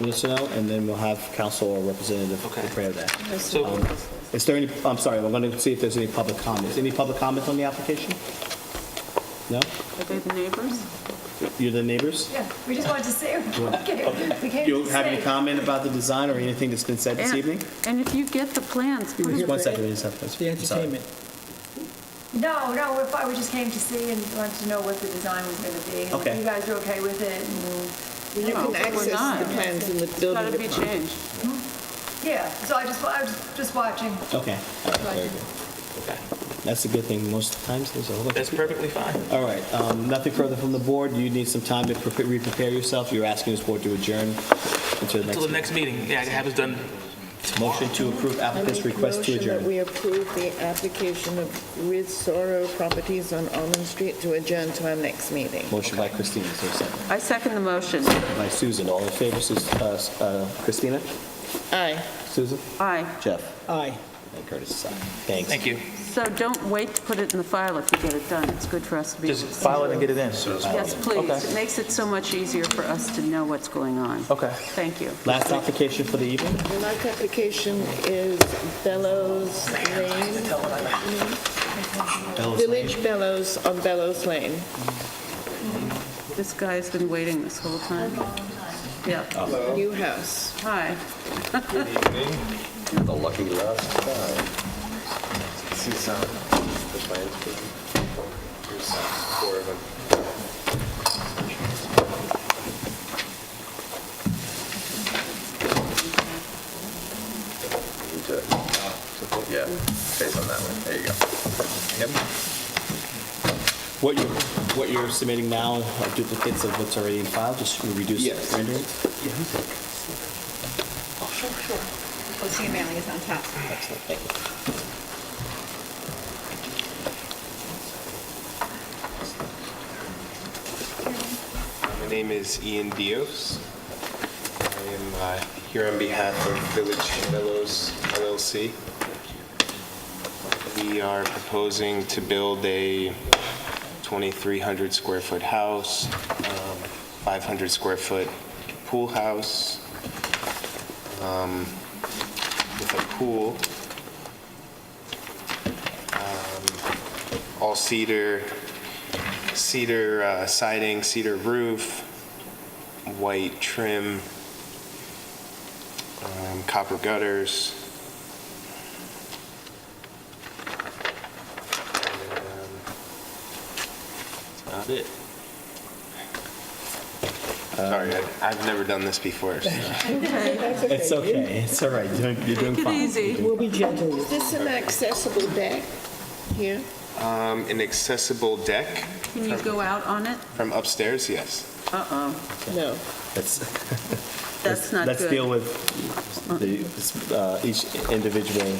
yes or no, and then we'll have council or representative prepare that. So, is there any, I'm sorry, we're going to see if there's any public comments. Any public comments on the application? No? Are they the neighbors? You're the neighbors? Yeah, we just wanted to say, we came You to have any say. comment about the design or anything that's been said this evening? And if you get the plans, put Just it- one second, we just have to. The I'm sorry. entertainment. No, we just came to see and wanted to know what the design was going to be. And Okay. if you guys are okay with it. And You No, can we're access not. the plans in the It's building got to be department. changed. Yeah, so I was just watching. Okay, all right, very good. That's a good thing. Most times there's a whole bunch That's of people. perfectly fine. All right, nothing further from the board. You need some time to re-prepare yourself. You're asking this board to adjourn until the Until the next meeting. Yeah, I can have this done. Motion to approve applicant's request to Motion that adjourn. we approve the application of Riz Soro Properties on Almond Street to adjourn to our next meeting. Motion by Christina, is there a second? I second the motion. By Susan. All in favor, Christina? Aye. Susan? Aye. Jeff? Aye. And Curtis is aye. Thanks. Thank you. So don't wait to put it in the file if you get it done. It's good for us to be able Just to see. file it and get it in. Yes, please. Okay. It makes it so much easier for us to know what's going on. Okay. Thank you. Last application for the evening? The last application is Bellows Lane. Village Bellows on Bellows Lane. This guy's been waiting this whole time. Yeah. New house. Hi. The lucky last guy. This is the plans for There's 4 of them. Yeah, face on that one. There you go. Yep. What you're submitting now are duplicates of what's already in file, just reduce Yes. rendering? Oh, sure. Posting and mailing is on top. Excellent, thank you. My name is Ian Dios. I am here on behalf of Village Bellows LLC. We are proposing to build a 2,300 square foot house, 500 square foot pool house with a pool, all cedar siding, cedar roof, white trim, copper gutters. That's about it. Sorry, I've never done this before. So. It's okay, it's all right, you're doing Take it fine. easy. We'll be gentle. Is this an accessible deck here? An accessible deck Can you go out on it? from upstairs, yes. Uh-oh. No. That's not Let's good. deal with each individual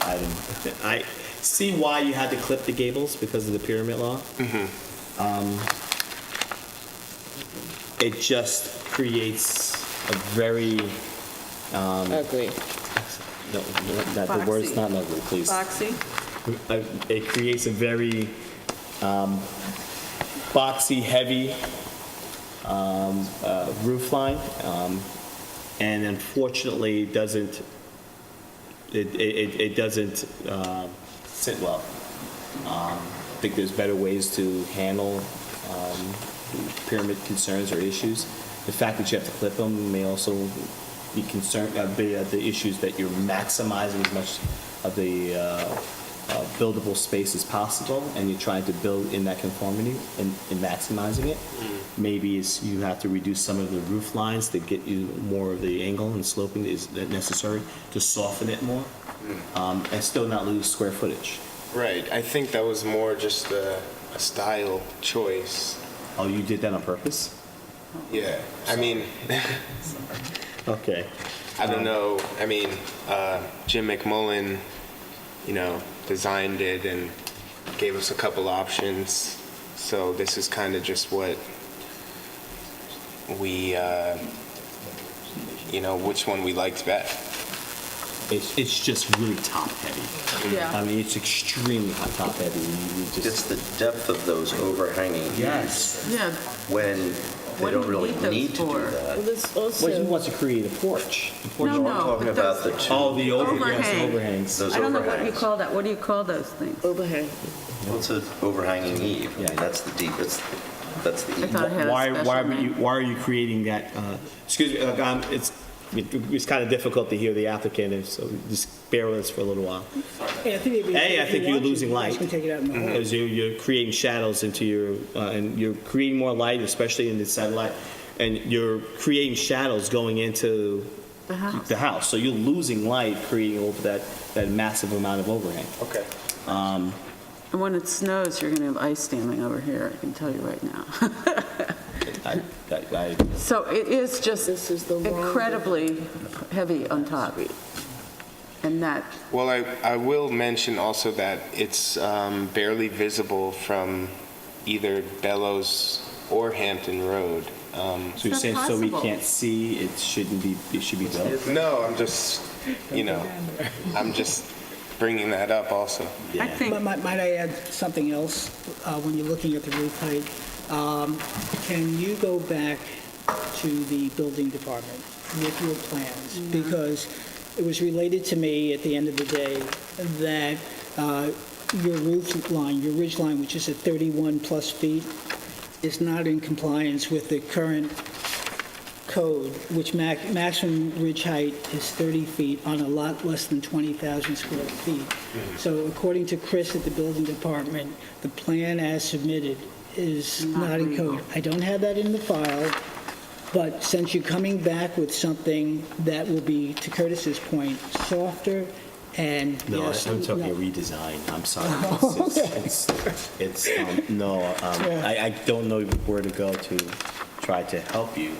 item. I see why you had to clip the gables because of the pyramid law. It just creates a very, Ugly. no, the word's Boxy. not ugly, please. Boxy? It creates a very boxy, heavy roof line, and unfortunately, it doesn't sit well. I think there's better ways to handle pyramid concerns or issues. The fact that you have to clip them may also be concerned, be the issues that you're maximizing as much of the buildable space as possible, and you're trying to build in that conformity and maximizing it. Maybe you have to reduce some of the roof lines to get you more of the angle and sloping is necessary to soften it more, and still not lose square footage. Right. I think that was more just a style choice. Oh, you did that on purpose? Yeah. I mean, Okay. I don't know. I mean, Jim McMullen, designed it and gave us a couple options. So this is kind of just what we, which one we liked best. It's just really top heavy. Yeah. I mean, it's extremely top heavy. It's the depth of those overhanging Yes. Yeah. when they What do don't you really need those need to do for? that. Well, this also. Well, he wants to create a porch. No, I'm no. talking but about those- the two. Oh, the yes, Overhang. overhangs. Those I don't know what you overhangs. call that. What do you call those things? Overhang. Well, it's an overhanging eave. I Yeah. mean, that's the deepest. That's the I thought it had a special name. why are you creating that, excuse me, it's kind of difficult to hear the applicant, and so just bear with us for a little while. Yeah, I think it'd be- A, I if think you you're want to, losing you guys light. can take it out in the hall. Because you're creating shadows into your, and you're creating more light, especially in the satellite, and you're creating shadows going into the house. So you're losing light, creating over that massive amount of overhang. Okay. And when it snows, you're going to have ice damming over here, I can tell you right now. So it is just incredibly heavy on top. And that, Well, I will mention also that it's barely visible from either Bellows or Hampton Road. So you're saying so we can't see, it should be built? No, I'm just, I'm just bringing that up also. I think. Might I add something else when you're looking at the roof height? Can you go back to the building department with your plans? Because it was related to me at the end of the day that your roof line, your ridge line, which is at 31 plus feet, is not in compliance with the current code, which maximum ridge height is 30 feet on a lot less than 20,000 square feet. So according to Chris at the building department, the plan as submitted is not in code. I don't have that in the file, but since you're coming back with something that will be, to Curtis's point, softer and No, yes, I'm talking no. a redesign. I'm sorry. I don't know where to go to try to help you.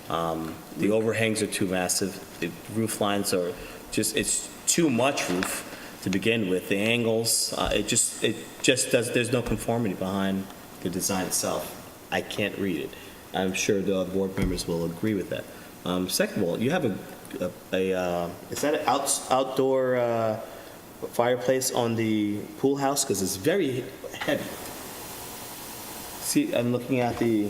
The overhangs are too massive. The roof lines are it's too much roof to begin with. The angles, it just does, there's no conformity behind the design itself. I can't read it. I'm sure the other board members will agree with that. Second of all, you have is that an outdoor fireplace on the pool house? Because it's very heavy. See, I'm looking at the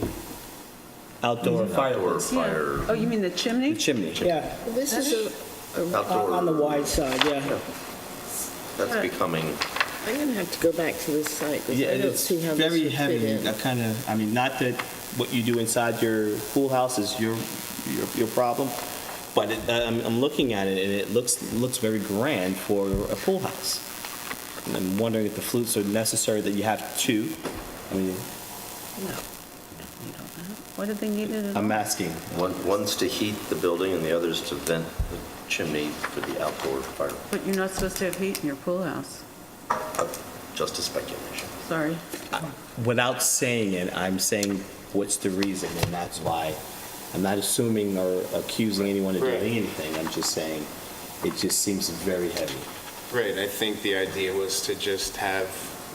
outdoor fireplace. Oh, you mean the chimney? The chimney. Yeah. This is On the wide side, yeah. That's becoming, I'm going to have to go back to this site because Yeah, I don't it's see how this very would fit heavy. in. Not that what you do inside your pool house is your problem, but I'm looking at it and it looks very grand for a pool house. And I'm wondering if the flutes are necessary that you have two. I mean, What did they need it at? I'm asking. one's to heat the building and the other's to vent the chimney for the outdoor fire. But you're not supposed to have heat in your pool house. Just a speculation. Sorry. Without saying it, I'm saying what's the reason, and that's why. I'm not assuming or accusing anyone of doing anything. I'm just saying it just seems very heavy. Right, I think the idea was to just have,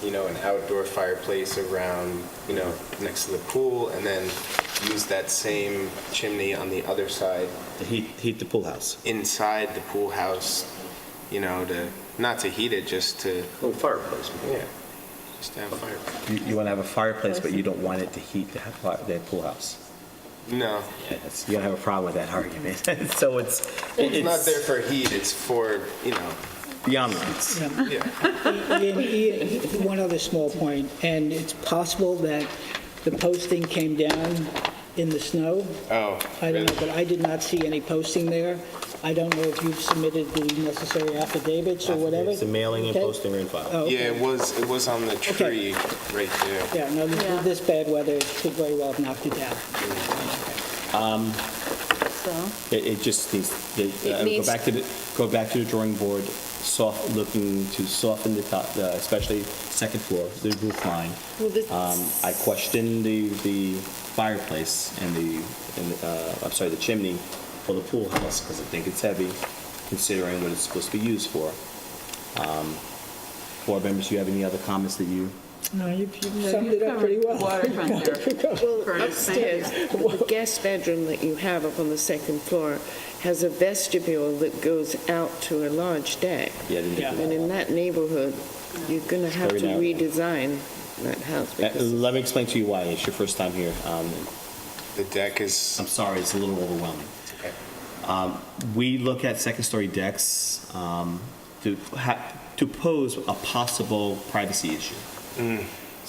an outdoor fireplace around, next to the pool, and then use that same chimney on the other side. To heat the pool house. Inside the pool house, not to heat it, just to... Oh, fireplace. Yeah, just to have fireplace. You want to have a fireplace, but you don't want it to heat the pool house. No. Yeah, you don't have a problem with that argument. So It's not there for heat, it's for, the ambiance. Ian, one other small point, and it's possible that the posting came down in the snow. Oh, I don't know, but I did not see any posting there. I don't know if you've submitted the necessary affidavits or whatever. The mailing and Okay. posting are in file. Oh, okay. Yeah, it was on the tree right there. Yeah, no, this bad weather could very well have knocked it down. It just needs, go back to the drawing board, looking to soften the top, especially second floor, the roof line. I questioned the fireplace and the chimney for the pool house because I think it's heavy considering what it's supposed to be used for. Board members, do you have any other comments that you? No, you've summed it up pretty well. Well, upstairs, the guest bedroom that you have up on the second floor has a vestibule that goes out to a large deck. And in that neighborhood, you're going to have to Very narrow. redesign that house. because- Let me explain to you why. It's your first time here. The deck is... I'm sorry, it's a little overwhelming. We look at second-story decks to pose a possible privacy issue.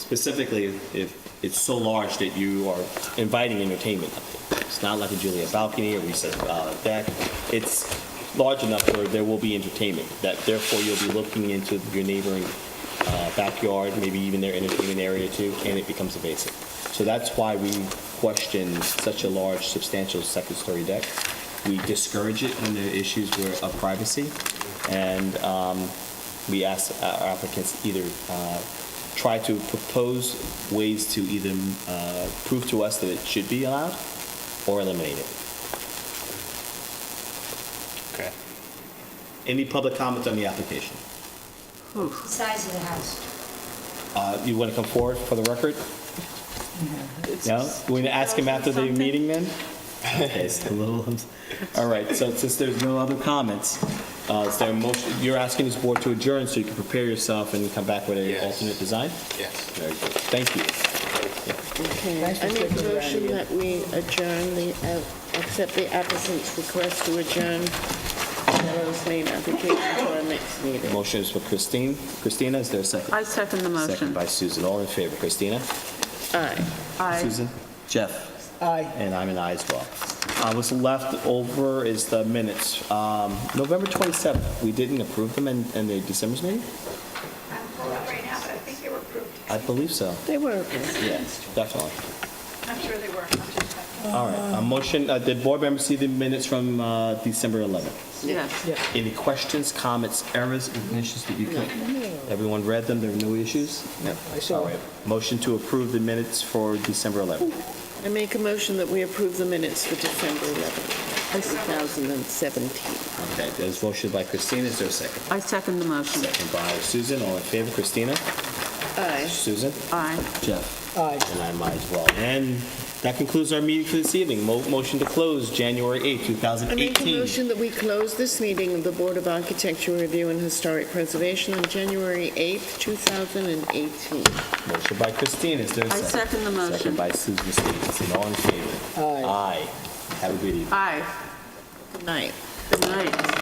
specifically if it's so large that you are inviting entertainment up there. It's not like a Juliet balcony or recessed deck. It's large enough where there will be entertainment, that therefore you'll be looking into your neighboring backyard, maybe even their entertainment area too, and it becomes invasive. So that's why we question such a large, substantial second-story deck. We discourage it when there are issues of privacy, and we ask our applicants either try to propose ways to either prove to us that it should be allowed or eliminate it. Okay. Any public comment on the application? Size of the house. You want to come forward for the record? No? You want to ask him after the meeting then? Okay, it's a little, all right, so since there's no other comments, is there a motion, you're asking this board to adjourn so you can prepare yourself and come back with an alternate design? Yes. Very good, thank you. Okay, I make a motion that we adjourn accept the applicant's request to adjourn Melrose Lane application to our next meeting. Motion is for Christine. Christina, is there a second? I second the motion. Second by Susan. All in favor? Christina? Aye. Aye. Susan? Jeff? Aye. And I'm an aye as well. What's left over is the minutes. November 27th, we didn't approve them in the December's meeting? I'm pulling up right now, but I think they were approved. I believe so. They were approved. Yes, definitely. I'm sure they were. I'm just checking. All right, a motion, did board members see the minutes from December 11th? Yes. Any questions, comments, errors, omissions that you could? Everyone read them, there were no issues? No. I saw All right, motion to approve the minutes for December 11th. I make a motion that we approve the minutes for December 11th, 2017. Okay, there's a motion by Christina, is there a second? I second the motion. Second by Susan, all in favor, Christina? Aye. Susan? Aye. Jeff? Aye. And I'm aye as well. And that concludes our meeting for this evening. Motion to close January 8th, I make a 2018. motion that we close this meeting of the Board of Architecture Review and Historic Preservation on January 8th, 2018. Motion by Christina, is there a I second? second the motion. Second by Susan Stevenson, all in favor? Aye. Aye. Have a good evening. Aye. Good night. Good night.